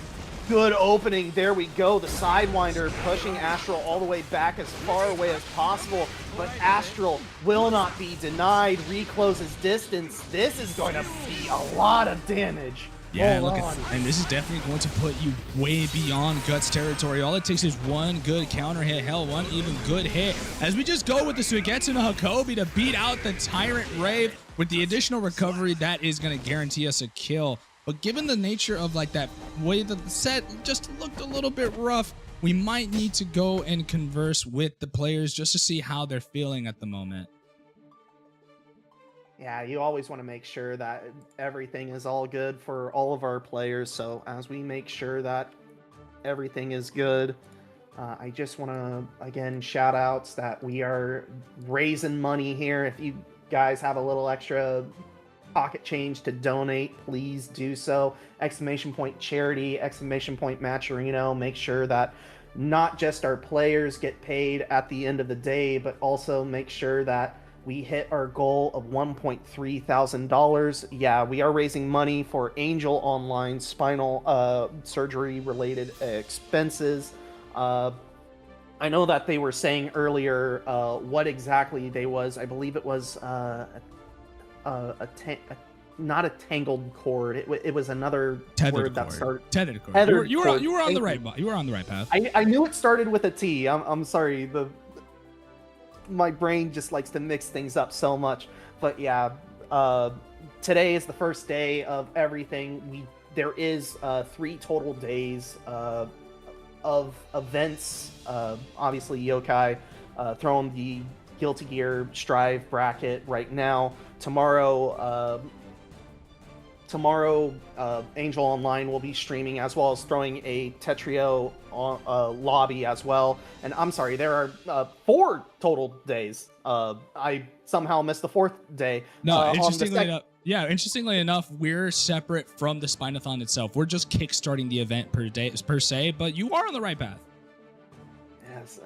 good opening. There we go. The Sidewinder pushing Astral all the way back as far away as possible, but Astral will not be denied. Recloses distance. This is going to be a lot of damage. Yeah, and this is definitely going to put you way beyond Guts territory. All it takes is one good counter hit, hell, one even good hit. As we just go with the Suigetsu no Hakobi to beat out the Tyrant Rave with the additional recovery, that is going to guarantee us a kill. But given the nature of like that way the set just looked a little bit rough, we might need to go and converse with the players just to see how they're feeling at the moment. Yeah, you always want to make sure that everything is all good for all of our players. So as we make sure that everything is good, I just want to, again, shout outs that we are raising money here. If you guys have a little extra pocket change to donate, please do so. Exclamation point charity, exclamation point Matcherino. Make sure that not just our players get paid at the end of the day, but also make sure that we hit our goal of $1.3 thousand. Yeah, we are raising money for Angel Online spinal surgery related expenses. I know that they were saying earlier what exactly they was. I believe it was not a tangled cord. It was another Tethered word that cord. started. Tethered cord. Tethered You were cord. on the Thank right. You were on the right path. I knew it started with a T. I'm sorry. My brain just likes to mix things up so much. But yeah, today is the first day of everything. There is 3 total days of events. Obviously, Yokai throwing the Guilty Gear Strive bracket right now. Tomorrow, Angel Online will be streaming, as well as throwing a Tetrio lobby as well. And I'm sorry, there are 4 total days. I somehow missed the 4th day. No, interestingly enough, we're separate from the Spine-O-Thon itself. We're just kickstarting the event per se, but you are on the right path. Yes.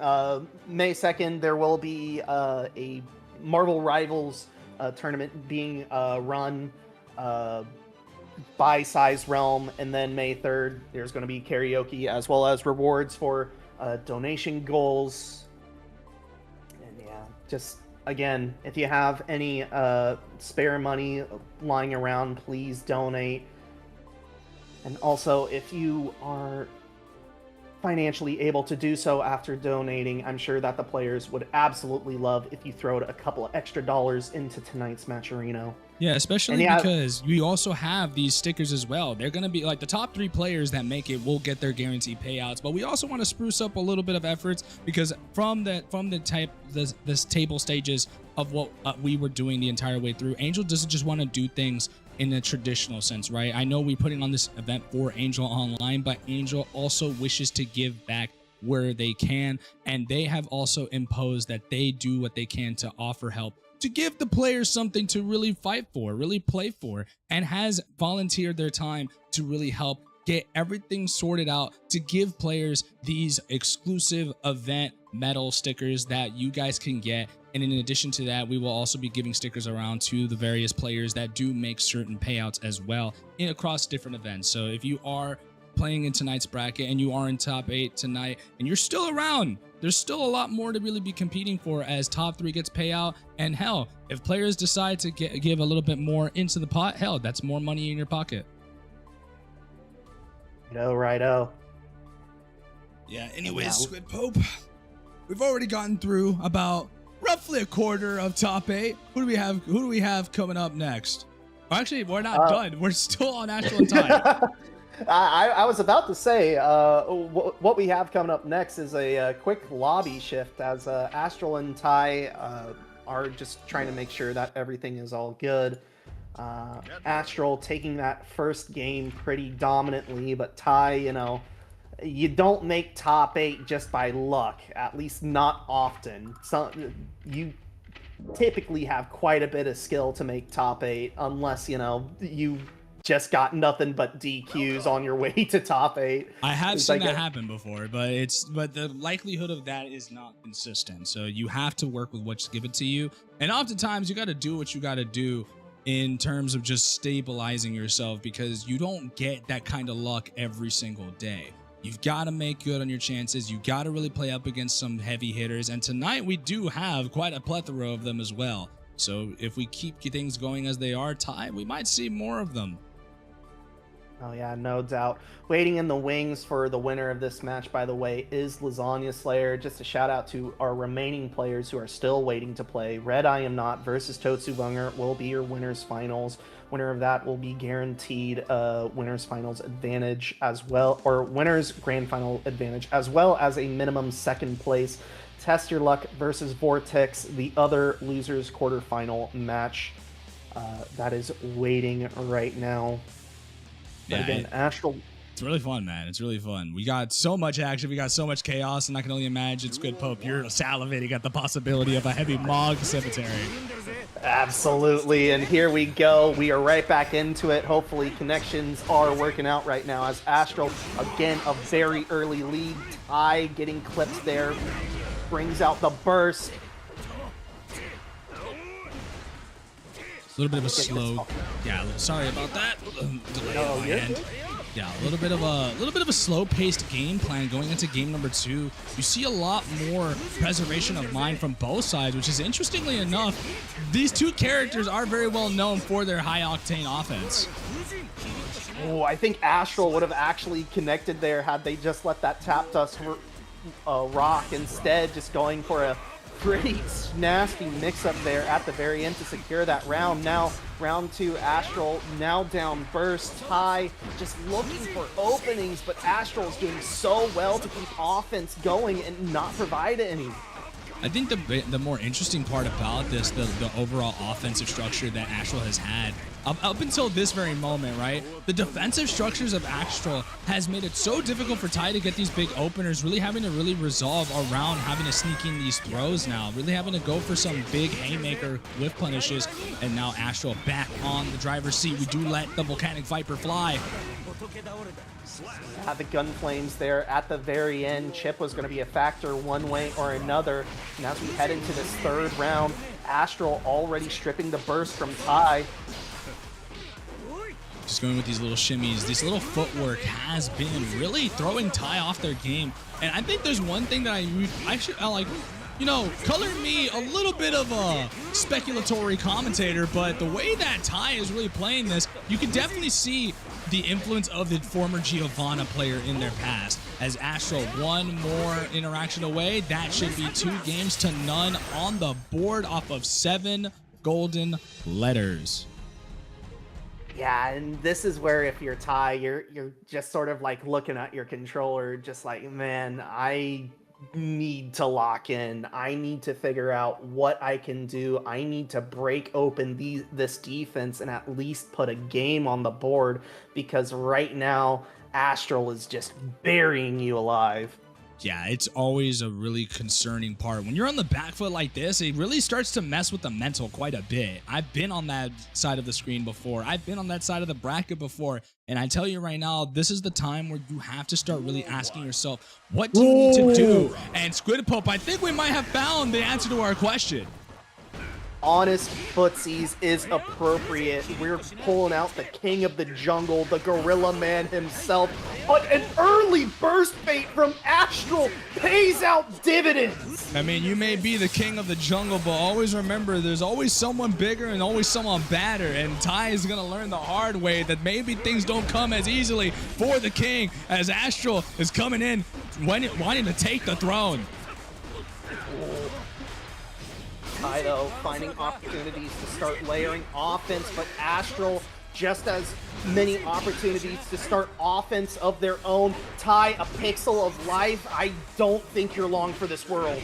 May 2nd, there will be a Marvel Rivals tournament being run by Size Realm, and then May 3rd, there's going to be karaoke as well as rewards for donation goals. And yeah, just again, if you have any spare money lying around, please donate. And also, if you are financially able to do so after donating, I'm sure that the players would absolutely love if you throw a couple of extra dollars into tonight's Matcherino. Yeah, especially because we also have these stickers as well. They're going to be like the top 3 players that make it will get their guaranteed payouts, but we also want to spruce up a little bit of efforts, because from this table stages of what we were doing the entire way through, Angel doesn't just want to do things in a traditional sense, right? I know we're putting on this event for Angel Online, but Angel also wishes to give back where they can, and they have also imposed that they do what they can to offer help, to give the players something to really fight for, really play for, and has volunteered their time to really help get everything sorted out to give players these exclusive event medal stickers that you guys can get. And in addition to that, we will also be giving stickers around to the various players that do make certain payouts as well across different events. So if you are playing in tonight's bracket and you are in top 8 tonight and you're still around, there's still a lot more to really be competing for as top 3 gets payout. And hell, if players decide to give a little bit more into the pot, hell, that's more money in your pocket. Righto. Yeah, anyways, Squid Pope, we've already gotten through about roughly a quarter of top 8. Who do we have coming up next? Actually, we're not done. We're still on Astral and Ty. I was about to say, what we have coming up next is a quick lobby shift, as Astral and Ty are just trying to make sure that everything is all good. Astral taking that first game pretty dominantly, but Ty, you don't make top 8 just by luck, at least not often. You typically have quite a bit of skill to make top 8, unless, you just got nothing but DQs on your way to top 8. I have seen that happen before, but the likelihood of that is not consistent. So you have to work with what's given to you, and oftentimes you got to do what you got to do in terms of just stabilizing yourself, because you don't get that kind of luck every single day. You've got to make good on your chances. You got to really play up against some heavy hitters, and tonight we do have quite a plethora of them as well. So if we keep things going as they are, Ty, we might see more of them. Oh yeah, no doubt. Waiting in the wings for the winner of this match, by the way, is Lasagna Slayer. Just a shout out to our remaining players who are still waiting to play. Red I Am Not versus Totsubunger will be your winners finals. Winner of that will be guaranteed winners finals advantage as well, or winners grand final advantage, as well as a minimum second place. Test Your Luck versus Vortex, the other losers quarterfinal match that is waiting right now. But again, Astral. It's really fun, man. It's really fun. We got so much action. We got so much chaos, and I can only imagine, Squid Pope, you're salivating at the possibility of a heavy Mog cemetery. Absolutely, and here we go. We are right back into it. Hopefully connections are working out right now as Astral, again, a very early lead. Ty getting clipped there, brings out the burst. A little bit of a slow, yeah. Sorry about that. Delay on my end. Yeah, a little bit of a slow-paced game plan going into game number 2. You see a lot more preservation of mind from both sides, which is interestingly enough, these two characters are very well known for their high-octane offense. Oh, I think Astral would have actually connected there had they just let that tap dust rock. Instead, just going for a pretty nasty mix-up there at the very end to secure that round. Now, round 2, Astral now down burst. Ty just looking for openings, but Astral is doing so well to keep offense going and not provide any. I think the more interesting part about this, the overall offensive structure that Astral has had, up until this very moment, right? The defensive structures of Astral has made it so difficult for Ty to get these big openers, really having to resolve around having to sneak in these throws now, really having to go for some big haymaker whiff punishes, and now Astral back on the driver's seat. We do let the Volcanic Viper fly. The gun flames there at the very end. Chip was going to be a factor one way or another. And as we head into this third round, Astral already stripping the burst from Ty. Just going with these little shimmies. This little footwork has been really throwing Ty off their game. And I think there's one thing that I like, you know, color me a little bit of a speculatory commentator, but the way that Ty is really playing this, you can definitely see the influence of the former Giovanna player in their past. As Astral one more interaction away, that should be 2 games to none on the board off of 7 golden letters. Yeah, and this is where if you're Ty, you're just sort of like looking at your controller, just like, man, I need to lock in. I need to figure out what I can do. I need to break open this defense and at least put a game on the board, because right now Astral is just burying you alive. Yeah, it's always a really concerning part. When you're on the back foot like this, it really starts to mess with the mental quite a bit. I've been on that side of the screen before. I've been on that side of the bracket before. And I tell you right now, this is the time where you have to start really asking yourself, what do you need to do? And Squid Pope, I think we might have found the answer to our question. Honest footsies is appropriate. We're pulling out the king of the jungle, the gorilla man himself. But an early burst bait from Astral pays out dividends. I mean, you may be the king of the jungle, but always remember there's always someone bigger and always someone badder. And Ty is going to learn the hard way that maybe things don't come as easily for the king, as Astral is coming in wanting to take the throne. Ty, though, finding opportunities to start layering offense, but Astral just as many opportunities to start offense of their own. Ty, a pixel of life. I don't think you're long for this world.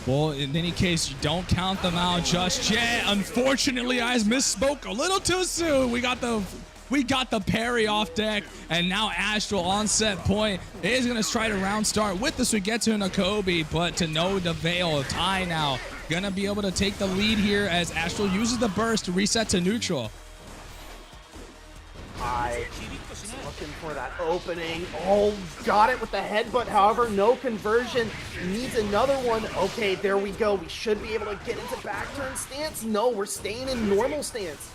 Well, in any case, you don't count them out just yet. Unfortunately, I misspoke a little too soon. We got the parry off deck, and now Astral on set point is going to try to round start with the Suigetsu Nakobe, but to no avail. Ty now going to be able to take the lead here as Astral uses the burst to reset to neutral. Ty looking for that opening. Oh, got it with the headbutt. However, no conversion. Needs another one. Okay, there we go. We should be able to get into back turn stance. No, we're staying in normal stance.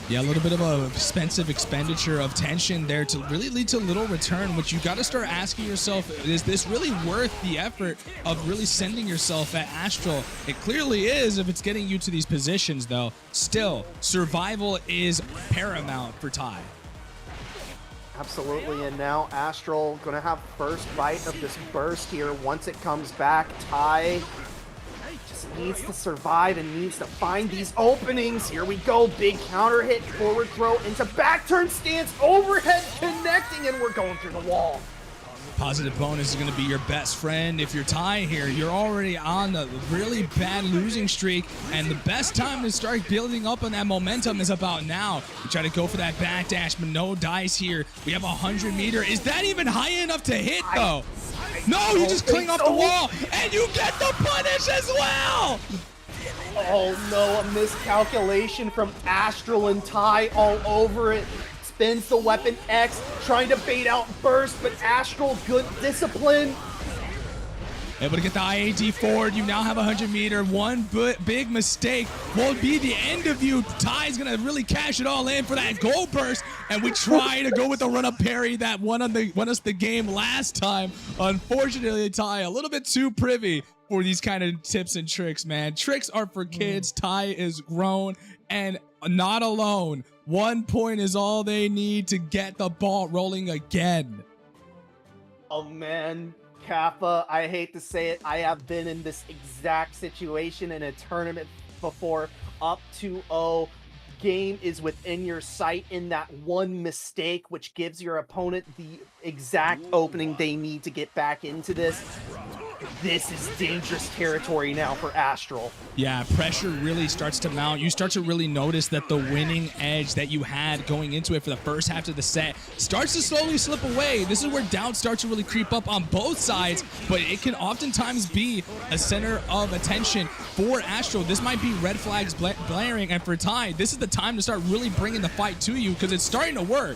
Yeah, a little bit of a expensive expenditure of tension there to really lead to little return, which you got to start asking yourself, is this really worth the effort of really sending yourself at Astral? It clearly is if it's getting you to these positions, though. Still, survival is paramount for Ty. Absolutely, and now Astral going to have first bite of this burst here. Once it comes back, Ty just needs to survive and needs to find these openings. Here we go, big counter hit, forward throw into back turn stance, overhead connecting, and we're going through the wall. Positive bonus is going to be your best friend. If you're Ty here, you're already on a really bad losing streak, and the best time to start building up on that momentum is about now. You try to go for that backdash, but no dice here. We have 100 meter. Is that even high enough to hit, though? No, you just cling off the wall, and you get the punish as well! Oh no, a miscalculation from Astral and Ty all over it. Spins the weapon X, trying to bait out burst, but Astral, good discipline. Able to get the IAD forward. You now have a 100-meter. One big mistake will be the end of you. Ty's going to really cash it all in for that goal burst. And we try to go with the run-up parry that won us the game last time. Unfortunately, Ty, a little bit too privy for these kind of tips and tricks, man. Tricks are for kids. Ty is grown and not alone. 1 point is all they need to get the ball rolling again. Oh, man. Kappa, I hate to say it, I have been in this exact situation in a tournament before. Up 2-0, game is within your sight in that one mistake, which gives your opponent the exact opening they need to get back into this. This is dangerous territory now for Astral. Yeah, pressure really starts to mount. You start to really notice that the winning edge that you had going into it for the first half of the set starts to slowly slip away. This is where doubt starts to really creep up on both sides, but it can oftentimes be a center of attention for Astral. This might be red flags blaring, and for Ty, this is the time to start really bringing the fight to you because it's starting to work.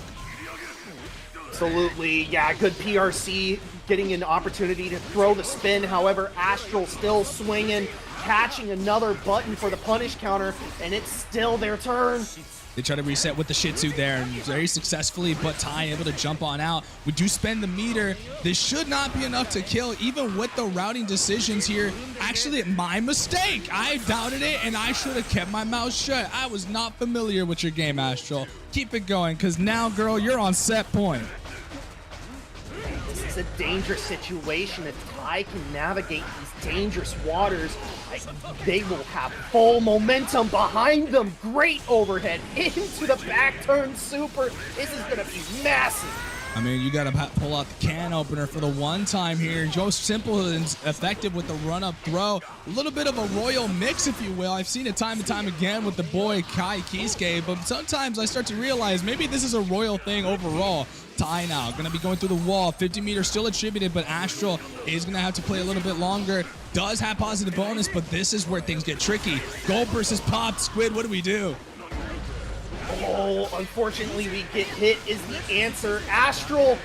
Absolutely, yeah, good PRC, getting an opportunity to throw the spin. However, Astral still swinging, catching another button for the punish counter, and it's still their turn. They try to reset with the Shih Tzu there and very successfully, but Ty able to jump on out. We do spend the meter. This should not be enough to kill, even with the routing decisions here. Actually, my mistake. I doubted it, and I should have kept my mouth shut. I was not familiar with your game, Astral. Keep it going, because now, girl, you're on set point. This is a dangerous situation. If Ty can navigate these dangerous waters, they will have full momentum behind them. Great overhead into the back turn super. This is going to be massive. I mean, you got to pull out the can opener for the one time here. Joe simple and effective with the run-up throw. A little bit of a royal mix, if you will. I've seen it time and time again with the boy Kai Kisuke, but sometimes I start to realize maybe this is a royal thing overall. Ty now going to be going through the wall. 50 meters still attributed, but Astral is going to have to play a little bit longer. Does have positive bonus, but this is where things get tricky. Gold versus popped. Squid, what do we do? Oh, unfortunately, we get hit is the answer. Astral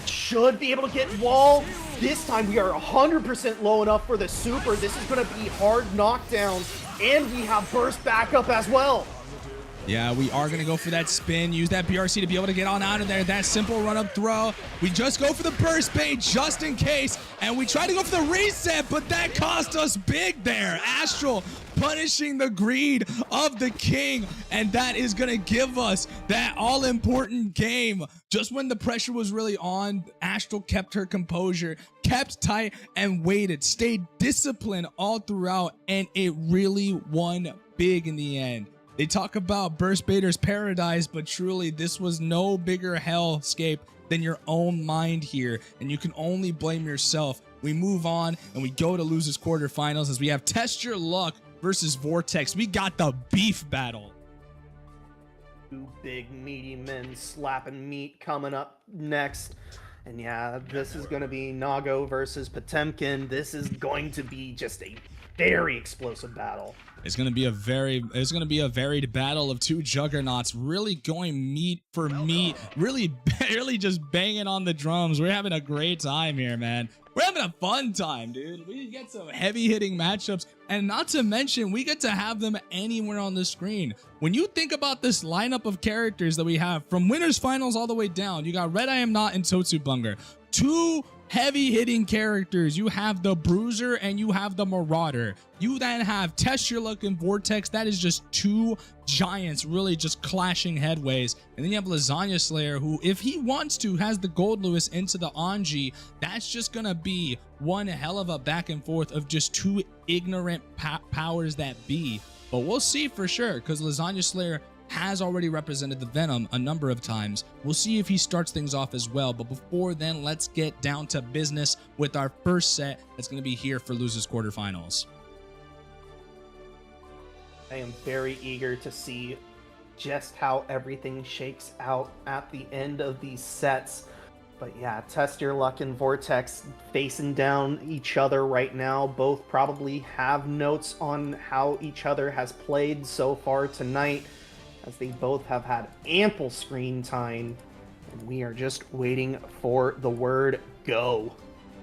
should be able to get wall. This time we are 100% low enough for the super. This is going to be hard knockdown, and we have burst backup as well. Yeah, we are going to go for that spin. Use that BRC to be able to get on out of there. That simple run-up throw. We just go for the burst bait just in case. And we try to go for the reset, but that cost us big there. Astral punishing the greed of the king. And that is going to give us that all-important game. Just when the pressure was really on, Astral kept her composure, kept tight, and waited. Stayed disciplined all throughout. And it really won big in the end. They talk about Burst Baiter's paradise, but truly this was no bigger hellscape than your own mind here, and you can only blame yourself. We move on and we go to losers quarterfinals as we have Test Your Luck versus Vortex. We got the beef battle. Two big meaty men slapping meat coming up next. And yeah, this is going to be Nago versus Potemkin. This is going to be just a very explosive battle. It's going to be a varied battle of two juggernauts really going meat for meat, really barely just banging on the drums. We're having a great time here, man. We're having a fun time, dude. We get some heavy hitting matchups, and not to mention we get to have them anywhere on the screen. When you think about this lineup of characters that we have from winners finals all the way down, you got Red I Am Not and Totsubunga. Two heavy hitting characters. You have the Bruiser and you have the Marauder. You then have Test Your Luck and Vortex. That is just two giants really just clashing headways. And then you have Lasagna Slayer, who if he wants to has the Gold Lewis into the Anji. That's just gonna be one hell of a back and forth of just two ignorant powers that be. But we'll see for sure, because Lasagna Slayer has already represented the Venom a number of times. We'll see if he starts things off as well. But before then, let's get down to business with our first set that's going to be here for losers quarterfinals. I am very eager to see just how everything shakes out at the end of these sets. But yeah, Test Your Luck and Vortex facing down each other right now. Both probably have notes on how each other has played so far tonight, as they both have had ample screen time. And we are just waiting for the word go.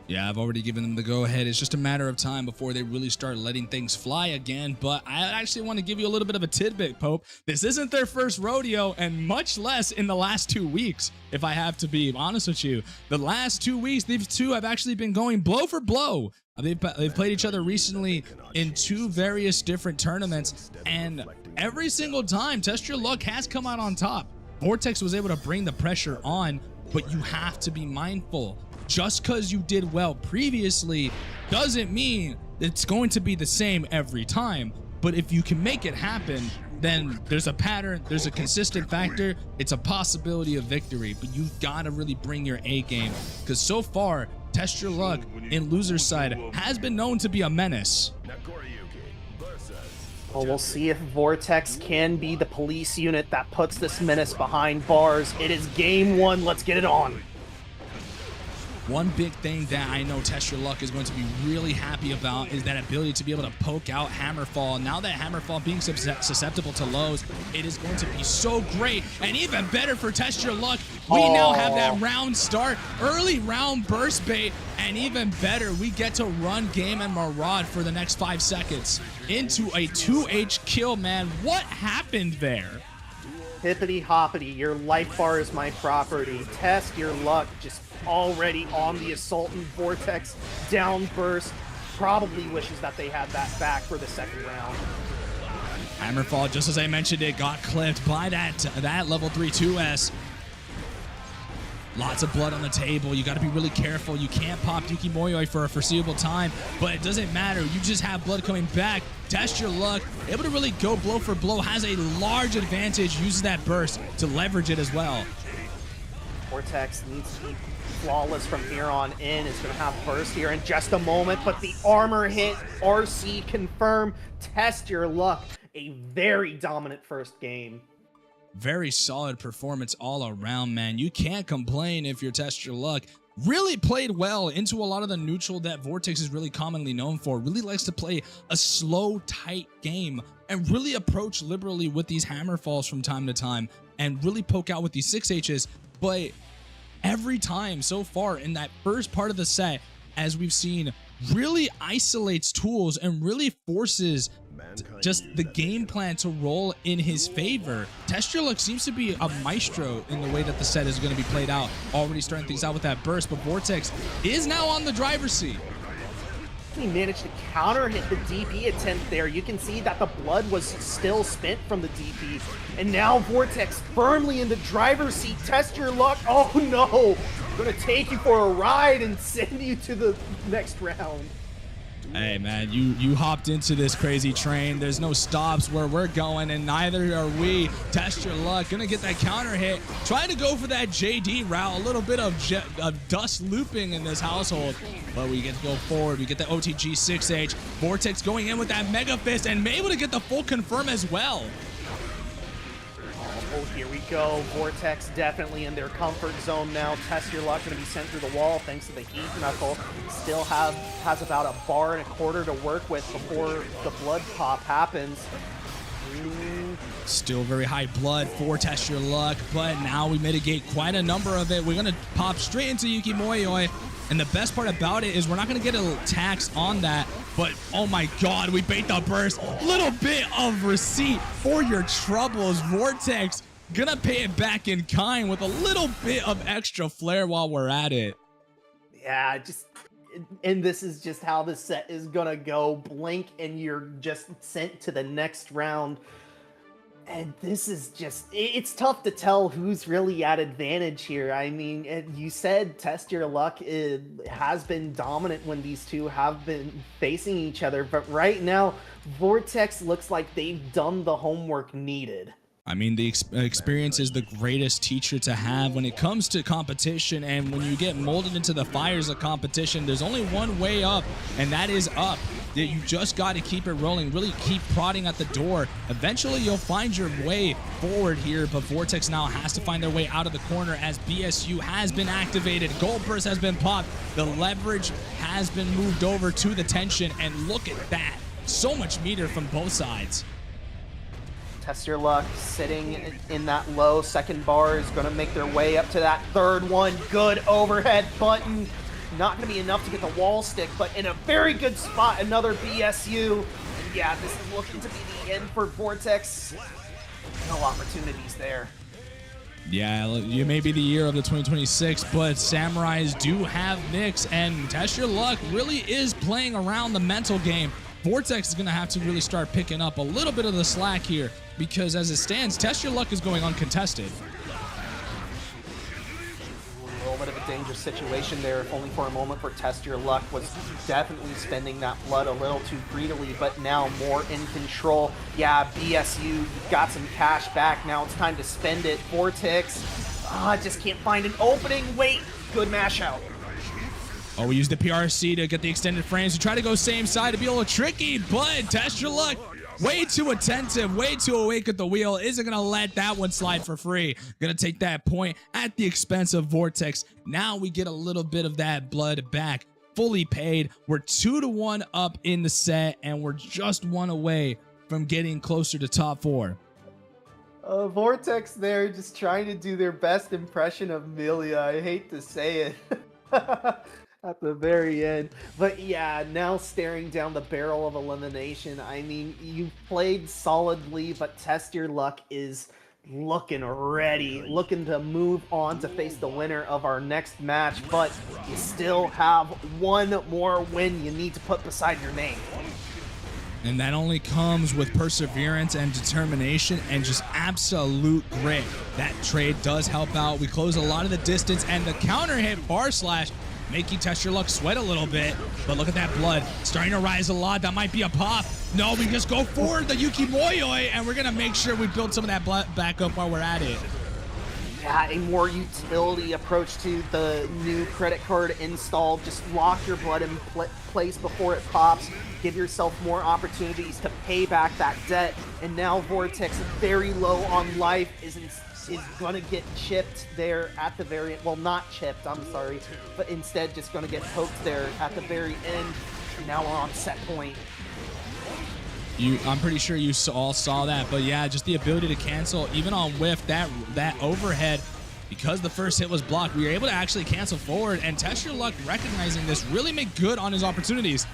Yeah, I've already given them the go-ahead. It's just a matter of time before they really start letting things fly again. But I actually want to give you a little bit of a tidbit, Pope. This isn't their first rodeo, and much less in the last 2 weeks, if I have to be honest with you. The last 2 weeks, these two have actually been going blow for blow. They've played each other recently in 2 various different tournaments, and every single time, Test Your Luck has come out on top. Vortex was able to bring the pressure on, but you have to be mindful. Just because you did well previously doesn't mean it's going to be the same every time. But if you can make it happen, then there's a pattern, there's a consistent factor, it's a possibility of victory. But you've got to really bring your A game, because so far, Test Your Luck in loser's side has been known to be a menace. Well, we'll see if Vortex can be the police unit that puts this menace behind bars. It is game 1. Let's get it on. One big thing that I know Test Your Luck is going to be really happy about is that ability to be able to poke out Hammerfall. Now that Hammerfall being susceptible to lows, it is going to be so great, and even better for Test Your Luck. We now have that round start, early round burst bait, and even better, we get to run game and Maraud for the next 5 seconds into a 2H kill, man. What happened there? Hippity hoppity, your life bar is my property. Test Your Luck just already on the assault, and Vortex down burst. Probably wishes that they had that back for the second round. Hammerfall, just as I mentioned it, got clipped by that level 3 2S. Lots of blood on the table. You got to be really careful. You can't pop Yuki Moyoi for a foreseeable time, but it doesn't matter. You just have blood coming back. Test Your Luck, able to really go blow for blow, has a large advantage, uses that burst to leverage it as well. Vortex needs to be flawless from here on in. Is going to have burst here in just a moment, but the armor hit, RC confirm. Test Your Luck, a very dominant first game. Very solid performance all around, man. You can't complain if you're Test Your Luck. Really played well into a lot of the neutral that Vortex is really commonly known for. Really likes to play a slow, tight game and really approach liberally with these hammer falls from time to time and really poke out with these 6Hs. But every time so far in that first part of the set, as we've seen, really isolates tools and really forces just the game plan to roll in his favor. Test Your Luck seems to be a maestro in the way that the set is going to be played out. Already starting things out with that burst, but Vortex is now on the driver's seat. He managed to counter hit the DP attempt there. You can see that the blood was still spent from the DP. And now Vortex firmly in the driver's seat. Test Your Luck. Oh no! Gonna take you for a ride and send you to the next round. Hey man, you hopped into this crazy train. There's no stops where we're going, and neither are we. Test Your Luck, gonna get that counter hit. Trying to go for that JD route. A little bit of dust looping in this household, but we get to go forward. We get the OTG 6H. Vortex going in with that Mega Fist and able to get the full confirm as well. Oh, here we go. Vortex definitely in their comfort zone now. Test Your Luck going to be sent through the wall thanks to the heat knuckle. Still has about a bar and a quarter to work with before the blood pop happens. Still very high blood for Test Your Luck, but now we mitigate quite a number of it. We're going to pop straight into Yuki Moyoi. And the best part about it is we're not going to get a tax on that, but oh my god, we bait the burst. Little bit of receipt for your troubles. Vortex gonna pay it back in kind with a little bit of extra flair while we're at it. Yeah, and this is just how the set is gonna go. Blink and you're just sent to the next round. And this is just, it's tough to tell who's really at advantage here. I mean, you said Test Your Luck has been dominant when these two have been facing each other, but right now, Vortex looks like they've done the homework needed. I mean, the experience is the greatest teacher to have when it comes to competition, and when you get molded into the fires of competition, there's only one way up, and that is up. You just got to keep it rolling, really keep prodding at the door. Eventually, you'll find your way forward here, but Vortex now has to find their way out of the corner as BSU has been activated. Gold Burst has been popped. The leverage has been moved over to the tension, and look at that. So much meter from both sides. Test your luck, sitting in that low second bar is going to make their way up to that third one. Good overhead button. Not going to be enough to get the wall stick, but in a very good spot, another BSU. And yeah, this is looking to be the end for Vortex. No opportunities there. Yeah, you may be the year of the 2026, but Samurais do have Nyx, and Test Your Luck really is playing around the mental game. Vortex is going to have to really start picking up a little bit of the slack here, because as it stands, Test Your Luck is going uncontested. A little bit of a dangerous situation there, if only for a moment, where Test Your Luck was definitely spending that blood a little too greedily, but now more in control. Yeah, BSU got some cash back. Now it's time to spend it. Vortex, just can't find an opening. Wait, good mash out. Oh, we used the PRC to get the extended frames. We try to go same side to be a little tricky, but Test Your Luck, way too attentive, way too awake at the wheel. Isn't going to let that one slide for free. Going to take that point at the expense of Vortex. Now we get a little bit of that blood back. Fully paid. We're 2-1 up in the set, and we're just one away from getting closer to top 4. Vortex there just trying to do their best impression of Milia. I hate to say it. At the very end. But yeah, now staring down the barrel of elimination. I mean, you played solidly, but Test Your Luck is looking ready, looking to move on to face the winner of our next match, but you still have one more win you need to put beside your name. And that only comes with perseverance and determination and just absolute grit. That trade does help out. We close a lot of the distance, and the counter hit bar slash making Test Your Luck sweat a little bit. But look at that blood starting to rise a lot. That might be a pop. No, we just go forward the Yuki Moyoi, and we're going to make sure we build some of that blood back up while we're at it. Yeah, a more utility approach to the new credit card install. Just lock your blood in place before it pops. Give yourself more opportunities to pay back that debt. And now Vortex, very low on life, is going to get chipped there at the very end. Well, not chipped, I'm sorry. But instead just going to get poked there at the very end. Now we're on set point. I'm pretty sure you all saw that, but yeah, just the ability to cancel, even on whiff, that overhead, because the first hit was blocked, we were able to actually cancel forward, and Test Your Luck, recognizing this, really make good on his opportunities.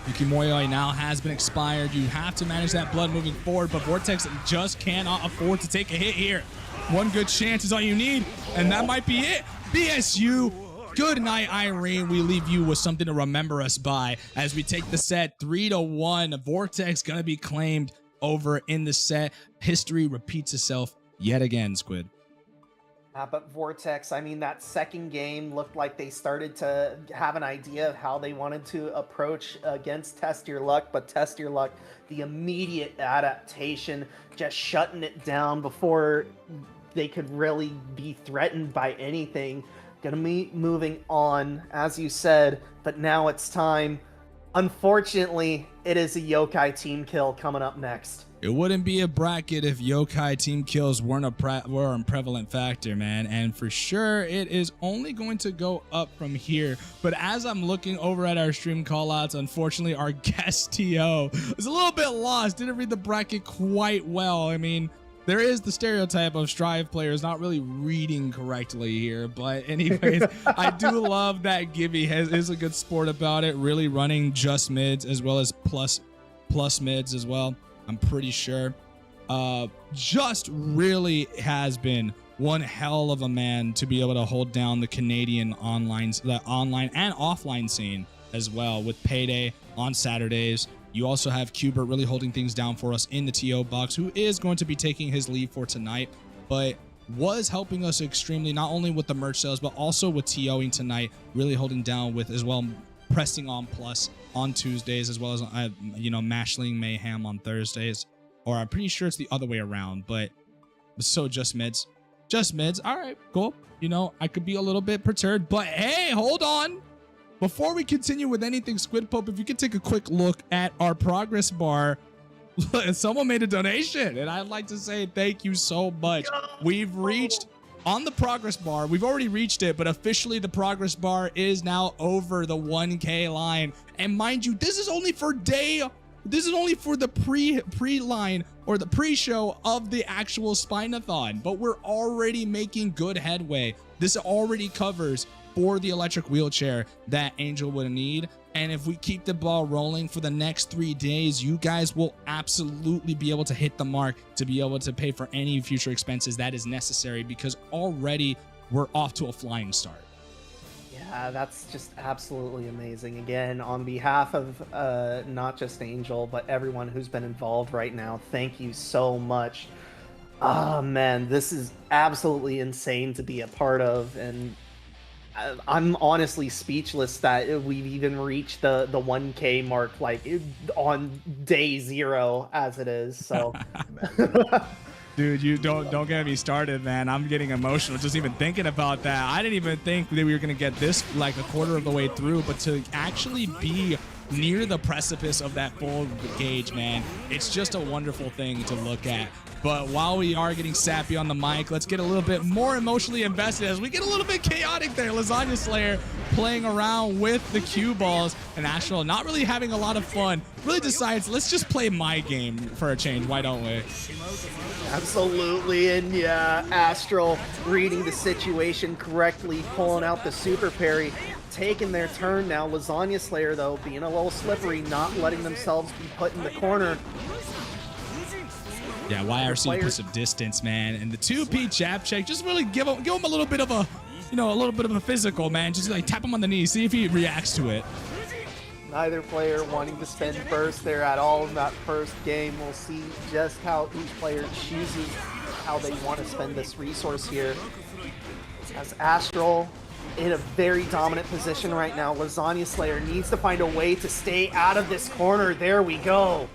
Yuki Moyoi now has been expired. You have to manage that blood moving forward, but Vortex just cannot afford to take a hit here. One good chance is all you need, and that might be it. BSU, good night, Irene. We leave you with something to remember us by as we take the set 3-1. Vortex gonna be claimed over in the set. History repeats itself yet again, Squid. But Vortex, I mean, that second game looked like they started to have an idea of how they wanted to approach against Test Your Luck, but Test Your Luck, the immediate adaptation, just shutting it down before they could really be threatened by anything. Gonna be moving on, as you said, but now it's time. Unfortunately, it is a Yokai team kill coming up next. It wouldn't be a bracket if Yokai team kills weren't a prevalent factor, man. And for sure, it is only going to go up from here. But as I'm looking over at our stream callouts, unfortunately, our guest TO was a little bit lost. Didn't read the bracket quite well. I mean, there is the stereotype of Strive players not really reading correctly here. But anyways, I do love that Gibby is a good sport about it. Really running just mids as well as plus mids as well. I'm pretty sure. Just really has been one hell of a man to be able to hold down the Canadian the online and offline scene as well, with Payday on Saturdays. You also have Qbert really holding things down for us in the TO box, who is going to be taking his leave for tonight, but was helping us extremely, not only with the merch sales, but also with TOing tonight, really holding down with as well, pressing on plus on Tuesdays, as well as Mashling Mayhem on Thursdays, or I'm pretty sure it's the other way around, but So just mids. Just mids. All right, cool. You know, I could be a little bit perturbed, but hey, hold on. Before we continue with anything, Squid Pope, if you could take a quick look at our progress bar. Someone made a donation, and I'd like to say thank you so much. We've reached on the progress bar. We've already reached it, but officially the progress bar is now over the 1K line. And mind you, this is only for this is only for the pre-line or the pre-show of the actual Spine-O-Thon, but we're already making good headway. This already covers for the electric wheelchair that Angel would need. And if we keep the ball rolling for the next 3 days, you guys will absolutely be able to hit the mark to be able to pay for any future expenses that is necessary, because already we're off to a flying start. Yeah, that's just absolutely amazing. Again, on behalf of not just Angel, but everyone who's been involved right now, thank you so much. Oh man, this is absolutely insane to be a part of, and I'm honestly speechless that we've even reached the 1K mark, like on day 0 as it is. So, dude, you don't get me started, man. I'm getting emotional just even thinking about that. I didn't even think that we were gonna get this like a quarter of the way through, but to actually be near the precipice of that full gauge, man, it's just a wonderful thing to look at. But while we are getting sappy on the mic, let's get a little bit more emotionally invested as we get a little bit chaotic there. Lasagna Slayer playing around with the cue balls, and Astral not really having a lot of fun. Really decides, let's just play my game for a change. Why don't we? absolutely, and yeah, Astral reading the situation correctly, pulling out the super parry, taking their turn now. Lasagna Slayer, though, being a little slippery, not letting themselves be put in the corner. Yeah, YRC put some distance, man, and the 2P jab check, just really give him a little bit of a, you know, a little bit of a physical, man. Just like tap him on the knee, see if he reacts to it. Neither player wanting to spend first there at all in that first game. We'll see just how each player chooses how they want to spend this resource here. As Astral in a very dominant position right now, Lasagna Slayer needs to find a way to stay out of this corner. There we go.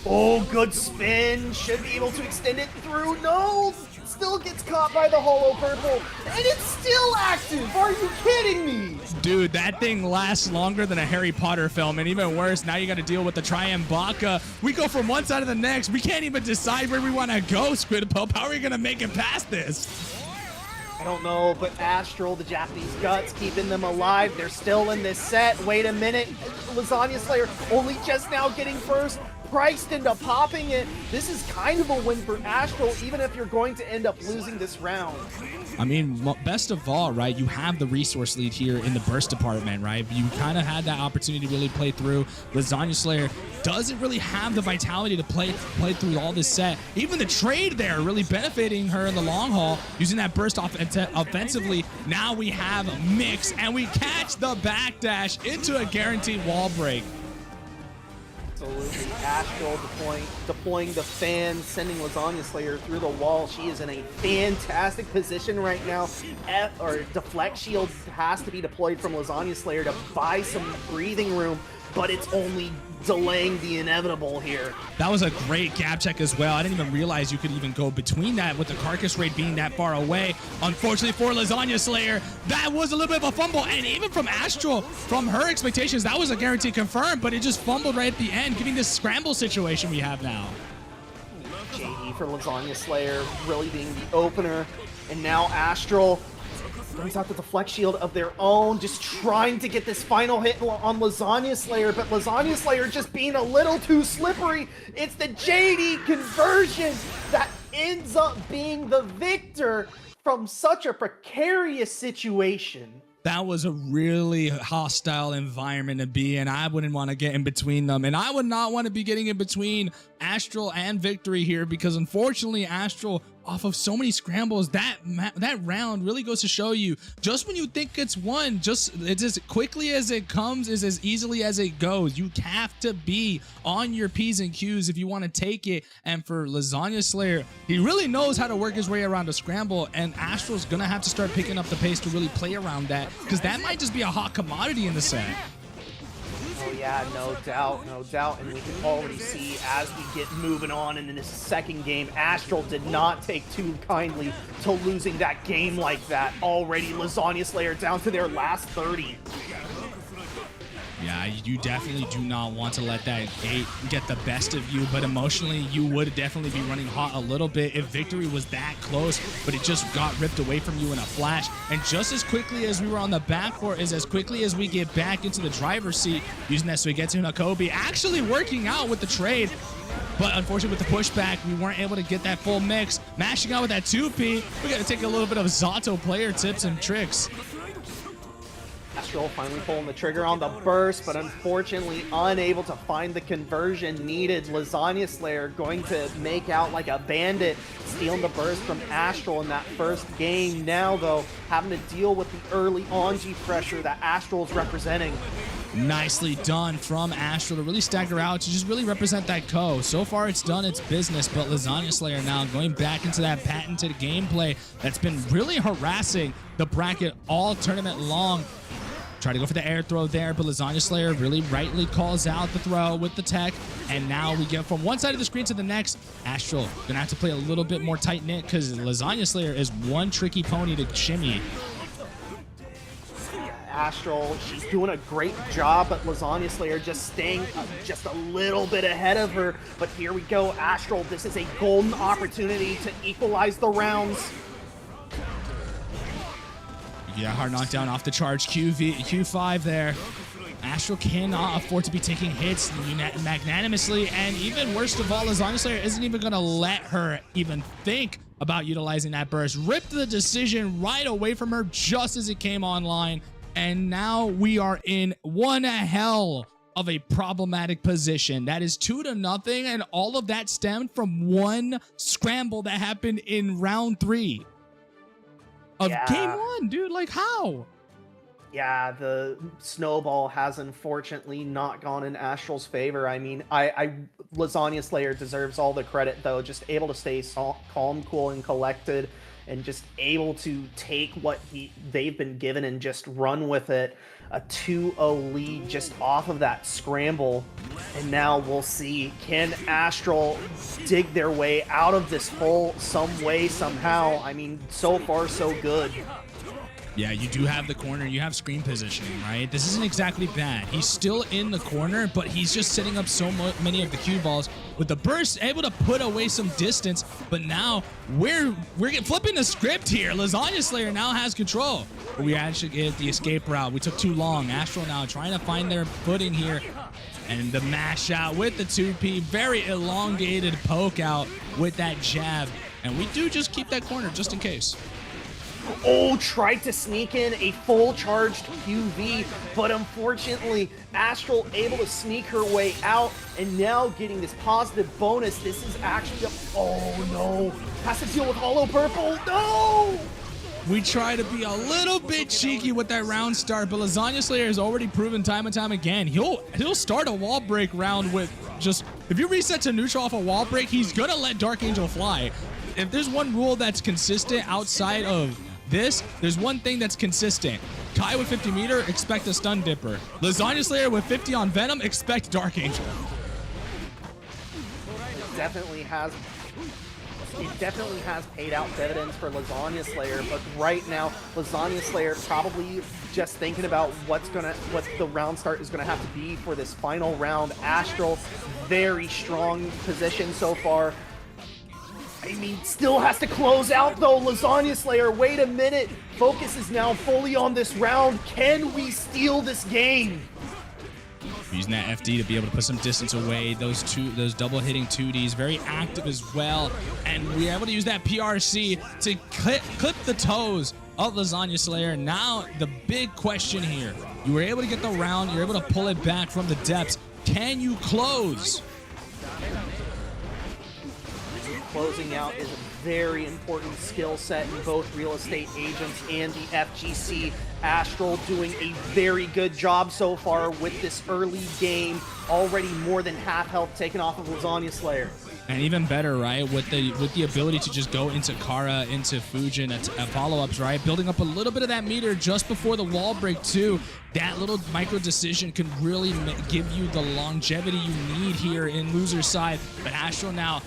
Oh, good spin. Should be able to extend it through. No! Still gets caught by the holo purple. And it's still active! Are you kidding me? Dude, that thing lasts longer than a Harry Potter film, and even worse, now you got to deal with the Triambaka. We go from one side to the next. We can't even decide where we want to go, Squid Pope. How are we going to make it past this? I don't know, but Astral, the Japanese guts, keeping them alive. They're still in this set. Wait a minute. Lasagna Slayer only just now getting first. Priced into popping it. This is kind of a win for Astral, even if you're going to end up losing this round. I mean, best of all, right, you have the resource lead here in the burst department, right? You kind of had that opportunity to really play through. Lasagna Slayer doesn't really have the vitality to play through all this set. Even the trade there really benefiting her in the long haul, using that burst offensively. Now we have a mix, and we catch the backdash into a guaranteed wall break. Absolutely. Astral deploying the fan, sending Lasagna Slayer through the wall. She is in a fantastic position right now. Deflect shield has to be deployed from Lasagna Slayer to buy some breathing room, but it's only delaying the inevitable here. That was a great gap check as well. I didn't even realize you could even go between that with the carcass rate being that far away. Unfortunately for Lasagna Slayer, that was a little bit of a fumble, and even from Astral, from her expectations, that was a guarantee confirmed, but it just fumbled right at the end, giving this scramble situation we have now. JD for Lasagna Slayer really being the opener, and now Astral brings out the deflect shield of their own, just trying to get this final hit on Lasagna Slayer, but Lasagna Slayer just being a little too slippery. It's the JD conversion that ends up being the victor from such a precarious situation. That was a really hostile environment to be in. I wouldn't want to get in between them, and I would not want to be getting in between Astral and Victory here, because unfortunately Astral off of so many scrambles. That round really goes to show you, just when you think it's won, it's as quickly as it comes is as easily as it goes. You have to be on your P's and Q's if you want to take it. And for Lasagna Slayer, he really knows how to work his way around a scramble, and Astral's gonna have to start picking up the pace to really play around that, because that might just be a hot commodity in the set. Oh yeah, no doubt, and we can already see as we get moving on in this second game, Astral did not take too kindly to losing that game like that. Already Lasagna Slayer down to their last 30. Yeah, you definitely do not want to let that gate get the best of you, but emotionally, you would definitely be running hot a little bit if victory was that close, but it just got ripped away from you in a flash. And just as quickly as we were on the back court is as quickly as we get back into the driver's seat, using that Suigetsu no Kobe, actually working out with the trade. But unfortunately, with the pushback, we weren't able to get that full mix. Mashing out with that 2P, we got to take a little bit of Zato player tips and tricks. Astral finally pulling the trigger on the burst, but unfortunately unable to find the conversion needed. Lasagna Slayer going to make out like a bandit, stealing the burst from Astral in that first game. Now, though, having to deal with the early Onji pressure that Astral's representing. Nicely done from Astral to really stagger out, to just really represent that Ko. So far, it's done its business, but Lasagna Slayer now going back into that patented gameplay that's been really harassing the bracket all tournament long. Try to go for the air throw there, but Lasagna Slayer really rightly calls out the throw with the tech. And now we get from one side of the screen to the next. Astral gonna have to play a little bit more tight-knit, because Lasagna Slayer is one tricky pony to shimmy. Astral, she's doing a great job, but Lasagna Slayer just staying just a little bit ahead of her. But here we go, Astral, this is a golden opportunity to equalize the rounds. Yeah, hard knockdown off the charge Q5 there. Astral cannot afford to be taking hits magnanimously, and even worst of all, Lasagna Slayer isn't even going to let her even think about utilizing that burst. Ripped the decision right away from her just as it came online, and now we are in one hell of a problematic position. That is 2-0, and all of that stemmed from one scramble that happened in round 3 of game 1, dude. Like, how? Yeah, the snowball has unfortunately not gone in Astral's favor. I mean, Lasagna Slayer deserves all the credit, though. Just able to stay calm, cool, and collected, and just able to take what they've been given and just run with it. A 2-0 lead just off of that scramble. And now we'll see, can Astral dig their way out of this hole some way, somehow? I mean, so far, so good. Yeah, you do have the corner. You have screen positioning, right? This isn't exactly bad. He's still in the corner, but he's just setting up so many of the cue balls. With the burst, able to put away some distance, but now we're flipping the script here. Lasagna Slayer now has control. But we actually get the escape route. We took too long. Astral now trying to find their footing here. And the mash out with the 2P. Very elongated poke out with that jab. And we do just keep that corner just in case. Oh, tried to sneak in a full charged QV, but unfortunately, Astral able to sneak her way out, and now getting this positive bonus. This is actually oh no, has to deal with Hollow Purple, no! We try to be a little bit cheeky with that round start, but Lasagna Slayer has already proven time and time again. He'll start a wall break round with just, if you reset to neutral off a wall break, he's gonna let Dark Angel fly. If there's one rule that's consistent outside of this, there's one thing that's consistent. Kai with 50 meter, expect a stun dipper. Lasagna Slayer with 50 on Venom, expect Dark Angel. It definitely has paid out dividends for Lasagna Slayer, but right now, Lasagna Slayer probably just thinking about what the round start is gonna have to be for this final round. Astral, very strong position so far. I mean, still has to close out, though. Lasagna Slayer, wait a minute. Focus is now fully on this round. Can we steal this game? Using that FD to be able to put some distance away. Those double hitting 2Ds, very active as well. And we're able to use that PRC to clip the toes of Lasagna Slayer. Now, the big question here. You were able to get the round. You're able to pull it back from the depths. Can you close? closing out is a very important skill set in both real estate agents and the FGC. Astral doing a very good job so far with this early game. Already more than half health taken off of Lasagna Slayer. And even better, right, with the ability to just go into Kara, into Fujin at follow-ups, right? Building up a little bit of that meter just before the wall break, too. That little micro decision can really give you the longevity you need here in loser's side. But Astral now,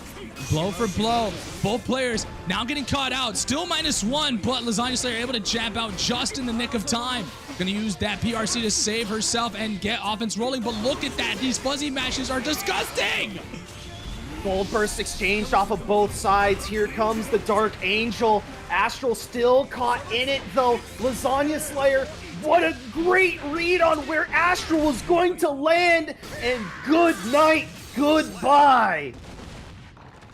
blow for blow. Both players now getting caught out. Still -1, but Lasagna Slayer able to jab out just in the nick of time. Gonna use that PRC to save herself and get offense rolling. But look at that. These fuzzy matches are disgusting. Gold burst exchanged off of both sides. Here comes the Dark Angel. Astral still caught in it, though. Lasagna Slayer, what a great read on where Astral was going to land. And good night, goodbye.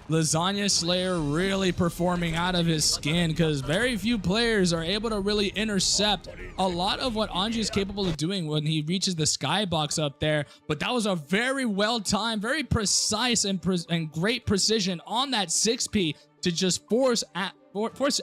Lasagna Slayer really performing out of his skin, because very few players are able to really intercept a lot of what Anji is capable of doing when he reaches the skybox up there. But that was a very well-timed, very precise and great precision on that 6P to just force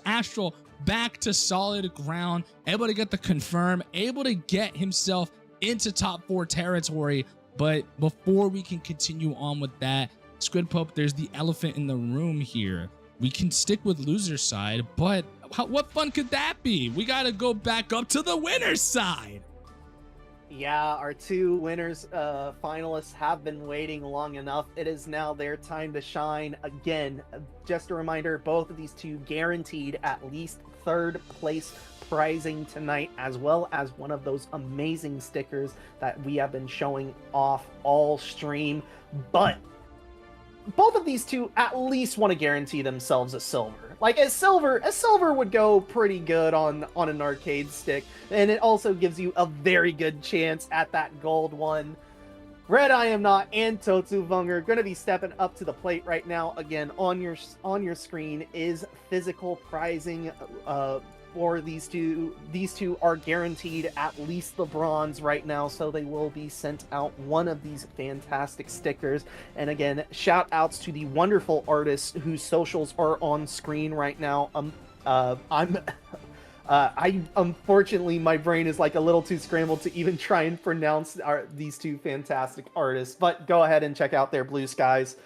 Astral back to solid ground, able to get the confirm, able to get himself into top 4 territory. But before we can continue on with that, Squid Pope, there's the elephant in the room here. We can stick with loser's side, but what fun could that be? We got to go back up to the winner's side. Yeah, our 2 winners, finalists have been waiting long enough. It is now their time to shine again. Just a reminder, both of these 2 guaranteed at least 3rd place prizing tonight, as well as one of those amazing stickers that we have been showing off all stream. But both of these 2 at least want to guarantee themselves a silver. Like a silver would go pretty good on an arcade stick, and it also gives you a very good chance at that gold one. Red I Am Not and Totsuvunger going to be stepping up to the plate right now. Again, on your screen is physical prizing for these two. These 2 are guaranteed at least the bronze right now, so they will be sent out one of these fantastic stickers. And again, shout outs to the wonderful artists whose socials are on screen right now. I unfortunately, my brain is like a little too scrambled to even try and pronounce these 2 fantastic artists, but go ahead and check out their blue skies.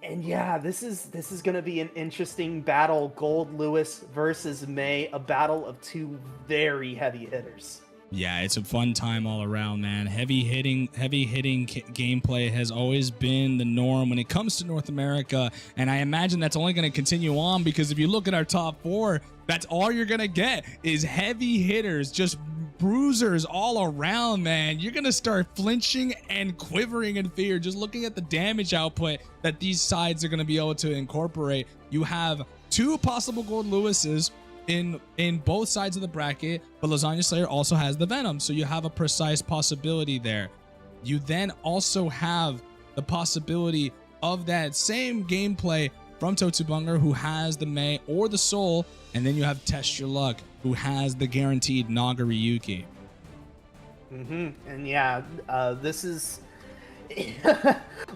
And yeah, this is going to be an interesting battle. Gold Lewis versus May, a battle of 2 very heavy hitters. Yeah, it's a fun time all around, man. Heavy hitting gameplay has always been the norm when it comes to North America, and I imagine that's only going to continue on, because if you look at our top 4, that's all you're going to get is heavy hitters, just bruisers all around, man. You're going to start flinching and quivering in fear just looking at the damage output that these sides are going to be able to incorporate. You have 2 possible Gold Lewises in both sides of the bracket, but Lasagna Slayer also has the Venom, so you have a precise possibility there. You then also have the possibility of that same gameplay from Totsubunger, who has the Mei or the Soul, and then you have Test Your Luck, who has the guaranteed Nagariyuki. And yeah, this is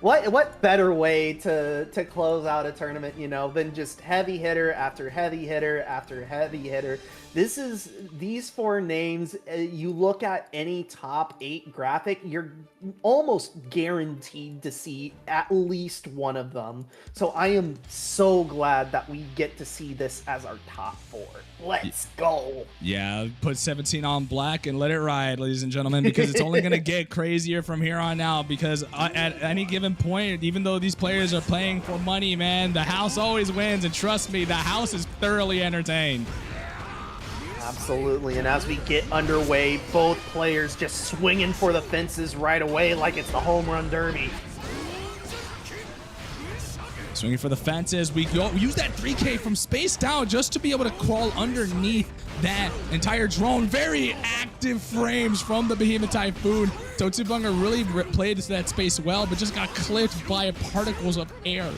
what better way to close out a tournament, you know, than just heavy hitter after heavy hitter after heavy hitter. These 4 names, you look at any top 8 graphic, you're almost guaranteed to see at least one of them. So I am so glad that we get to see this as our top 4. Let's go. Yeah, put 17 on black and let it ride, ladies and gentlemen, because it's only going to get crazier from here on out, because at any given point, even though these players are playing for money, man, the house always wins, and trust me, the house is thoroughly entertained. Absolutely, and as we get underway, both players just swinging for the fences right away like it's the home run derby. Swinging for the fences. We use that 3K from space down just to be able to crawl underneath that entire drone. Very active frames from the Behemoth Typhoon. Totsubunger really played to that space well, but just got clipped by particles of air.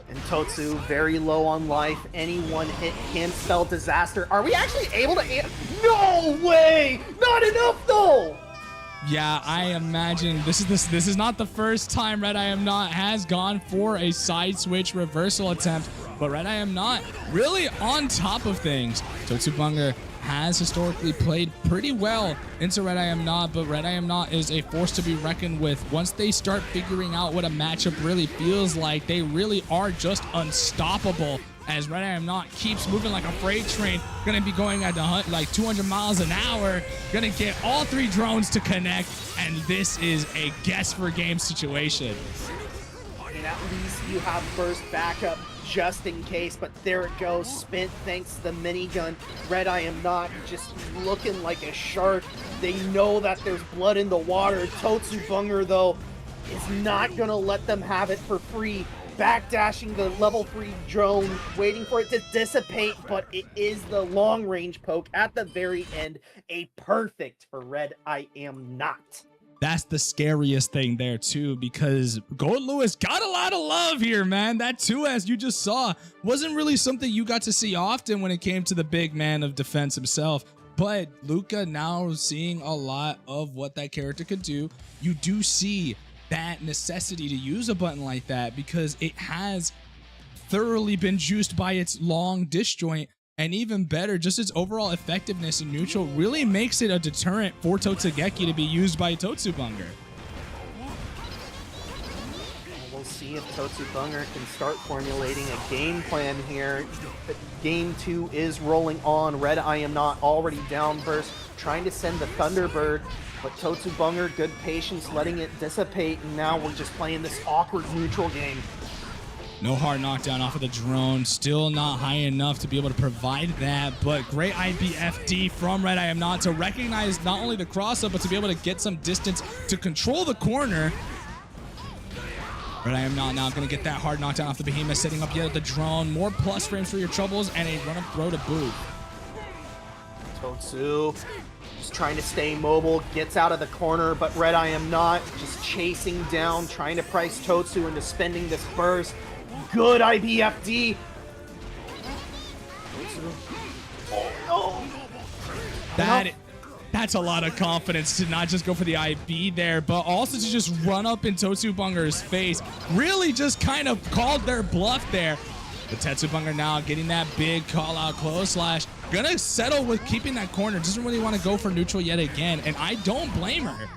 And Totsu, very low on life. Any one hit can spell disaster. Are we actually able to... No way! Not enough, though! Yeah, I imagine this is not the first time Red I Am Not has gone for a side switch reversal attempt, but Red I Am Not really on top of things. Totsubunger has historically played pretty well into Red I Am Not, but Red I Am Not is a force to be reckoned with. Once they start figuring out what a matchup really feels like, they really are just unstoppable. As Red I Am Not keeps moving like a freight train, gonna be going at like 200 miles an hour, gonna get all 3 drones to connect, and this is a guess for game situation. And at least you have burst backup just in case, but there it goes, spent thanks to the minigun. Red I Am Not just looking like a shark. They know that there's blood in the water. Totsubunger, though, is not gonna let them have it for free. Backdashing the level 3 drone, waiting for it to dissipate, but it is the long range poke at the very end. A perfect for Red I Am Not. That's the scariest thing there too, because Gold Lewis got a lot of love here, man. That 2S you just saw wasn't really something you got to see often when it came to the big man of defense himself. But Luca now seeing a lot of what that character could do. You do see that necessity to use a button like that because it has thoroughly been juiced by its long disjoint, and even better, just its overall effectiveness in neutral really makes it a deterrent for Totsugeki to be used by Totsubunger. We'll see if Totsubunger can start formulating a game plan here. Game 2 is rolling on. Red I Am Not already down burst, trying to send the Thunderbird, but Totsubunger, good patience, letting it dissipate, and now we're just playing this awkward neutral game. No hard knockdown off of the drone. Still not high enough to be able to provide that, but great IBFD from Red I Am Not to recognize not only the cross-up, but to be able to get some distance to control the corner. Red I Am Not now going to get that hard knockdown off the Behemoth, setting up yet the drone. More plus frames for your troubles, and a run-up throw to boot. Totsu just trying to stay mobile, gets out of the corner, but Red I Am Not just chasing down, trying to price Totsu into spending this burst. Good IBFD. Oh, no. That's a lot of confidence to not just go for the IB there, but also to just run up in Totsubunger's face. Really just kind of called their bluff there. But Tetsubunger now getting that big call out close slash. Gonna settle with keeping that corner. Doesn't really want to go for neutral yet again, and I don't blame her.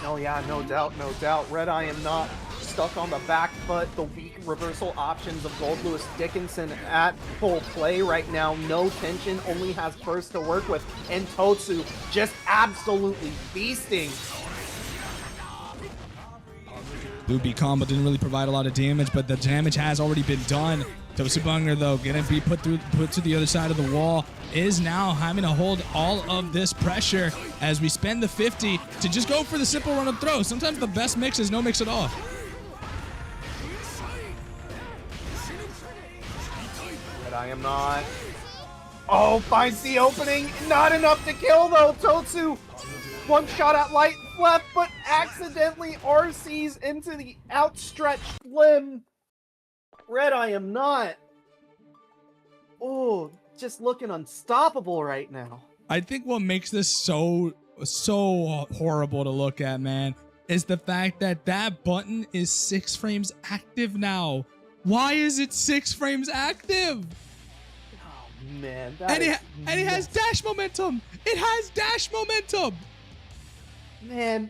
Oh yeah, no doubt, no doubt. Red I Am Not stuck on the back foot. The weak reversal options of Gold Lewis Dickinson at full play right now. No tension, only has burst to work with. And Totsu just absolutely feasting. Loopy combo didn't really provide a lot of damage, but the damage has already been done. Totsubunger, though, gonna be put to the other side of the wall, is now having to hold all of this pressure as we spend the 50 to just go for the simple run-up throw. Sometimes the best mix is no mix at all. But I am not. Oh, finds the opening. Not enough to kill, though. Totsu, one shot at light left, but accidentally RCs into the outstretched limb. Red I Am Not. Oh, just looking unstoppable right now. I think what makes this so horrible to look at, man, is the fact that that button is 6 frames active now. Why is it 6 frames active? Oh man, And it has dash momentum. It has dash momentum. Man,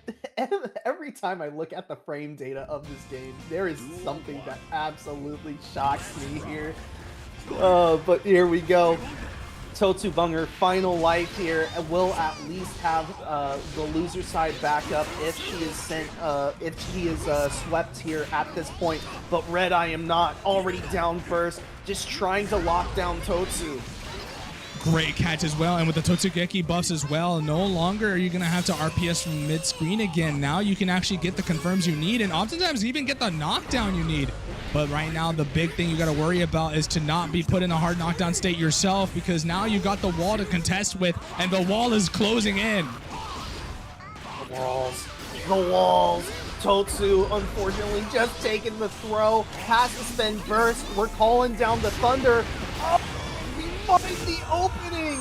every time I look at the frame data of this game, there is something that absolutely shocks me here. But here we go. Totsubunger, final life here, will at least have the loser side backup if she is sent, if she is swept here at this point. But Red I Am Not already down first, just trying to lock down Totsu. Great catch as well, and with the Totsugeki buffs as well, no longer are you going to have to RPS from mid-screen again. Now you can actually get the confirms you need, and oftentimes even get the knockdown you need. But right now, the big thing you got to worry about is to not be put in a hard knockdown state yourself, because now you got the wall to contest with, and the wall is closing in. The walls. The walls. Totsu, unfortunately, just taking the throw. Has to spend burst. We're calling down the thunder. Oh, we find the opening.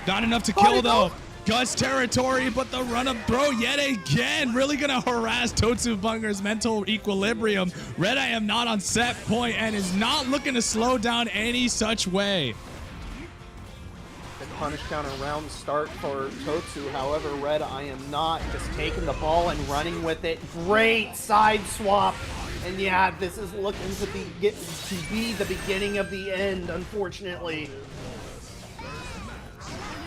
Not enough to kill though. Guts territory, but the run-up throw yet again. Really gonna harass Totsu Bunger's mental equilibrium. Red Eye am not on set point and is not looking to slow down any such way. The punish counter round start for Totsu. However, Red I am not just taking the ball and running with it. Great side swap. And yeah, this is looking to be the beginning of the end, unfortunately.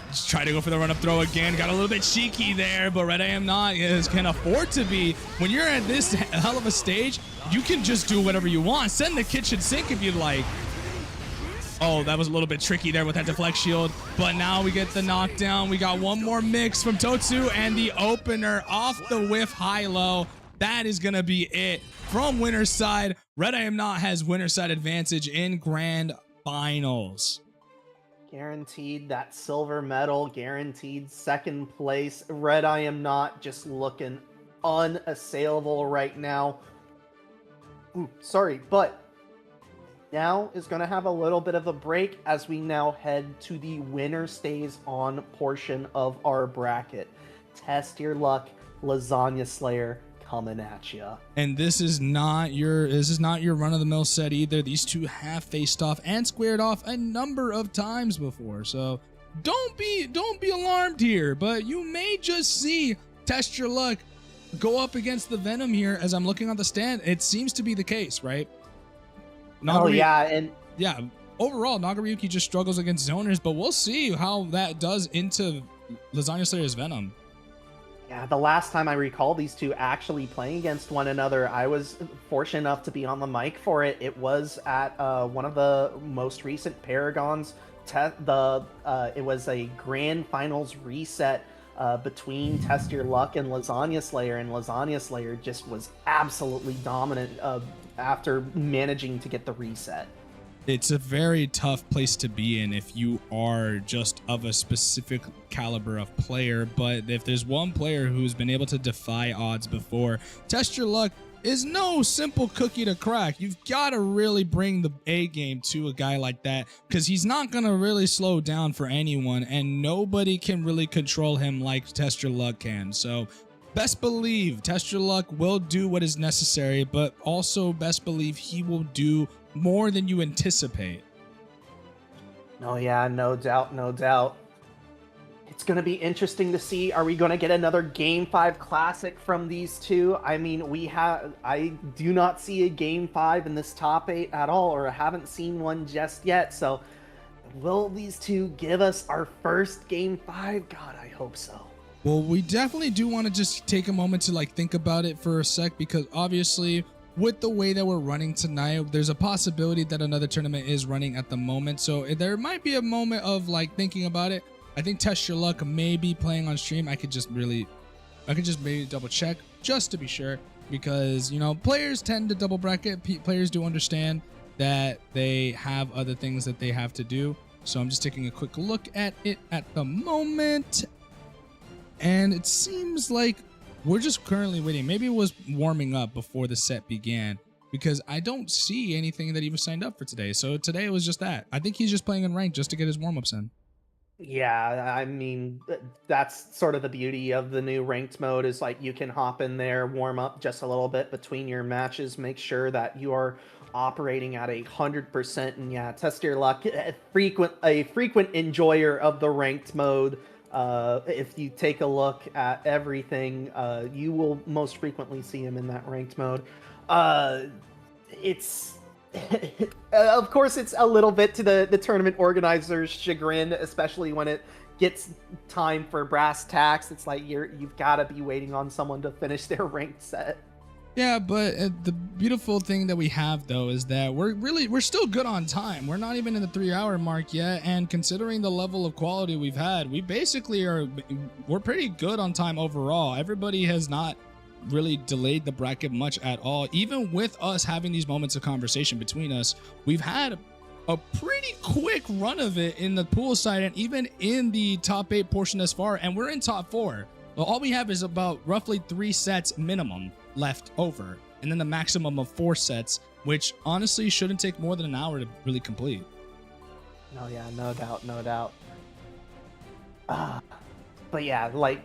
Just try to go for the run-up throw again. Got a little bit cheeky there, but Red I am not can afford to be. When you're at this hell of a stage, you can just do whatever you want. Send the kitchen sink if you'd like. Oh, that was a little bit tricky there with that deflect shield, but now we get the knockdown. We got one more mix from Totsu and the opener off the whiff high-low. That is going to be it from winner's side. Red I am not has winner's side advantage in grand finals. Guaranteed that silver medal, guaranteed second place. Red I am not just looking unassailable right now. Ooh, sorry, but now is going to have a little bit of a break as we now head to the winner stays on portion of our bracket. Test your luck, Lasagna Slayer coming at you. And this is not your run-of-the-mill set either. These two have faced off and squared off a number of times before, so don't be alarmed here, but you may just see Test Your Luck go up against the Venom here. As I'm looking on the stand, it seems to be the case, right? Oh yeah, and yeah, overall Nagariyuki just struggles against zoners, but we'll see how that does into Lasagna Slayer's Venom. yeah, the last time I recall these two actually playing against one another, I was fortunate enough to be on the mic for it. It was at one of the most recent Paragons. It was a grand finals reset between Test Your Luck and Lasagna Slayer just was absolutely dominant after managing to get the reset. It's a very tough place to be in if you are just of a specific caliber of player, but if there's one player who's been able to defy odds before, Test Your Luck is no simple cookie to crack. You've got to really bring the A game to a guy like that, because he's not going to really slow down for anyone, and nobody can really control him like Test Your Luck can. So best believe Test Your Luck will do what is necessary, but also best believe he will do more than you anticipate. Oh yeah, no doubt, no doubt. It's going to be interesting to see, are we going to get another Game 5 Classic from these two? I mean, I do not see a Game 5 in this top 8 at all, or I haven't seen one just yet, so will these two give us our first Game 5? God, I hope so. Well, we definitely do want to just take a moment to think about it for a sec, because obviously with the way that we're running tonight, there's a possibility that another tournament is running at the moment. So there might be a moment of thinking about it. I think Test Your Luck may be playing on stream. I could just maybe double check just to be sure, because players tend to double bracket. Players do understand that they have other things that they have to do. So I'm just taking a quick look at it at the moment, and it seems like we're just currently waiting. Maybe it was warming up before the set began, because I don't see anything that he was signed up for today. So today it was just that. I think he's just playing in ranked just to get his warm-ups in. Yeah, I mean, that's sort of the beauty of the new ranked mode, is you can hop in there, warm up just a little bit between your matches, make sure that you are operating at 100%. And yeah, Test Your Luck, a frequent enjoyer of the ranked mode. If you take a look at everything, you will most frequently see him in that ranked mode. It's of course it's a little bit to the tournament organizers' chagrin, especially when it gets time for brass tacks. It's you've got to be waiting on someone to finish their ranked set. Yeah, but the beautiful thing that we have though is that we're still good on time. We're not even in the 3-hour mark yet, and considering the level of quality we've had, we basically we're pretty good on time overall. Everybody has not really delayed the bracket much at all. Even with us having these moments of conversation between us, we've had a pretty quick run of it in the pool side and even in the top 8 portion thus far, and we're in top 4. Well, all we have is about roughly 3 sets minimum left over, and then the maximum of 4 sets, which honestly shouldn't take more than an hour to really complete. No, yeah, no doubt, no doubt. But yeah, like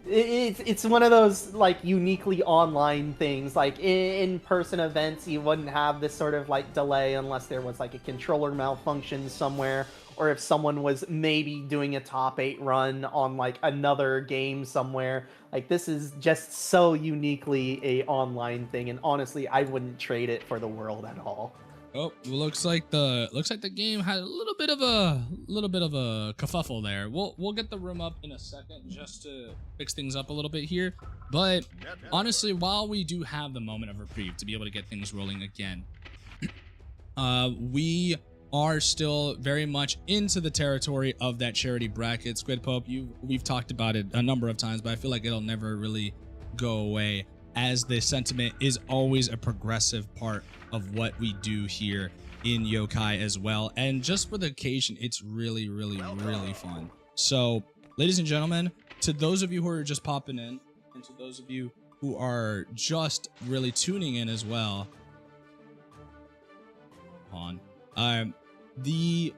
it's one of those like uniquely online things. Like in-person events, you wouldn't have this sort of like delay unless there was like a controller malfunction somewhere, or if someone was maybe doing a top 8 run on like another game somewhere. Like this is just so uniquely a online thing, and honestly, I wouldn't trade it for the world at all. Oh, looks like the game had a little bit of a kerfuffle there. We'll get the room up in a second just to fix things up a little bit here. But honestly, while we do have the moment of reprieve to be able to get things rolling again, we are still very much into the territory of that charity bracket. Squid Pope, we've talked about it a number of times, but I feel like it'll never really go away, as the sentiment is always a progressive part of what we do here in Yokai as well. And just for the occasion, it's really fun. So, ladies and gentlemen, to those of you who are just popping in, and to those of you who are just really tuning in as well, the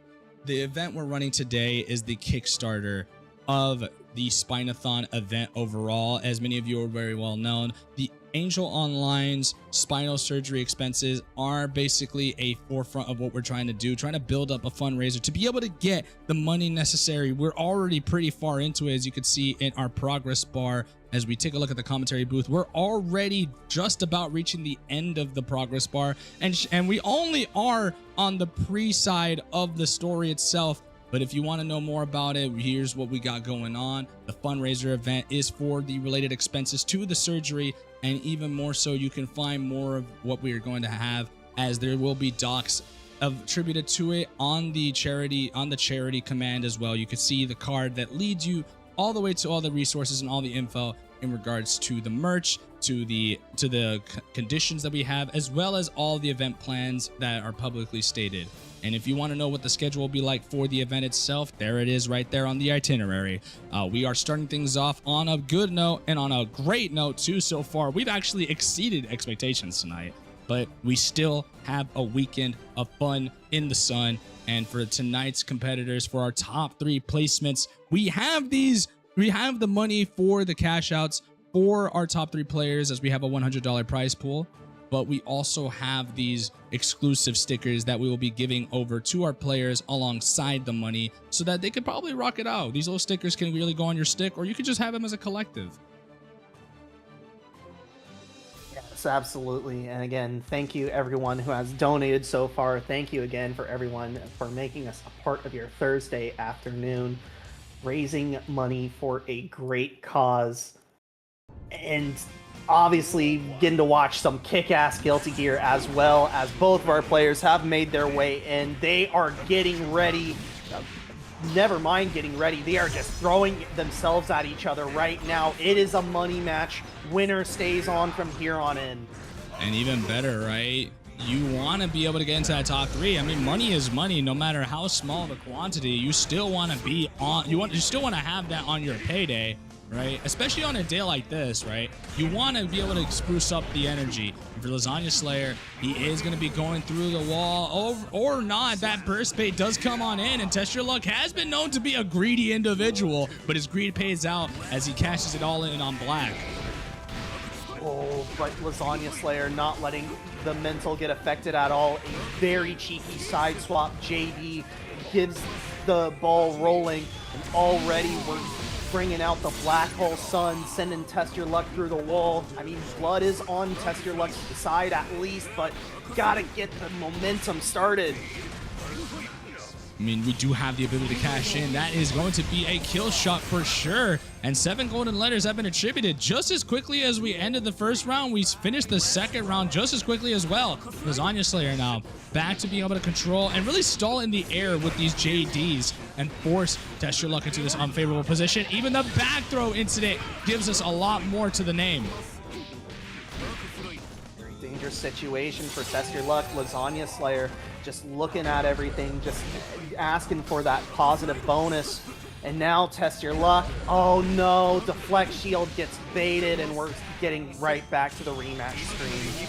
event we're running today is the Kickstarter of the Spine-O-Thon event overall. As many of you are very well known, the Angel Online's spinal surgery expenses are basically a forefront of what we're trying to do, trying to build up a fundraiser to be able to get the money necessary. We're already pretty far into it, as you can see in our progress bar. As we take a look at the commentary booth, we're already just about reaching the end of the progress bar, and we only are on the pre-side of the story itself. But if you want to know more about it, here's what we got going on. The fundraiser event is for the related expenses to the surgery, and even more so, you can find more of what we are going to have, as there will be docs attributed to it on the charity command as well. You can see the card that leads you all the way to all the resources and all the info in regards to the merch, to the conditions that we have, as well as all the event plans that are publicly stated. And if you want to know what the schedule will be like for the event itself, there it is right there on the itinerary. We are starting things off on a good note, and on a great note too so far. We've actually exceeded expectations tonight, but we still have a weekend of fun in the sun. And for tonight's competitors, for our top 3 placements, we have the money for the cash outs for our top 3 players, as we have a $100 prize pool. But we also have these exclusive stickers that we will be giving over to our players alongside the money, so that they could probably rock it out. These little stickers can really go on your stick, or you could just have them as a collective. Yes, absolutely. And again, thank you everyone who has donated so far. Thank you again for everyone for making us a part of your Thursday afternoon, raising money for a great cause. And obviously getting to watch some kick-ass Guilty Gear, as well as both of our players have made their way in. They are getting ready. Never mind getting ready. They are just throwing themselves at each other right now. It is a money match. Winner stays on from here on in. And even better, right? You want to be able to get into that top 3. I mean, money is money, no matter how small the quantity. You still want to be on. You still want to have that on your payday, right? Especially on a day like this, right? You want to be able to spruce up the energy. For Lasagna Slayer, he is going to be going through the wall, or not. That burst bait does come on in, and Test Your Luck has been known to be a greedy individual, but his greed pays out as he cashes it all in on black. Oh, but Lasagna Slayer not letting the mental get affected at all. A very cheeky side swap. JD gives the ball rolling, and already we're bringing out the Black Hole Sun, sending Test Your Luck through the wall. I mean, blood is on Test Your Luck's side at least, but gotta get the momentum started. I mean, we do have the ability to cash in. That is going to be a kill shot for sure. And 7 golden letters have been attributed just as quickly as we ended the first round. We finished the second round just as quickly as well. Lasagna Slayer now back to being able to control and really stall in the air with these JDs and force Test Your Luck into this unfavorable position. Even the back throw incident gives us a lot more to the name. Very dangerous situation for Test Your Luck. Lasagna Slayer just looking at everything, just asking for that positive bonus. And now Test Your Luck. Oh no, deflect shield gets baited, and we're getting right back to the rematch screen.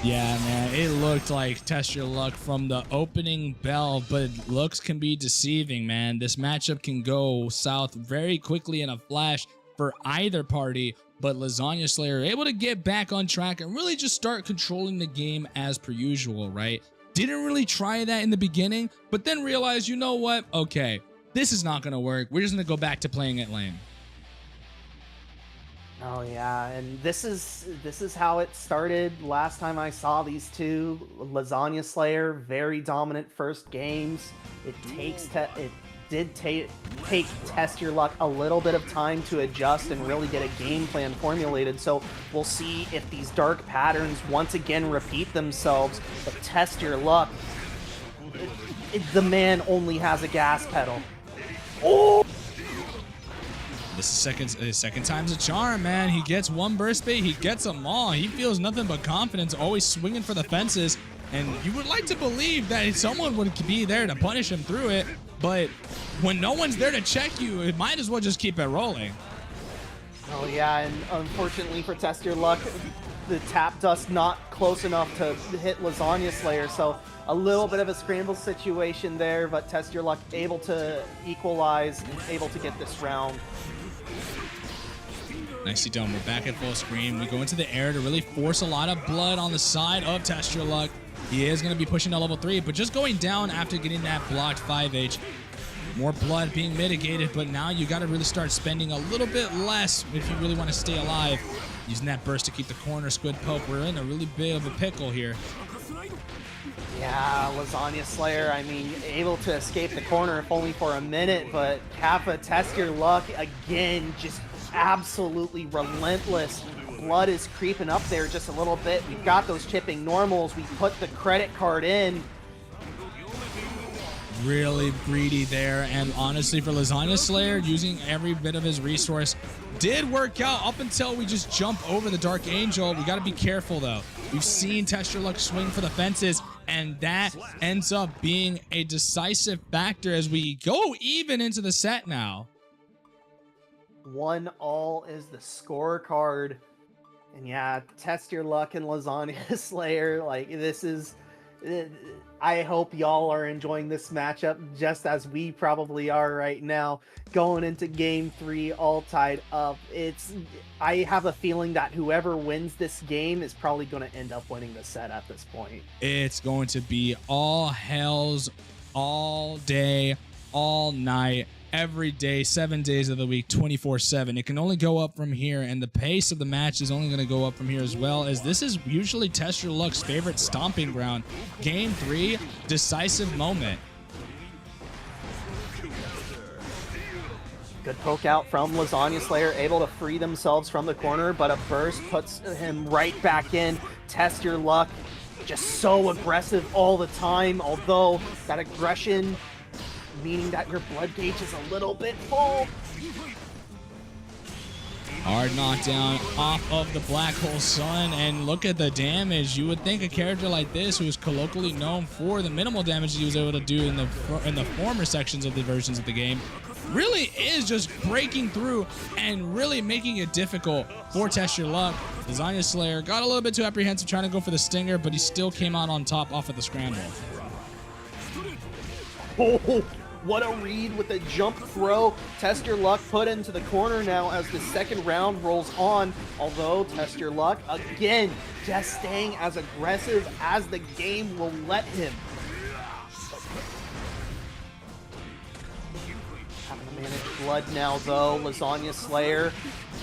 Yeah, man, it looked like test your luck from the opening bell, but looks can be deceiving, man. This matchup can go south very quickly in a flash for either party, but Lasagna Slayer able to get back on track and really just start controlling the game as per usual, right? Didn't really try that in the beginning, but then realized, you know what? Okay, this is not going to work. We're just going to go back to playing it lame. Oh yeah, and this is how it started last time I saw these two. Lasagna Slayer, very dominant first games. It did take Test Your Luck a little bit of time to adjust and really get a game plan formulated. So we'll see if these dark patterns once again repeat themselves. But Test Your Luck, the man only has a gas pedal. Oh! This is second time's a charm, man. He gets one burst bait, he gets them all. He feels nothing but confidence, always swinging for the fences. And you would like to believe that someone would be there to punish him through it. But when no one's there to check you, it might as well just keep it rolling. Oh yeah, and unfortunately for Test Your Luck, the tap dust not close enough to hit Lasagna Slayer. So a little bit of a scramble situation there, but Test Your Luck able to equalize and able to get this round. Nicely done. We're back at full screen. We go into the air to really force a lot of blood on the side of Test Your Luck. He is going to be pushing to level 3, but just going down after getting that blocked 5H. More blood being mitigated, but now you got to really start spending a little bit less if you really want to stay alive. Using that burst to keep the corner squid poke. We're in a really big of a pickle here. Yeah, Lasagna Slayer, I mean, able to escape the corner if only for a minute, but Kappa, Test Your Luck, again, just absolutely relentless. Blood is creeping up there just a little bit. We've got those chipping normals. We put the credit card in. Really greedy there, and honestly for Lasagna Slayer, using every bit of his resource did work out up until we just jump over the Dark Angel. We got to be careful though. We've seen Test Your Luck swing for the fences, and that ends up being a decisive factor as we go even into the set now. 1-all is the scorecard. And yeah, Test Your Luck and Lasagna Slayer, like this is... I hope y'all are enjoying this matchup just as we probably are right now. Going into game 3 all tied up. I have a feeling that whoever wins this game is probably going to end up winning the set at this point. It's going to be all hells all day, all night, every day, 7 days of the week, 24/7. It can only go up from here, and the pace of the match is only going to go up from here as well, as this is usually Test Your Luck's favorite stomping ground. Game 3, decisive moment. Good poke out from Lasagna Slayer, able to free themselves from the corner, but a burst puts him right back in. Test Your Luck, just so aggressive all the time, although that aggression meaning that your blood gauge is a little bit full. Hard knockdown off of the Black Hole Sun, and look at the damage. You would think a character like this, who is colloquially known for the minimal damage he was able to do in the former sections of the versions of the game, really is just breaking through and really making it difficult for Test Your Luck. Lasagna Slayer got a little bit too apprehensive trying to go for the stinger, but he still came out on top off of the scramble. Oh, what a read with a jump throw. Test Your Luck put into the corner now as the second round rolls on. Although Test Your Luck, again, just staying as aggressive as the game will let him. Having to manage blood now, though. Lasagna Slayer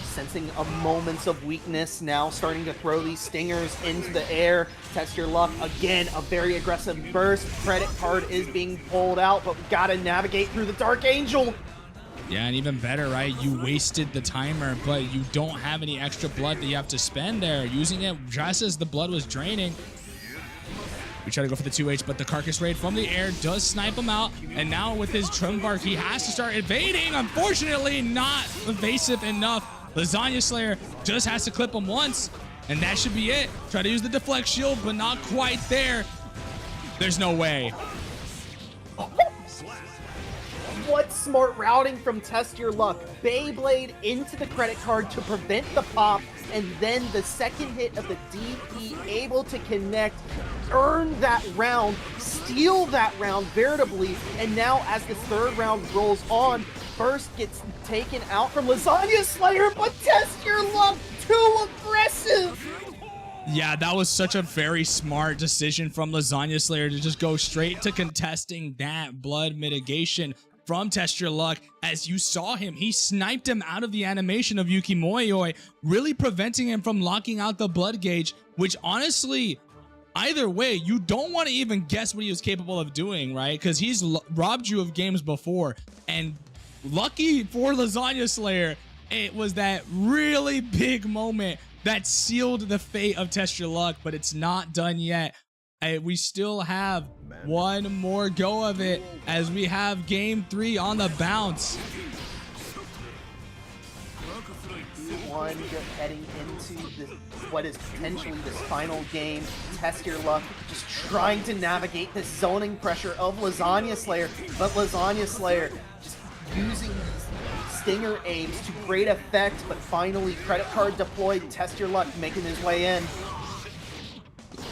sensing a moments of weakness now, starting to throw these stingers into the air. Test Your Luck, again, a very aggressive burst. Credit card is being pulled out, but we gotta navigate through the Dark Angel. Yeah, and even better, right? You wasted the timer, but you don't have any extra blood that you have to spend there. Using it just as the blood was draining. We try to go for the 2H, but the Carcass Raid from the air does snipe him out. And now with his Trim Bark, he has to start evading. Unfortunately, not evasive enough. Lasagna Slayer just has to clip him once, and that should be it. Try to use the deflect shield, but not quite there. There's no way. What smart routing from Test Your Luck. Beyblade into the credit card to prevent the pop, and then the second hit of the DP able to connect, earn that round, steal that round veritably, and now as the third round rolls on, Burst gets taken out from Lasagna Slayer, but Test Your Luck, too aggressive! Yeah, that was such a very smart decision from Lasagna Slayer to just go straight to contesting that blood mitigation from Test Your Luck. As you saw him, he sniped him out of the animation of Yuki Moyoi, really preventing him from locking out the blood gauge, which honestly, either way, you don't want to even guess what he was capable of doing, right? Because he's robbed you of games before, and lucky for Lasagna Slayer, it was that really big moment that sealed the fate of Test Your Luck, but it's not done yet. We still have one more go of it as we have game 3 on the bounce. One heading into what is potentially this final game. Test Your Luck just trying to navigate the zoning pressure of Lasagna Slayer, but Lasagna Slayer just using these stinger aims to great effect, but finally credit card deployed. Test Your Luck making his way in.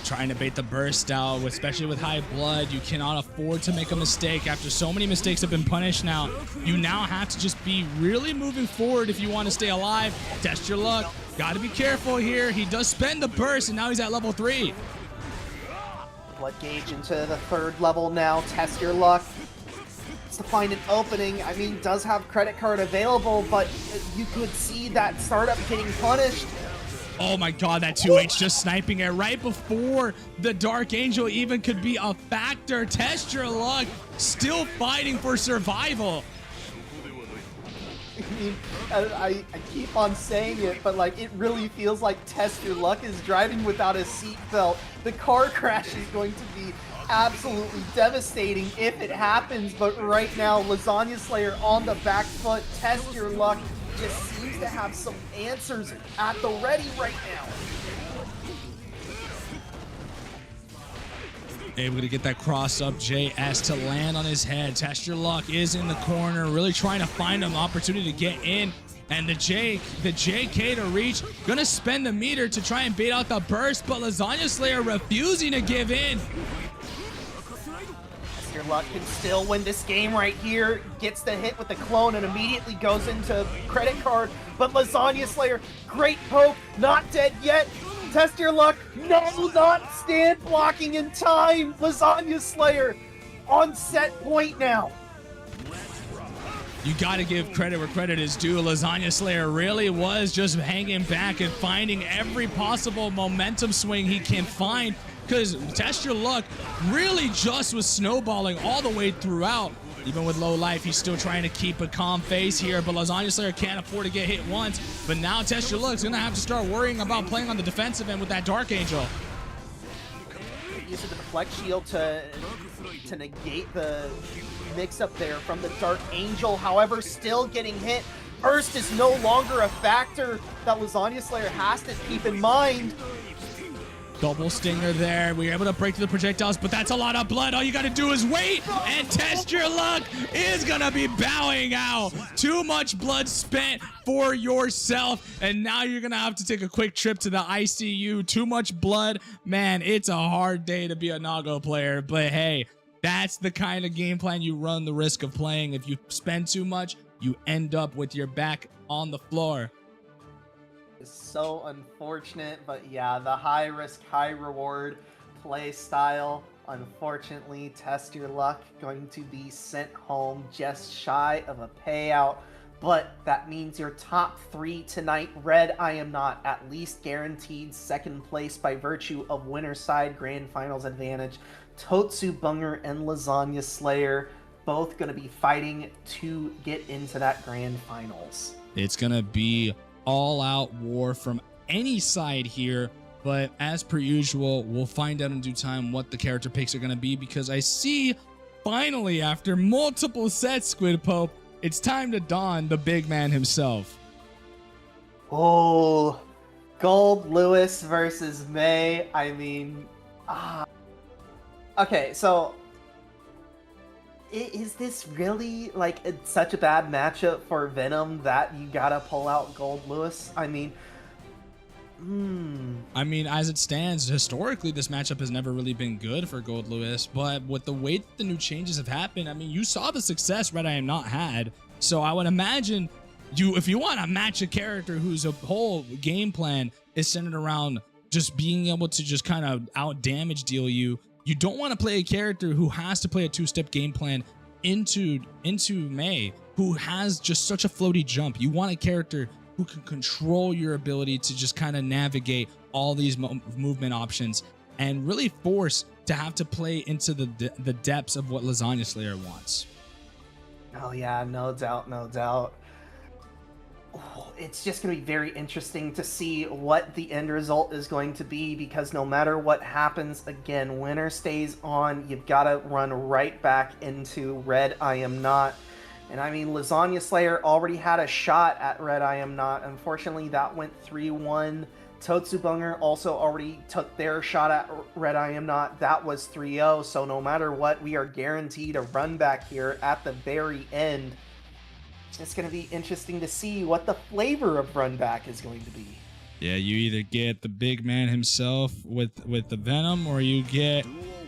Trying to bait the burst out, especially with high blood. You cannot afford to make a mistake. After so many mistakes have been punished now, you now have to just be really moving forward if you want to stay alive. Test Your Luck. Got to be careful here. He does spend the burst, and now he's at level 3. Blood gauge into the third level now. Test Your Luck to find an opening. I mean, does have credit card available, but you could see that startup getting punished. Oh my god, that 2H just sniping it right before the Dark Angel even could be a factor. Test Your Luck still fighting for survival. I mean, I keep on saying it, but like it really feels like Test Your Luck is driving without a seatbelt. The car crash is going to be absolutely devastating if it happens, but right now Lasagna Slayer on the back foot. Test Your Luck just seems to have some answers at the ready right now. Able to get that cross up JS to land on his head. Test Your Luck is in the corner, really trying to find an opportunity to get in. And the JK to reach, gonna spend the meter to try and bait out the burst, but Lasagna Slayer refusing to give in. Test Your Luck can still win this game right here. Gets the hit with the clone and immediately goes into credit card. But Lasagna Slayer, great poke, not dead yet. Test Your Luck, no, not stand blocking in time. Lasagna Slayer on set point now. You got to give credit where credit is due. Lasagna Slayer really was just hanging back and finding every possible momentum swing he can find, because Test Your Luck really just was snowballing all the way throughout. Even with low life, he's still trying to keep a calm face here, but Lasagna Slayer can't afford to get hit once. But now Test Your Luck's going to have to start worrying about playing on the defensive end with that Dark Angel. Using the deflect shield to negate the mix-up there from the Dark Angel, however, still getting hit. Burst is no longer a factor that Lasagna Slayer has to keep in mind. Double stinger there. We were able to break through the projectiles, but that's a lot of blood. All you got to do is wait, and Test Your Luck is going to be bowing out. Too much blood spent for yourself, and now you're going to have to take a quick trip to the ICU. Too much blood. Man, it's a hard day to be a Nago player, but hey, that's the kind of game plan you run the risk of playing. If you spend too much, you end up with your back on the floor. It's so unfortunate, but yeah, the high risk, high reward play style. Unfortunately, Test Your Luck going to be sent home just shy of a payout, but that means your top 3 tonight. Red, I am not, at least guaranteed second place by virtue of winner side grand finals advantage. Totsu Bunger and Lasagna Slayer both going to be fighting to get into that grand finals. It's going to be all-out war from any side here, but as per usual, we'll find out in due time what the character picks are going to be, because I see finally, after multiple sets, Squid Pope, it's time to don the big man himself. Oh, Gold Lewis versus May. I mean, okay, so is this really like such a bad matchup for Venom that you gotta pull out Gold Lewis? I mean, I mean, as it stands, historically, this matchup has never really been good for Gold Lewis, but with the way that the new changes have happened, I mean, you saw the success Red I Am Not had, so I would imagine if you want to match a character whose whole game plan is centered around just being able to just kind of out damage deal you don't want to play a character who has to play a two-step game plan into Mei, who has just such a floaty jump. You want a character who can control your ability to just kind of navigate all these movement options and really force to have to play into the depths of what Lasagna Slayer wants. Oh yeah, no doubt, no doubt. It's just going to be very interesting to see what the end result is going to be, because no matter what happens, again, winner stays on. You've got to run right back into Red I Am Not. And I mean, Lasagna Slayer already had a shot at Red I Am Not. Unfortunately, that went 3-1. Totsubunger also already took their shot at Red I Am Not. That was 3-0. So no matter what, we are guaranteed a run back here at the very end. It's going to be interesting to see what the flavor of run back is going to be. Yeah, you either get the big man himself with the Venom, or you get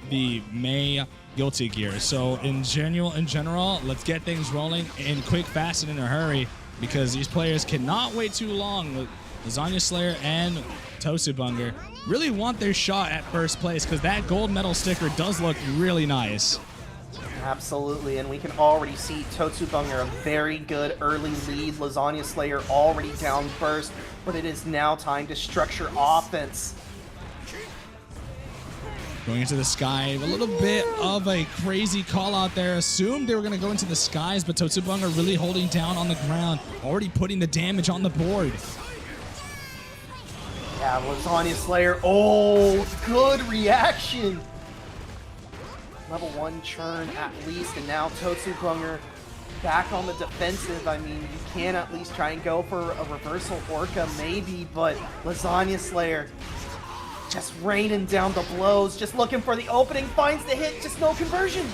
the Mei Guilty Gear. So in general, let's get things rolling in quick, fast, and in a hurry, because these players cannot wait too long. Lasagna Slayer and Totsubunger really want their shot at first place, because that gold medal sticker does look really nice. Absolutely, and we can already see Totsubunger a very good early lead. Lasagna Slayer already down first, but it is now time to structure offense. Going into the sky, a little bit of a crazy call out there. Assumed they were going to go into the skies, but Totsubunger really holding down on the ground, already putting the damage on the board. Yeah, Lasagna Slayer, oh, good reaction. Level 1 churn at least, and now Totsubunger back on the defensive. I mean, you can at least try and go for a reversal Orca maybe, but Lasagna Slayer just raining down the blows, just looking for the opening, finds the hit, just no conversion.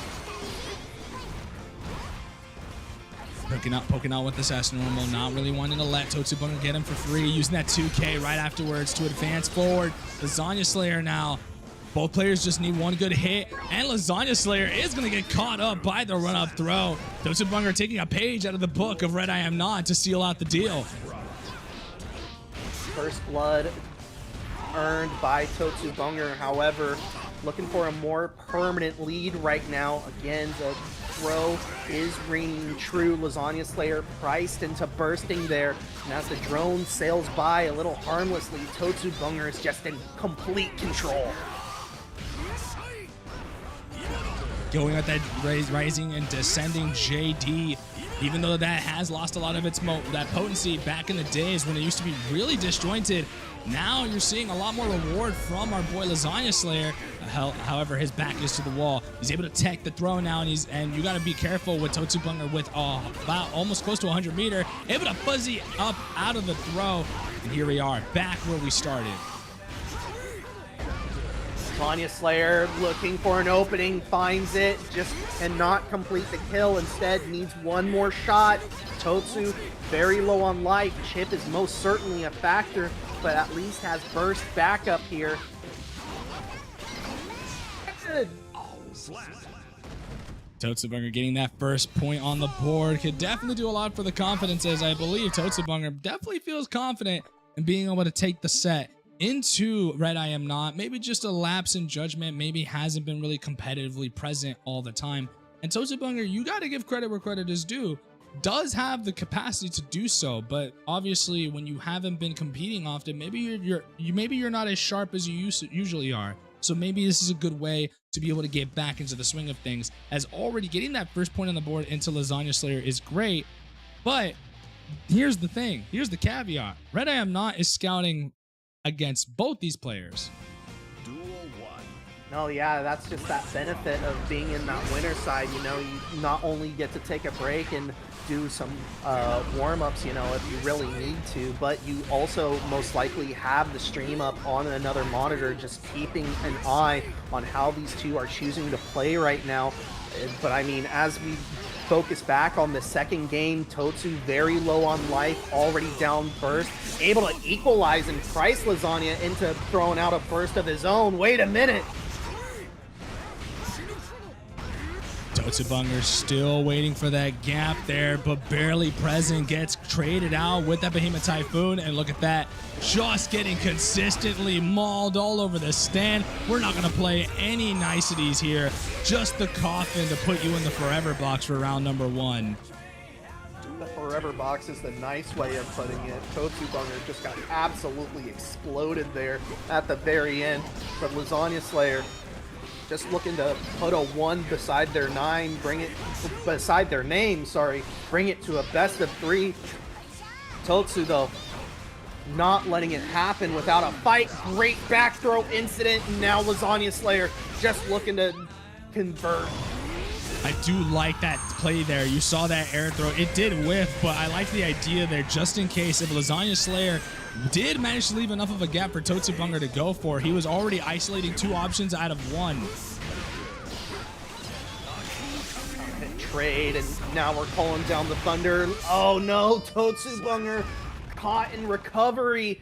Poking out with this S normal, not really wanting to let Totsubunger get him for free, using that 2K right afterwards to advance forward. Lasagna Slayer now. Both players just need one good hit, and Lasagna Slayer is going to get caught up by the run-up throw. Totsubunger taking a page out of the book of Red I Am Not to seal out the deal. First blood earned by Totsubunger, however, looking for a more permanent lead right now. Again, the throw is ringing true. Lasagna Slayer priced into bursting there, and as the drone sails by a little harmlessly, Totsubunger is just in complete control. Going at that rising and descending JD, even though that has lost a lot of its that potency back in the days when it used to be really disjointed. Now you're seeing a lot more reward from our boy Lasagna Slayer. However, his back is to the wall. He's able to tech the throw now, and you got to be careful with Totsubunger with about almost close to 100 meter, able to fuzzy up out of the throw. And here we are, back where we started. Lasagna Slayer looking for an opening, finds it, just cannot complete the kill, instead needs one more shot. Totsu very low on life. Chip is most certainly a factor, but at least has burst backup here. Good. Totsubunger getting that first point on the board could definitely do a lot for the confidence, as I believe Totsubunger definitely feels confident in being able to take the set into Red I Am Not. Maybe just a lapse in judgment, maybe hasn't been really competitively present all the time. And Totsubunger, you got to give credit where credit is due, does have the capacity to do so, but obviously when you haven't been competing often, maybe you're not as sharp as you usually are. So maybe this is a good way to be able to get back into the swing of things, as already getting that first point on the board into Lasagna Slayer is great. But here's the thing, here's the caveat. Red I Am Not is scouting against both these players. No, yeah, that's just that benefit of being in that winner side. You know, you not only get to take a break and do some warm-ups, you know, if you really need to, but you also most likely have the stream up on another monitor, just keeping an eye on how these two are choosing to play right now. But I mean, as we focus back on the second game, Totsu very low on life, already down first, able to equalize and price Lasagna into throwing out a burst of his own. Wait a minute. Totsubunger still waiting for that gap there, but barely present. Gets traded out with that Behemoth Typhoon, and look at that. Just getting consistently mauled all over the stand. We're not going to play any niceties here. Just the coffin to put you in the forever box for round number 1. The forever box is the nice way of putting it. Totsubunger just got absolutely exploded there at the very end. But Lasagna Slayer just looking to put a 1 beside their 9, bring it beside their name, sorry, bring it to a best of 3. Totsu, though, not letting it happen without a fight. Great back throw incident, and now Lasagna Slayer just looking to convert. I do like that play there. You saw that air throw. It did whiff, but I like the idea there just in case if Lasagna Slayer did manage to leave enough of a gap for Totsubunger to go for. He was already isolating 2 options out of 1. Trade, and now we're calling down the thunder. Oh no, Totsubunger caught in recovery.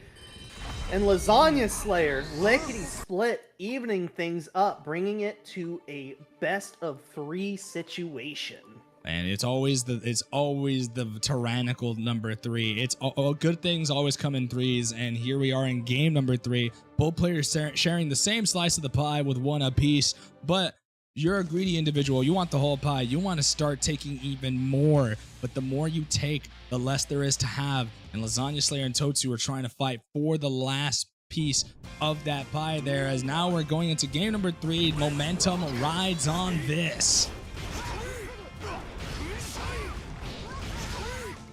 And Lasagna Slayer, lickety split, evening things up, bringing it to a best of 3 situation. And it's always the tyrannical number 3. It's all good things always come in 3s, and here we are in game number 3. Both players sharing the same slice of the pie with 1 apiece, but you're a greedy individual. You want the whole pie. You want to start taking even more, but the more you take, the less there is to have. And Lasagna Slayer and Totsu are trying to fight for the last piece of that pie there, as now we're going into game number 3. Momentum rides on this.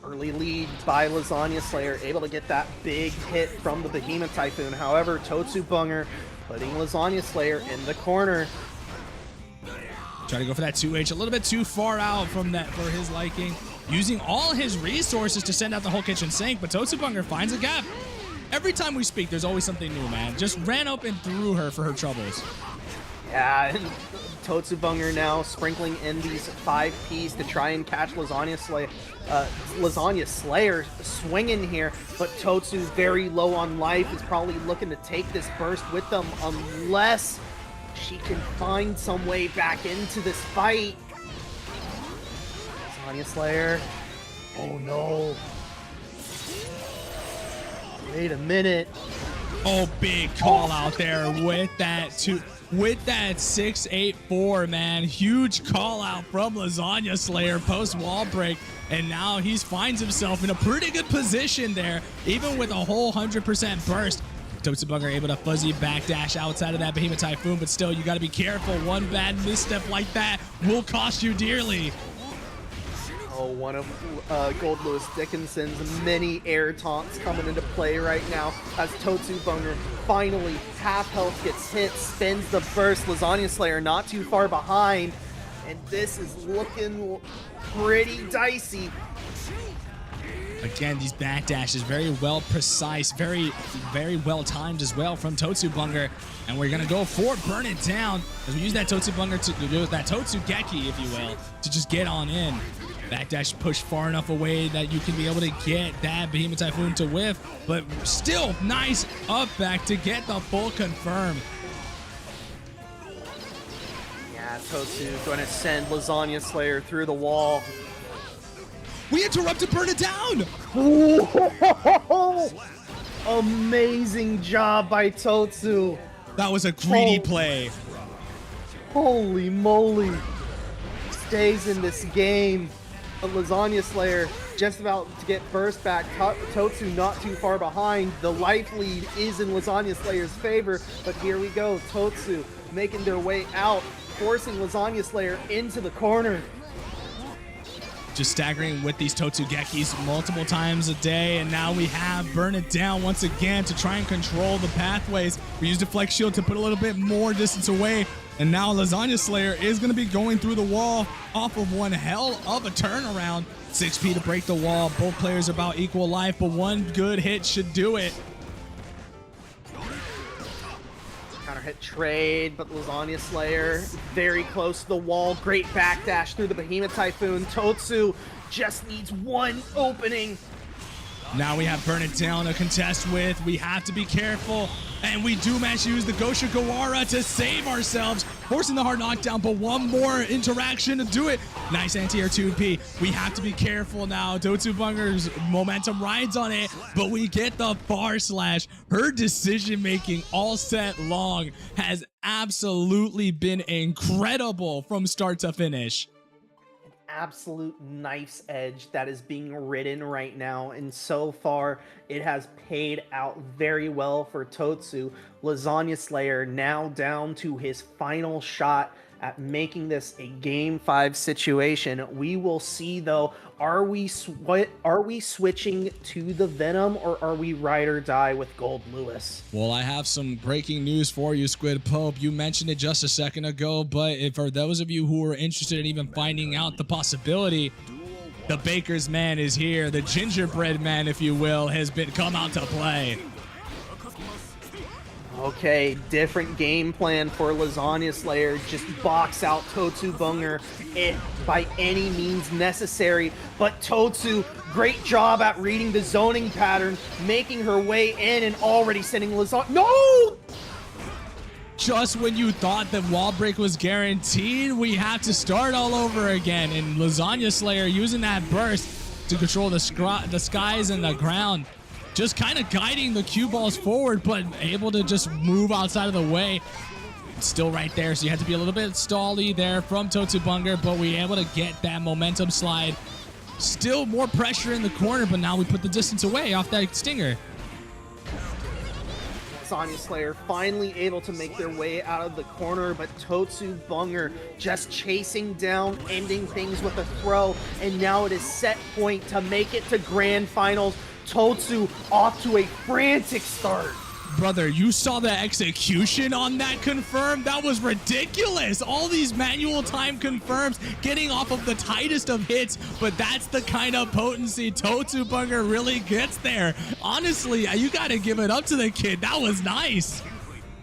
Early lead by Lasagna Slayer, able to get that big hit from the Behemoth Typhoon. However, Totsubunger putting Lasagna Slayer in the corner. Try to go for that 2H, a little bit too far out from that for his liking. Using all his resources to send out the whole kitchen sink, but Totsubunger finds a gap. Every time we speak, there's always something new, man. Just ran up and threw her for her troubles. Yeah, and Totsubunger now sprinkling in these 5Ps to try and catch Lasagna Slayer swinging here, but Totsu very low on life, is probably looking to take this burst with them unless she can find some way back into this fight. Lasagna Slayer. Oh no. Wait a minute. Oh, big call out there with that 684, man. Huge call out from Lasagna Slayer post wall break. And now he finds himself in a pretty good position there, even with a whole 100% burst. Totsubunger able to fuzzy backdash outside of that Behemoth Typhoon, but still, you got to be careful. One bad misstep like that will cost you dearly. Oh, one of Gold Lewis Dickinson's many air taunts coming into play right now as Totsubunger finally half health gets hit, spins the burst. Lasagna Slayer not too far behind, and this is looking pretty dicey. Again, these backdashes very well precise, very well timed as well from Totsubunger. And we're going to go for Burn It Down as we use that Totsubunger to do that Totsugeki, if you will, to just get on in. Backdash push far enough away that you can be able to get that Behemoth Typhoon to whiff, but still nice up back to get the full confirm. Yeah, Totsu going to send Lasagna Slayer through the wall. We interrupted Burn It Down! Ooh, amazing job by Totsu. That was a greedy play. Holy moly. Stays in this game. A Lasagna Slayer just about to get burst back. Totsu not too far behind. The life lead is in Lasagna Slayer's favor, but here we go. Totsu making their way out, forcing Lasagna Slayer into the corner. Just staggering with these Totsugekis multiple times a day, and now we have Burn It Down once again to try and control the pathways. We used Deflect Shield to put a little bit more distance away, and now Lasagna Slayer is going to be going through the wall off of one hell of a turnaround. 6P to break the wall. Both players are about equal life, but one good hit should do it. Hit trade, but Lasagna Slayer very close to the wall. Great backdash through the Behemoth Typhoon. Totsu just needs one opening. Now we have Burn It Down to contest with. We have to be careful. And we do manage to use the Gosha Gawara to save ourselves, forcing the hard knockdown, but one more interaction to do it. Nice anti-air 2P. We have to be careful now. Totsu Bunger's momentum rides on it, but we get the bar slash. Her decision-making all set long has absolutely been incredible from start to finish. Absolute knife's edge that is being ridden right now, and so far it has paid out very well for Totsu. Lasagna Slayer now down to his final shot at making this a game 5 situation. We will see though, are we switching to the Venom, or are we ride or die with Gold Lewis? Well, I have some breaking news for you, Squid Pope. You mentioned it just a second ago, but if for those of you who are interested in even finding out the possibility, the baker's man is here. The gingerbread man, if you will, has come out to play. Okay, different game plan for Lasagna Slayer. Just box out Totsu Bunger by any means necessary. But Totsu, great job at reading the zoning pattern, making her way in and already sending Lasagna. No! Just when you thought that wall break was guaranteed, we have to start all over again. And Lasagna Slayer using that burst to control the skies and the ground. Just kind of guiding the cue balls forward, but able to just move outside of the way. It's still right there, so you have to be a little bit stally there from Totsu Bunger, but we able to get that momentum slide. Still more pressure in the corner, but now we put the distance away off that stinger. Lasagna Slayer finally able to make their way out of the corner, but Totsu Bunger just chasing down, ending things with a throw, and now it is set point to make it to grand finals. Totsu off to a frantic start. Brother, you saw the execution on that confirm? That was ridiculous. All these manual time confirms getting off of the tightest of hits, but that's the kind of potency Totsu Bunger really gets there. Honestly, you got to give it up to the kid. That was nice.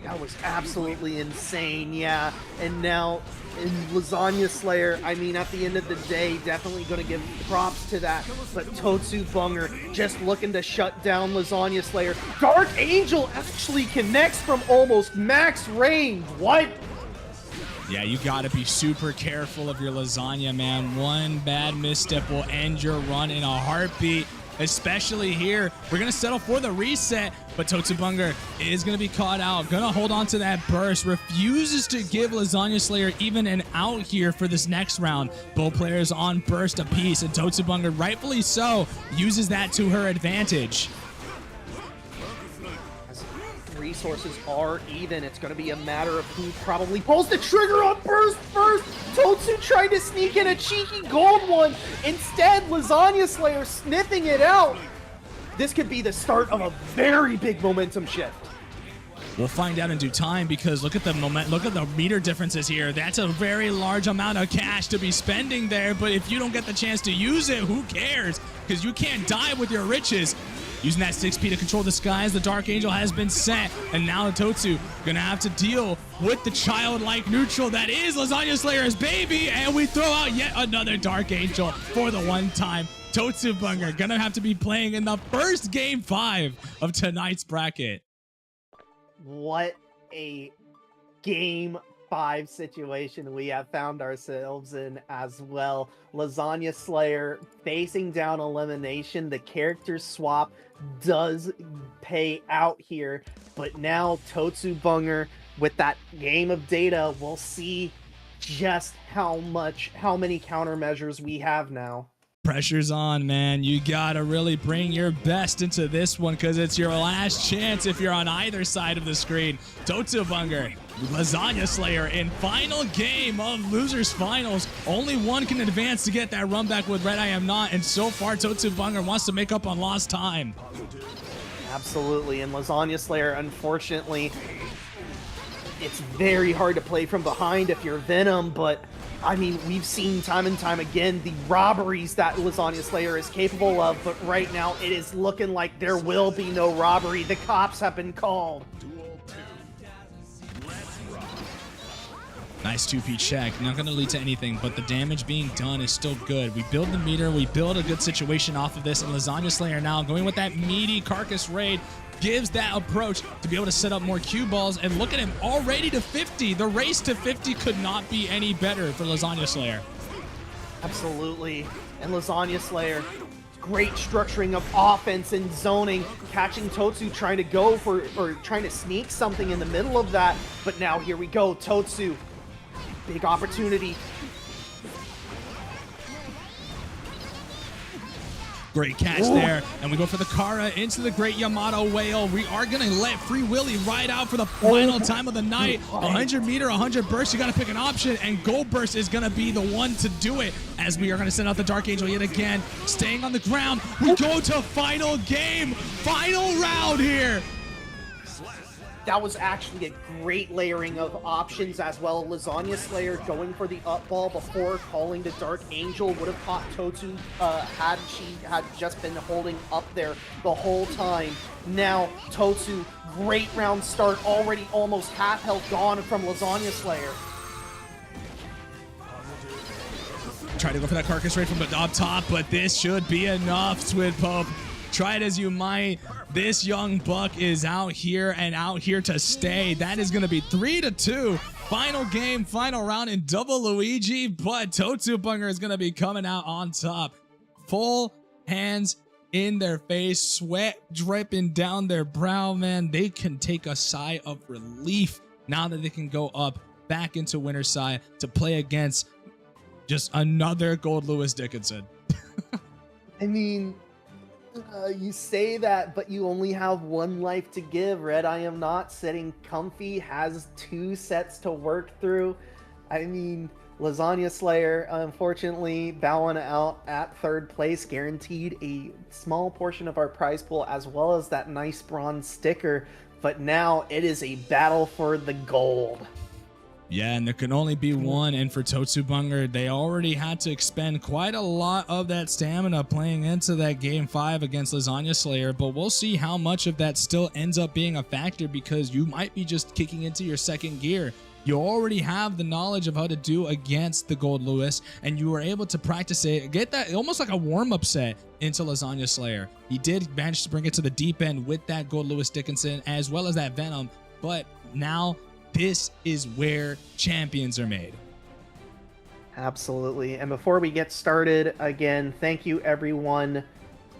That was absolutely insane, yeah. And now in Lasagna Slayer, I mean, at the end of the day, definitely going to give props to that. But Totsu Bunger just looking to shut down Lasagna Slayer. Dark Angel actually connects from almost max range. What? Yeah, you got to be super careful of your Lasagna, man. One bad misstep will end your run in a heartbeat. Especially here, we're going to settle for the reset, but Totsu Bunger is going to be caught out. Going to hold on to that burst. Refuses to give Lasagna Slayer even an out here for this next round. Both players on burst apiece, and Totsu Bunger, rightfully so, uses that to her advantage. Resources are even. It's going to be a matter of who probably pulls the trigger on burst first. Totsu tried to sneak in a cheeky gold one. Instead, Lasagna Slayer sniffing it out. This could be the start of a very big momentum shift. We'll find out in due time, because look at the look at the meter differences here. That's a very large amount of cash to be spending there, but if you don't get the chance to use it, who cares? Because you can't die with your riches. Using that 6P to control the skies, the Dark Angel has been set, and now Totsu gonna have to deal with the childlike neutral that is Lasagna Slayer's baby, and we throw out yet another Dark Angel for the one time. Totsu Bunger gonna have to be playing in the first game 5 of tonight's bracket. What a game 5 situation we have found ourselves in as well. Lasagna Slayer facing down elimination. The character swap does pay out here, but now Totsu Bunger with that game of data, we'll see just how many countermeasures we have now. Pressure's on, man. You gotta really bring your best into this one, because it's your last chance if you're on either side of the screen. Totsu Bunger, Lasagna Slayer in final game of Losers Finals. Only one can advance to get that run back with Red I Am Not, and so far Totsu Bunger wants to make up on lost time. Absolutely, and Lasagna Slayer, unfortunately, it's very hard to play from behind if you're Venom, but I mean, we've seen time and time again the robberies that Lasagna Slayer is capable of, but right now it is looking like there will be no robbery. The cops have been called. Nice 2P check. Not going to lead to anything, but the damage being done is still good. We build the meter. We build a good situation off of this. And Lasagna Slayer now going with that meaty carcass raid gives that approach to be able to set up more cue balls. And look at him already to 50. The race to 50 could not be any better for Lasagna Slayer. Absolutely. And Lasagna Slayer, great structuring of offense and zoning, catching Totsu trying to go for, or trying to sneak something in the middle of that. But now here we go, Totsu. Big opportunity. Great catch there. And we go for the Kara into the Great Yamato Whale. We are going to let Free Willy ride out for the final time of the night. 100 meter, 100 burst. You got to pick an option, and Gold Burst is going to be the one to do it, as we are going to send out the Dark Angel yet again. Staying on the ground. We go to final game. Final round here. That was actually a great layering of options as well. Lasagna Slayer going for the up ball before calling the Dark Angel would have caught Totsu had she had just been holding up there the whole time. Now Totsu, great round start, already almost half health gone from Lasagna Slayer. Try to go for that carcass raid from the up top, but this should be enough, Squid Pope. Try it as you might. This young buck is out here and out here to stay. That is going to be 3-2. Final game, final round in Double Luigi, but Totsubunger is going to be coming out on top. Full hands in their face, sweat dripping down their brow, man. They can take a sigh of relief now that they can go up back into winner's side to play against just another Gold Lewis Dickinson. I mean, you say that, but you only have one life to give. Red I Am Not sitting comfy, has 2 sets to work through. I mean, Lasagna Slayer, unfortunately, bowing out at 3rd place, guaranteed a small portion of our prize pool as well as that nice bronze sticker. But now it is a battle for the gold. Yeah, and there can only be one, and for Totsubunger, they already had to expend quite a lot of that stamina playing into that Game 5 against Lasagna Slayer, but we'll see how much of that still ends up being a factor, because you might be just kicking into your 2nd gear. You already have the knowledge of how to do against the Gold Lewis, and you were able to practice it, get that almost like a warm-up set into Lasagna Slayer. He did manage to bring it to the deep end with that Gold Lewis Dickinson, as well as that Venom, but now this is where champions are made. Absolutely. And before we get started, again, thank you everyone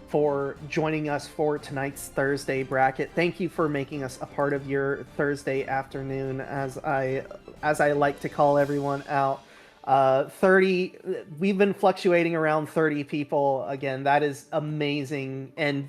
for joining us for tonight's Thursday bracket. Thank you for making us a part of your Thursday afternoon, as I like to call everyone out. 30, we've been fluctuating around 30 people. Again, that is amazing. And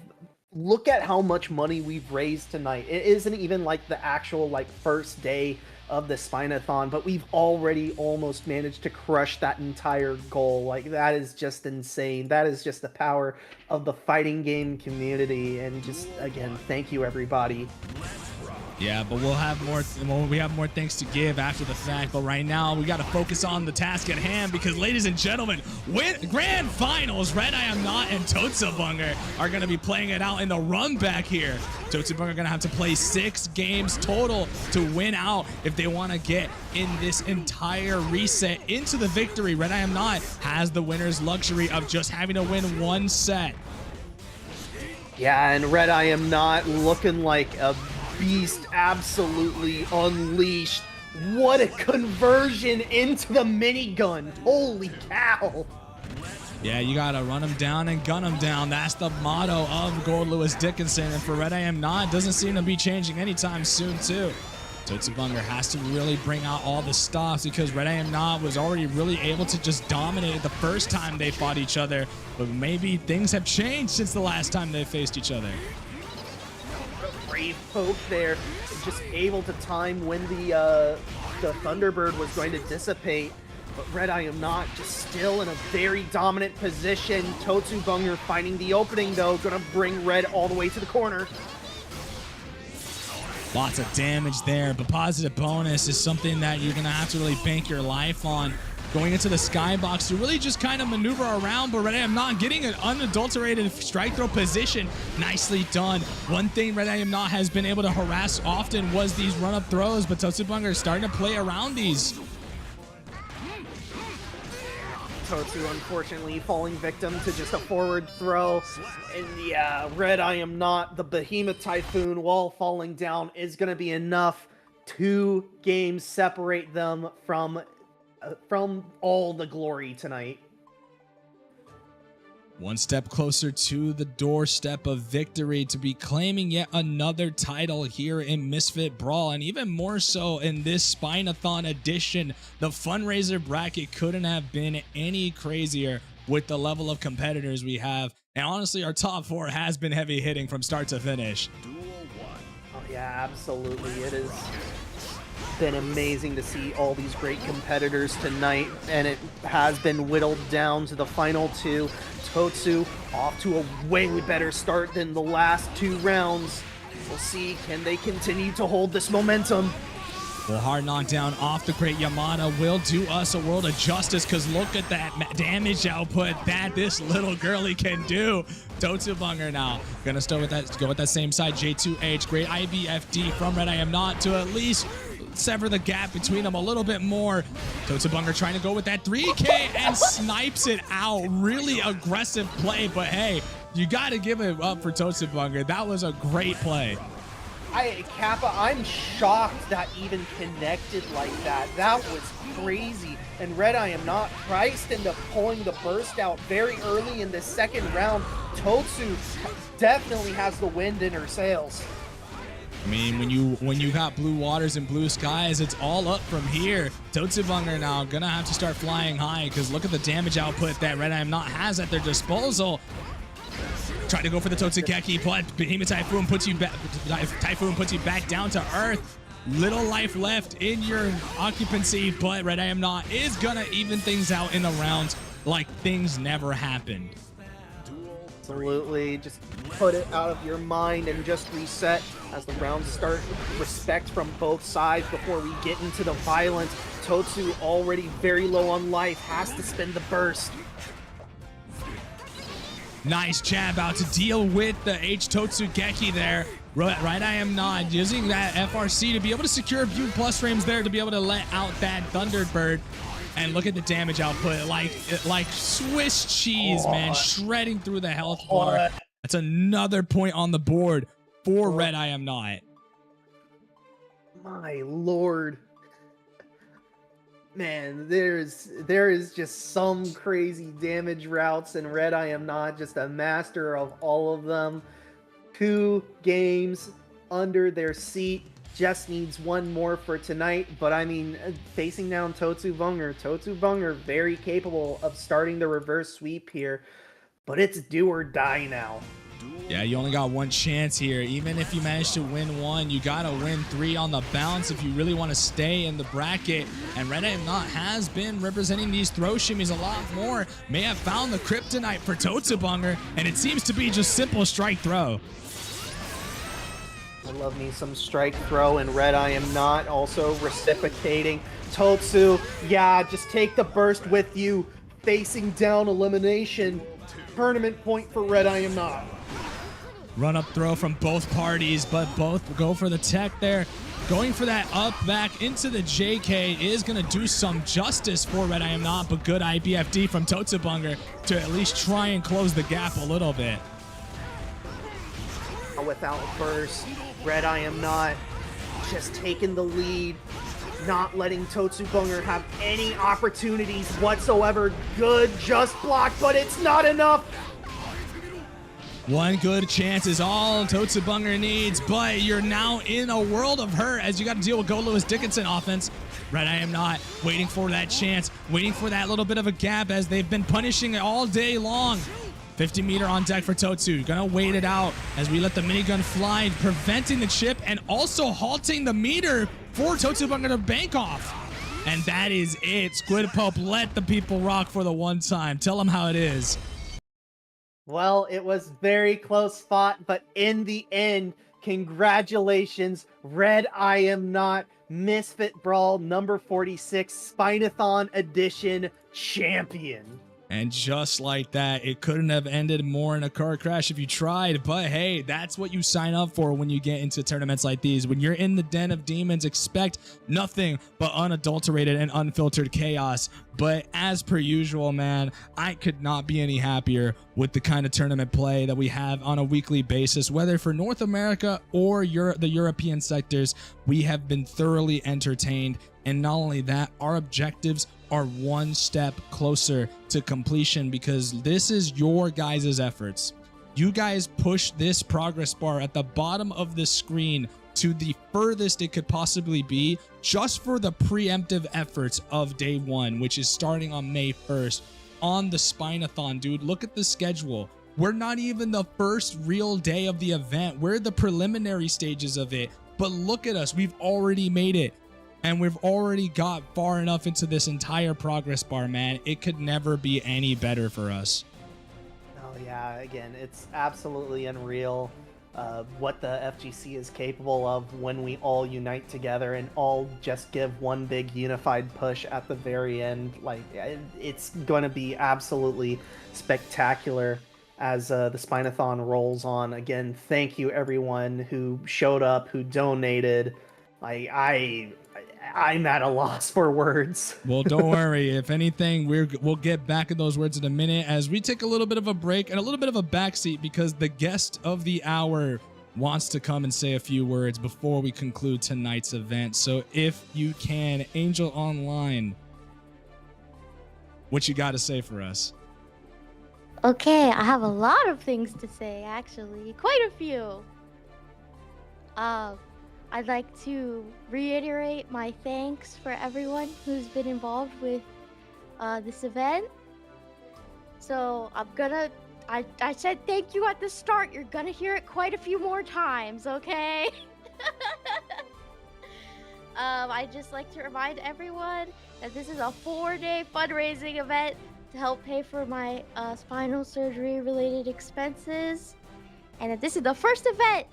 look at how much money we've raised tonight. It isn't even like the actual first day of the Spine-O-Thon, but we've already almost managed to crush that entire goal. That is just insane. That is just the power of the fighting game community. And just, again, thank you everybody. Yeah, but we'll have more. We have more things to give after the fact. But right now, we got to focus on the task at hand, because, ladies and gentlemen, grand finals. Red I Am Not and Totsubunger are going to be playing it out in the run back here. Totsubunger are going to have to play 6 games total to win out if they want to get in this entire reset into the victory. Red I Am Not has the winner's luxury of just having to win 1 set. Yeah, and Red I Am Not looking like a beast, absolutely unleashed. What a conversion into the minigun. Holy cow. Yeah, you gotta run him down and gun him down. That's the motto of Gold Lewis Dickinson, and for Red I Am Not, doesn't seem to be changing anytime soon too. Totsubunger has to really bring out all the stops, because Red I Am Not was already really able to just dominate it the first time they fought each other, but maybe things have changed since the last time they faced each other. Brave poke there, just able to time when the Thunderbird was going to dissipate. But Red I Am Not just still in a very dominant position. Totsubunger finding the opening though, gonna bring Red all the way to the corner. Lots of damage there, but positive bonus is something that you're gonna have to really bank your life on. Going into the skybox to really just kind of maneuver around, but Red I Am Not getting an unadulterated strike throw position. Nicely done. One thing Red I Am Not has been able to harass often was these run-up throws, but Totsubunger is starting to play around these. Totsu unfortunately falling victim to just a forward throw. And yeah, Red I Am Not, the Behemoth Typhoon, while falling down, is going to be enough. 2 games separate them from all the glory tonight. One step closer to the doorstep of victory to be claiming yet another title here in Misfit Brawl, and even more so in this Spine-O-Thon edition. The Fundraiser bracket couldn't have been any crazier with the level of competitors we have, and honestly our top 4 has been heavy hitting from start to finish. Oh yeah, absolutely. It has been amazing to see all these great competitors tonight, and it has been whittled down to the final 2. Totsu off to a way better start than the last 2 rounds. We'll see, can they continue to hold this momentum? Well, hard knockdown off the great Yamada will do us a world of justice, because look at that damage output that this little girlie can do. Totsu Bunger now gonna go with that same side. J2H, great IBFD from Red I Am Not to at least sever the gap between them a little bit more. Totsu Bunger trying to go with that 3K and snipes it out. Really aggressive play, but hey, you got to give it up for Totsu Bunger. That was a great play. Kappa, I'm shocked that even connected like that. That was crazy. And Red I Am Not priced into pulling the burst out very early in the second round. Totsu definitely has the wind in her sails. I mean, when you got blue waters and blue skies, it's all up from here. Totsu Bunger now gonna have to start flying high, because look at the damage output that Red I Am Not has at their disposal. Try to go for the Totsugeki, but Behemoth Typhoon puts you back down to earth. Little life left in your occupancy, but Red I Am Not is gonna even things out in the rounds like things never happened. Absolutely, just put it out of your mind and just reset as the rounds start. Respect from both sides before we get into the violence. Totsu already very low on life, has to spend the burst. Nice jab out to deal with the Totsugeki there. Right I Am Not using that FRC to be able to secure a few plus frames there to be able to let out that Thunderbird. And look at the damage output, like Swiss cheese, man, shredding through the health bar. That's another point on the board for Red I Am Not. My lord. Man, there is just some crazy damage routes, and Red I Am Not just a master of all of them. 2 games under their seat. Just needs 1 more for tonight, but I mean, facing down Totsu Bunger very capable of starting the reverse sweep here, but it's do or die now. Yeah, you only got 1 chance here. Even if you manage to win 1, you gotta win 3 on the bounce if you really want to stay in the bracket. And Red I Am Not has been representing these throw shimmies a lot more. May have found the kryptonite for Totsu Bunger, and it seems to be just simple strike throw. I love me some strike throw, and Red I Am Not also reciprocating. Totsu, yeah, just take the burst with you. Facing down elimination. Tournament point for Red I Am Not. Run up throw from both parties, but both go for the tech there. Going for that up back into the JK is going to do some justice for Red I Am Not, but good IBFD from Totsu Bunger to at least try and close the gap a little bit. Without burst, Red I Am Not just taking the lead, not letting Totsu Bunger have any opportunities whatsoever. Good just block, but it's not enough. 1 good chance is all Totsu Bunger needs, but you're now in a world of hurt as you got to deal with Go Lewis Dickinson offense. Red I Am Not waiting for that chance, waiting for that little bit of a gap as they've been punishing it all day long. 50 meter on deck for Totsu. Gonna wait it out as we let the minigun fly, preventing the chip and also halting the meter for Totsu Bunger to bank off. And that is it. Squid Pope, let the people rock for the 1 time. Tell them how it is. Well, it was very close fought, but in the end, congratulations, Red I Am Not, Misfit Brawl number 46, Spine-O-Thon edition champion. And just like that, it couldn't have ended more in a car crash if you tried. But hey, that's what you sign up for when you get into tournaments like these. When you're in the Den of Demons, expect nothing but unadulterated and unfiltered chaos. But as per usual, man, I could not be any happier with the kind of tournament play that we have on a weekly basis, whether for North America or the European sectors. We have been thoroughly entertained. And not only that, our objectives are one step closer to completion, because this is your guys' efforts. You guys push this progress bar at the bottom of the screen to the furthest it could possibly be, just for the preemptive efforts of day one, which is starting on May 1st on the Spine-O-Thon. Dude, look at the schedule. We're not even the first real day of the event. We're the preliminary stages of it. But look at us. We've already made it. And we've already got far enough into this entire progress bar, man. It could never be any better for us. Oh yeah, again, it's absolutely unreal what the FGC is capable of when we all unite together and all just give one big unified push at the very end. Like, it's going to be absolutely spectacular as the Spine-O-Thon rolls on. Again, thank you everyone who showed up, who donated. I'm at a loss for words. Well, don't worry. If anything, we'll get back in those words in a minute as we take a little bit of a break and a little bit of a backseat, because the guest of the hour wants to come and say a few words before we conclude tonight's event. So if you can, Angel Online, what you got to say for us? Okay, I have a lot of things to say, actually. Quite a few. I'd like to reiterate my thanks for everyone who's been involved with this event. So I said thank you at the start. You're gonna hear it quite a few more times, okay? I'd just like to remind everyone that this is a 4-day fundraising event to help pay for my spinal surgery related expenses. And that this is the first event,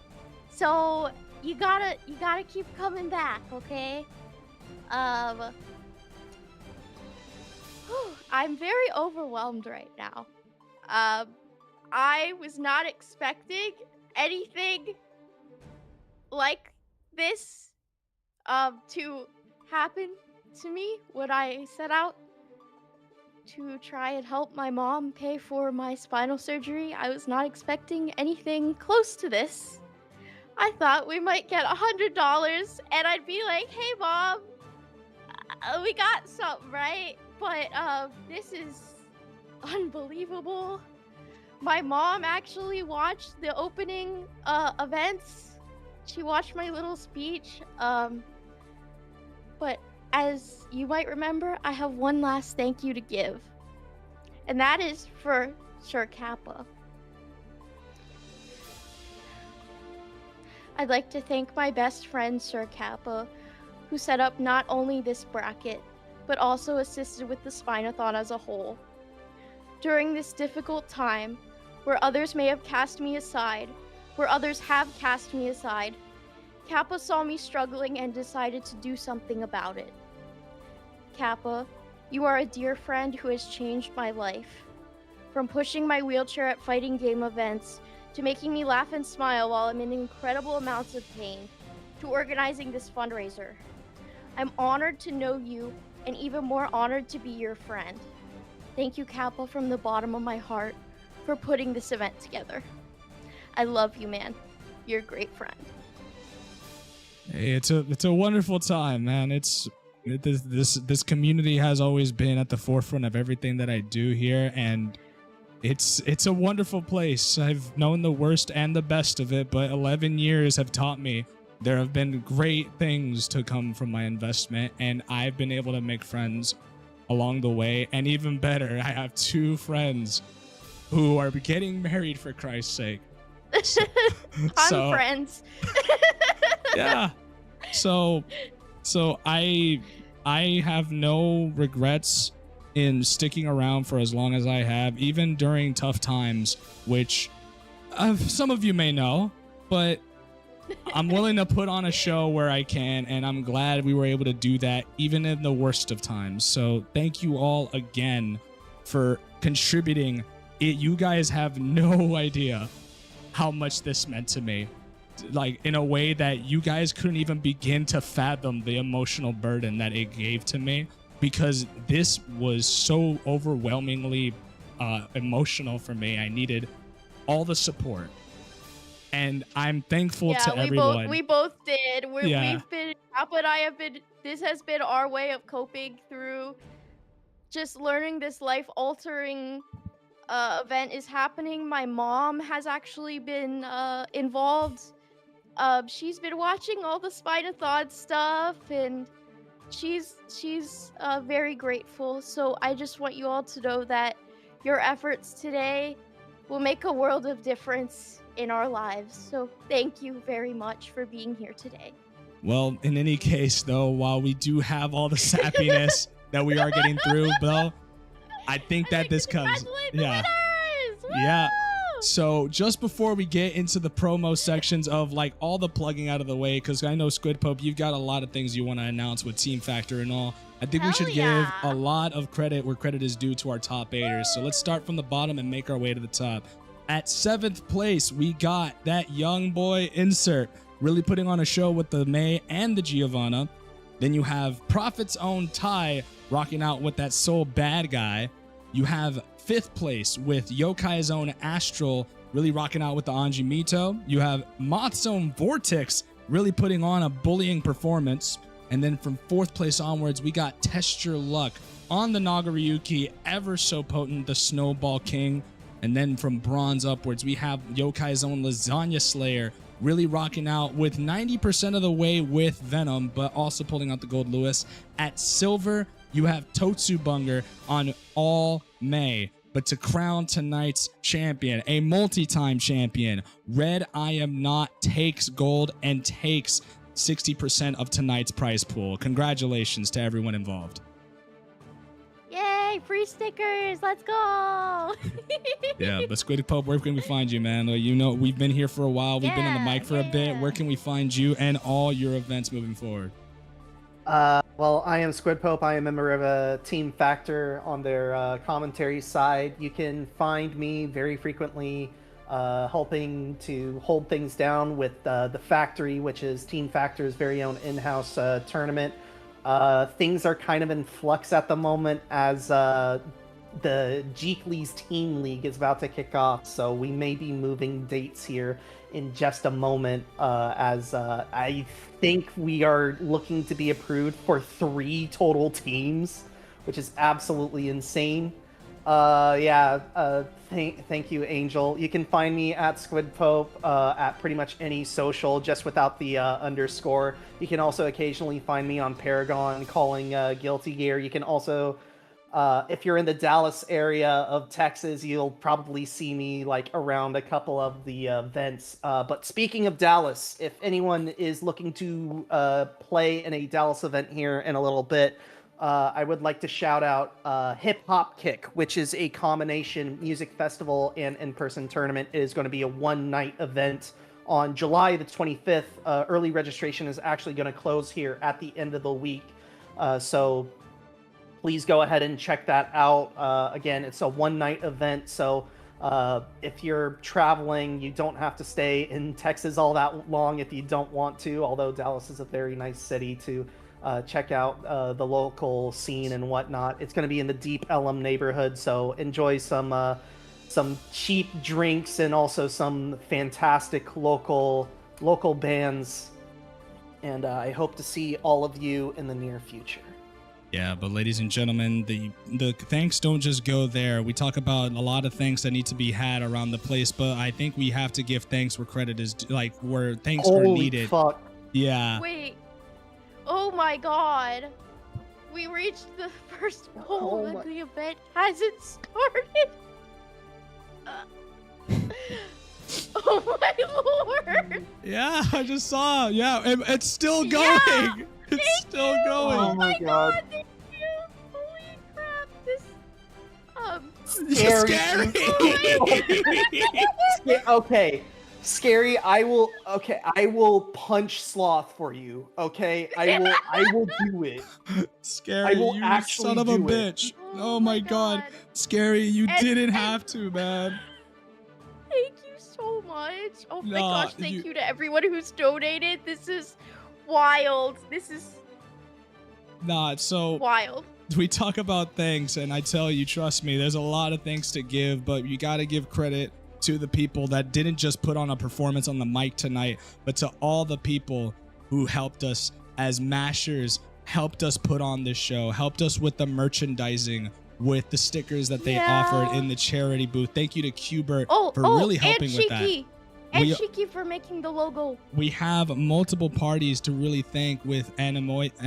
so you gotta keep coming back, okay? I'm very overwhelmed right now. I was not expecting anything like this to happen to me when I set out to try and help my mom pay for my spinal surgery. I was not expecting anything close to this. I thought we might get $100 and I'd be like, hey mom, we got something, right? But this is unbelievable. My mom actually watched the opening events. She watched my little speech. But as you might remember, I have one last thank you to give. And that is for Sir Kappa. I'd like to thank my best friend, Sir Kappa, who set up not only this bracket, but also assisted with the Spine-O-Thon as a whole. During this difficult time, where others may have cast me aside, Kappa saw me struggling and decided to do something about it. Kappa, you are a dear friend who has changed my life. From pushing my wheelchair at fighting game events, to making me laugh and smile while I'm in incredible amounts of pain, to organizing this fundraiser. I'm honored to know you, and even more honored to be your friend. Thank you, Kappa, from the bottom of my heart, for putting this event together. I love you, man. You're a great friend. Hey, it's a wonderful time, man. This community has always been at the forefront of everything that I do here, and it's a wonderful place. I've known the worst and the best of it, but 11 years have taught me there have been great things to come from my investment, and I've been able to make friends along the way. And even better, I have 2 friends who are getting married, for Christ's sake. I'm friends. Yeah. So I have no regrets in sticking around for as long as I have, even during tough times, which some of you may know, but I'm willing to put on a show where I can, and I'm glad we were able to do that even in the worst of times. So thank you all again for contributing. You guys have no idea how much this meant to me. Like, in a way that you guys couldn't even begin to fathom the emotional burden that it gave to me, because this was so overwhelmingly emotional for me. I needed all the support, and I'm thankful to everyone. We both did. Yeah. We've been, Apple and I have been, this has been our way of coping through just learning this life-altering event is happening. My mom has actually been involved. She's been watching all the Spine-O-Thon stuff, and she's very grateful. So I just want you all to know that your efforts today will make a world of difference in our lives. So thank you very much for being here today. Well, in any case, though, while we do have all the sappiness that we are getting through, Bill, I think that this comes. Yeah. Yeah. So just before we get into the promo sections of like all the plugging out of the way, because I know Squid Pope, you've got a lot of things you want to announce with Team Factor and all. I think we should give a lot of credit where credit is due to our top 8ers. So let's start from the bottom and make our way to the top. At 7th place, we got that young boy Insert, really putting on a show with the May and the Giovanna. Then you have Prophet's own Ty rocking out with that Soul Bad Guy. You have 5th place with Yokai's own Astral really rocking out with the Anji Mito. You have Moth's own Vortex really putting on a bullying performance. And then from 4th place onwards, we got Test Your Luck on the Nagaryuki, ever so potent, the Snowball King. And then from bronze upwards, we have Yokai's own Lasagna Slayer really rocking out with 90% of the way with Venom, but also pulling out the Gold Lewis. At silver, you have Totsubunger on All May. But to crown tonight's champion, a multi-time champion, Red I Am Not takes gold and takes 60% of tonight's prize pool. Congratulations to everyone involved. Yay, free stickers, let's go. Yeah, but Squid Pope, where can we find you, man? You know, we've been here for a while. We've been on the mic for a bit. Where can we find you and all your events moving forward? Well, I am Squid Pope. I am a member of Team Factor on their commentary side. You can find me very frequently helping to hold things down with the Factory, which is Team Factor's very own in-house tournament. Things are kind of in flux at the moment as the Geekly's Team League is about to kick off, so we may be moving dates here in just a moment, as I think we are looking to be approved for 3 total teams, which is absolutely insane. Thank you, Angel. You can find me at Squid Pope at pretty much any social, just without the underscore. You can also occasionally find me on Paragon calling Guilty Gear. You can also, if you're in the Dallas area of Texas, you'll probably see me like around a couple of the events. But speaking of Dallas, if anyone is looking to play in a Dallas event here in a little bit, I would like to shout out Hip Hop Kick, which is a combination music festival and in-person tournament. It is going to be a one-night event on July the 25th. Early registration is actually going to close here at the end of the week. So please go ahead and check that out. Again, it's a one-night event, so if you're traveling, you don't have to stay in Texas all that long if you don't want to, although Dallas is a very nice city to check out the local scene and whatnot. It's going to be in the Deep Ellum neighborhood, so enjoy some cheap drinks and also some fantastic local bands. And I hope to see all of you in the near future. Yeah, but ladies and gentlemen, the thanks don't just go there. We talk about a lot of thanks that need to be had around the place, but I think we have to give thanks where credit is, like where thanks are needed. Fuck. Yeah. Wait. Oh my god. We reached the first goal and the event hasn't started. Oh my lord. Yeah, I just saw. Yeah, it's still going. Yeah, it's still going. Oh my god. Thank you. Holy crap. This Scary. Oh Okay. Scary, I will punch Sloth for you. Okay, I will do it. Scary, I will you actually son of a do it. bitch. Oh my god. Scary, you didn't have to, man. Thank you so much. Oh my Nah, gosh, thank you to everyone who's donated. This is wild. This is Nah, so wild. we talk about thanks, and I tell you, trust me, there's a lot of thanks to give, but you got to give credit to the people that didn't just put on a performance on the mic tonight, but to all the people who helped us as mashers, helped us put on this show, helped us with the merchandising, with the stickers that they offered in the charity booth. Thank you to Qbert for really helping with that. And Shiki for making the logo. We have multiple parties to really thank with Anemoyan.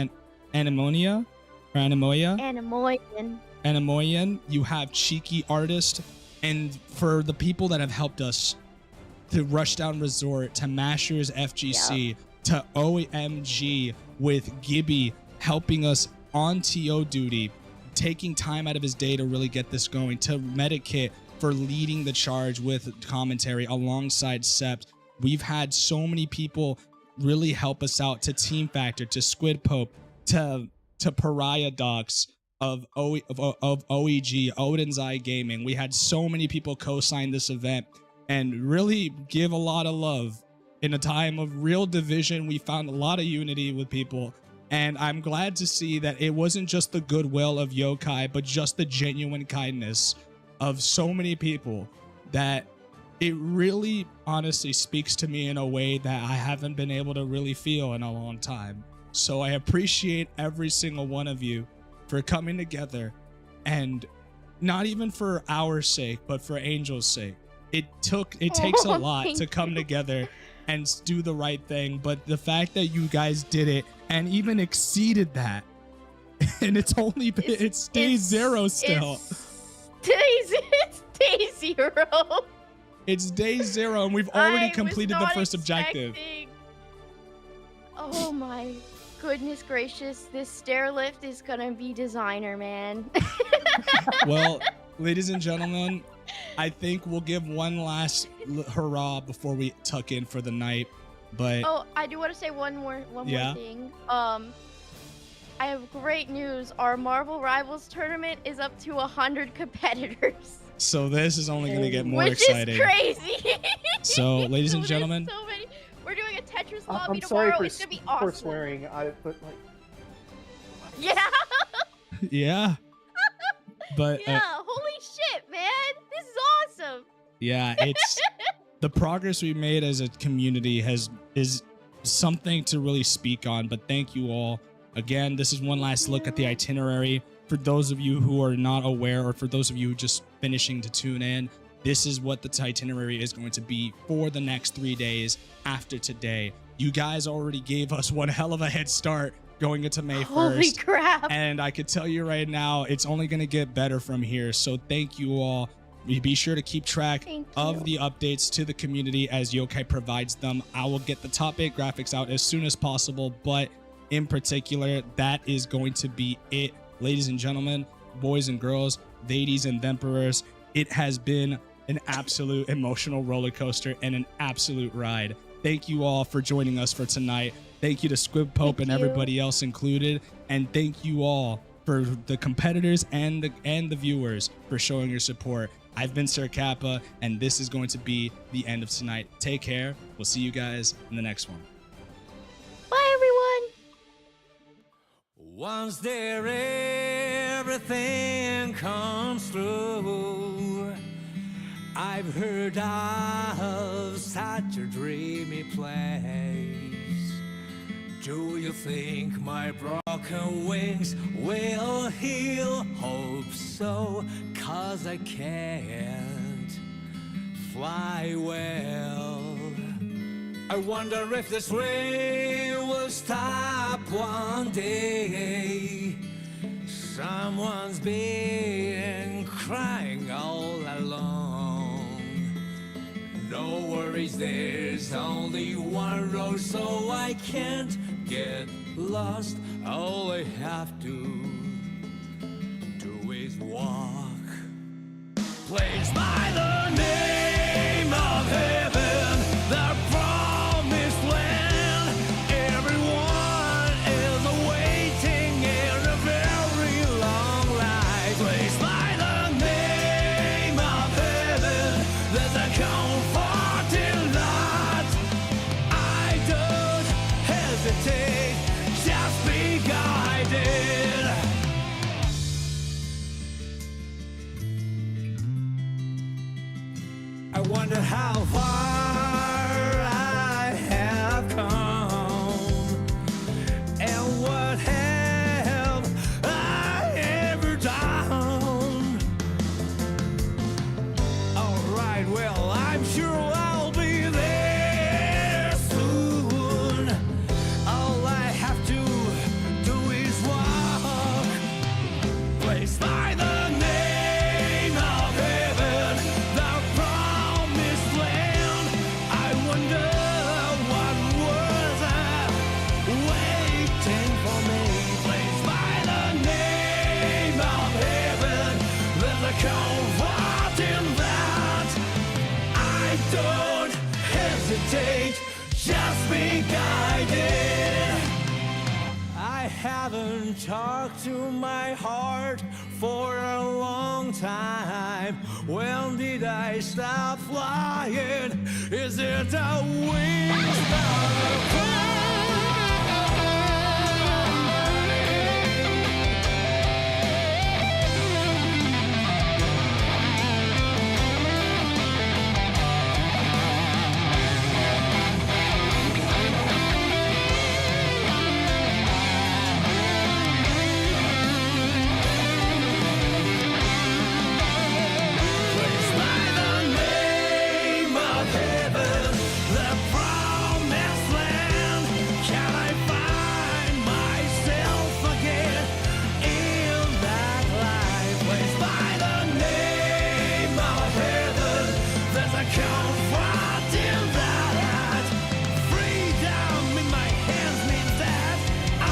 You have Cheeky Artist, and for the people that have helped us, to Rushdown Resort, to Mashers FGC, to OMG with Gibby helping us on TO duty, taking time out of his day to really get this going, to Medikit for leading the charge with commentary alongside Sept. We've had so many people really help us out, to Team Factor, to Squid Pope, to Pariah Docs of OEG, Odin's Eye Gaming. We had so many people co-sign this event and really give a lot of love. In a time of real division, we found a lot of unity with people, and I'm glad to see that it wasn't just the goodwill of Yokai, but just the genuine kindness of so many people, that it really honestly speaks to me in a way that I haven't been able to really feel in a long time. So I appreciate every single one of you for coming together, and not even for our sake, but for Angel's sake. It takes a lot to come together and do the right thing, but the fact that you guys did it and even exceeded that, and it's day zero still. It's day zero. It's day zero, and we've already completed the first objective. Oh my goodness gracious, this stair lift is gonna be designer, man. Well, ladies and gentlemen, I think we'll give one last hurrah before we tuck in for the night. But I do want to say one more thing. I have great news. Our Marvel Rivals tournament is up to 100 competitors. So this is only going to get more Which exciting. Is crazy. So, ladies and gentlemen, so many. We're doing a Tetris lobby I'm tomorrow. sorry It's gonna be awesome. for swearing. Yeah. Yeah. But yeah. Holy shit, man! This is awesome. Yeah, it's the progress we made as a community is something to really speak on. But thank you all again. This is one last look at the itinerary. For those of you who are not aware, or for those of you just finishing to tune in, this is what the itinerary is going to be for the next 3 days after today. You guys already gave us one hell of a head start going into May 1st. Holy crap. And I could tell you right now, it's only going to get better from here. So thank you all. Be sure to keep track of the updates to the community as Yokai provides them. I will get the top 8 graphics out as soon as possible, but in particular, that is going to be it. Ladies and gentlemen, boys and girls, ladies and emperors, it has been an absolute emotional roller coaster and an absolute ride. Thank you all for joining us for tonight. Thank you to Squib Pope and everybody else included. And thank you all for the competitors and the viewers for showing your support. I've been Sir Kappa, and this is going to be the end of tonight. Take care. We'll see you guys in the next one. Bye, everyone. Once there, everything comes through. I've heard of such a dreamy place. Do you think my broken wings will heal? Hope so, 'cause I can't fly well. I wonder if this rain will stop one day. Someone's been crying all along. No worries, there's only one road, so I can't get lost. All I have to do is walk. Placed by the name of heaven, wonder how far I have come, and what have I ever done? Alright, well, I'm sure I'll be there soon. All I have to do is walk, placed by the name of heaven, the promised land. I wonder what was waiting for me, placed by the name of heaven. There's a comfort in that. I don't hesitate, just be guided. I haven't talked to my heart for a long time. When did I stop flying? Is it a wings that are placed by the name of heaven, the promised land? Can I find myself again in that life? Placed by the name of heaven, there's a comfort in that. Freedom in my hands means that I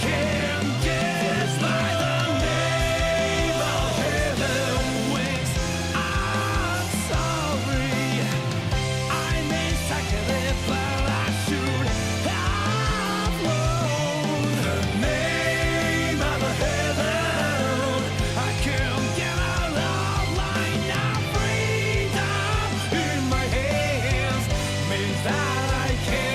can get. Placed by the name of heaven, wings. I'm sorry, I may sacrifice, but I should have known the name of heaven. I can't get out of line now. Freedom in my hands means that I can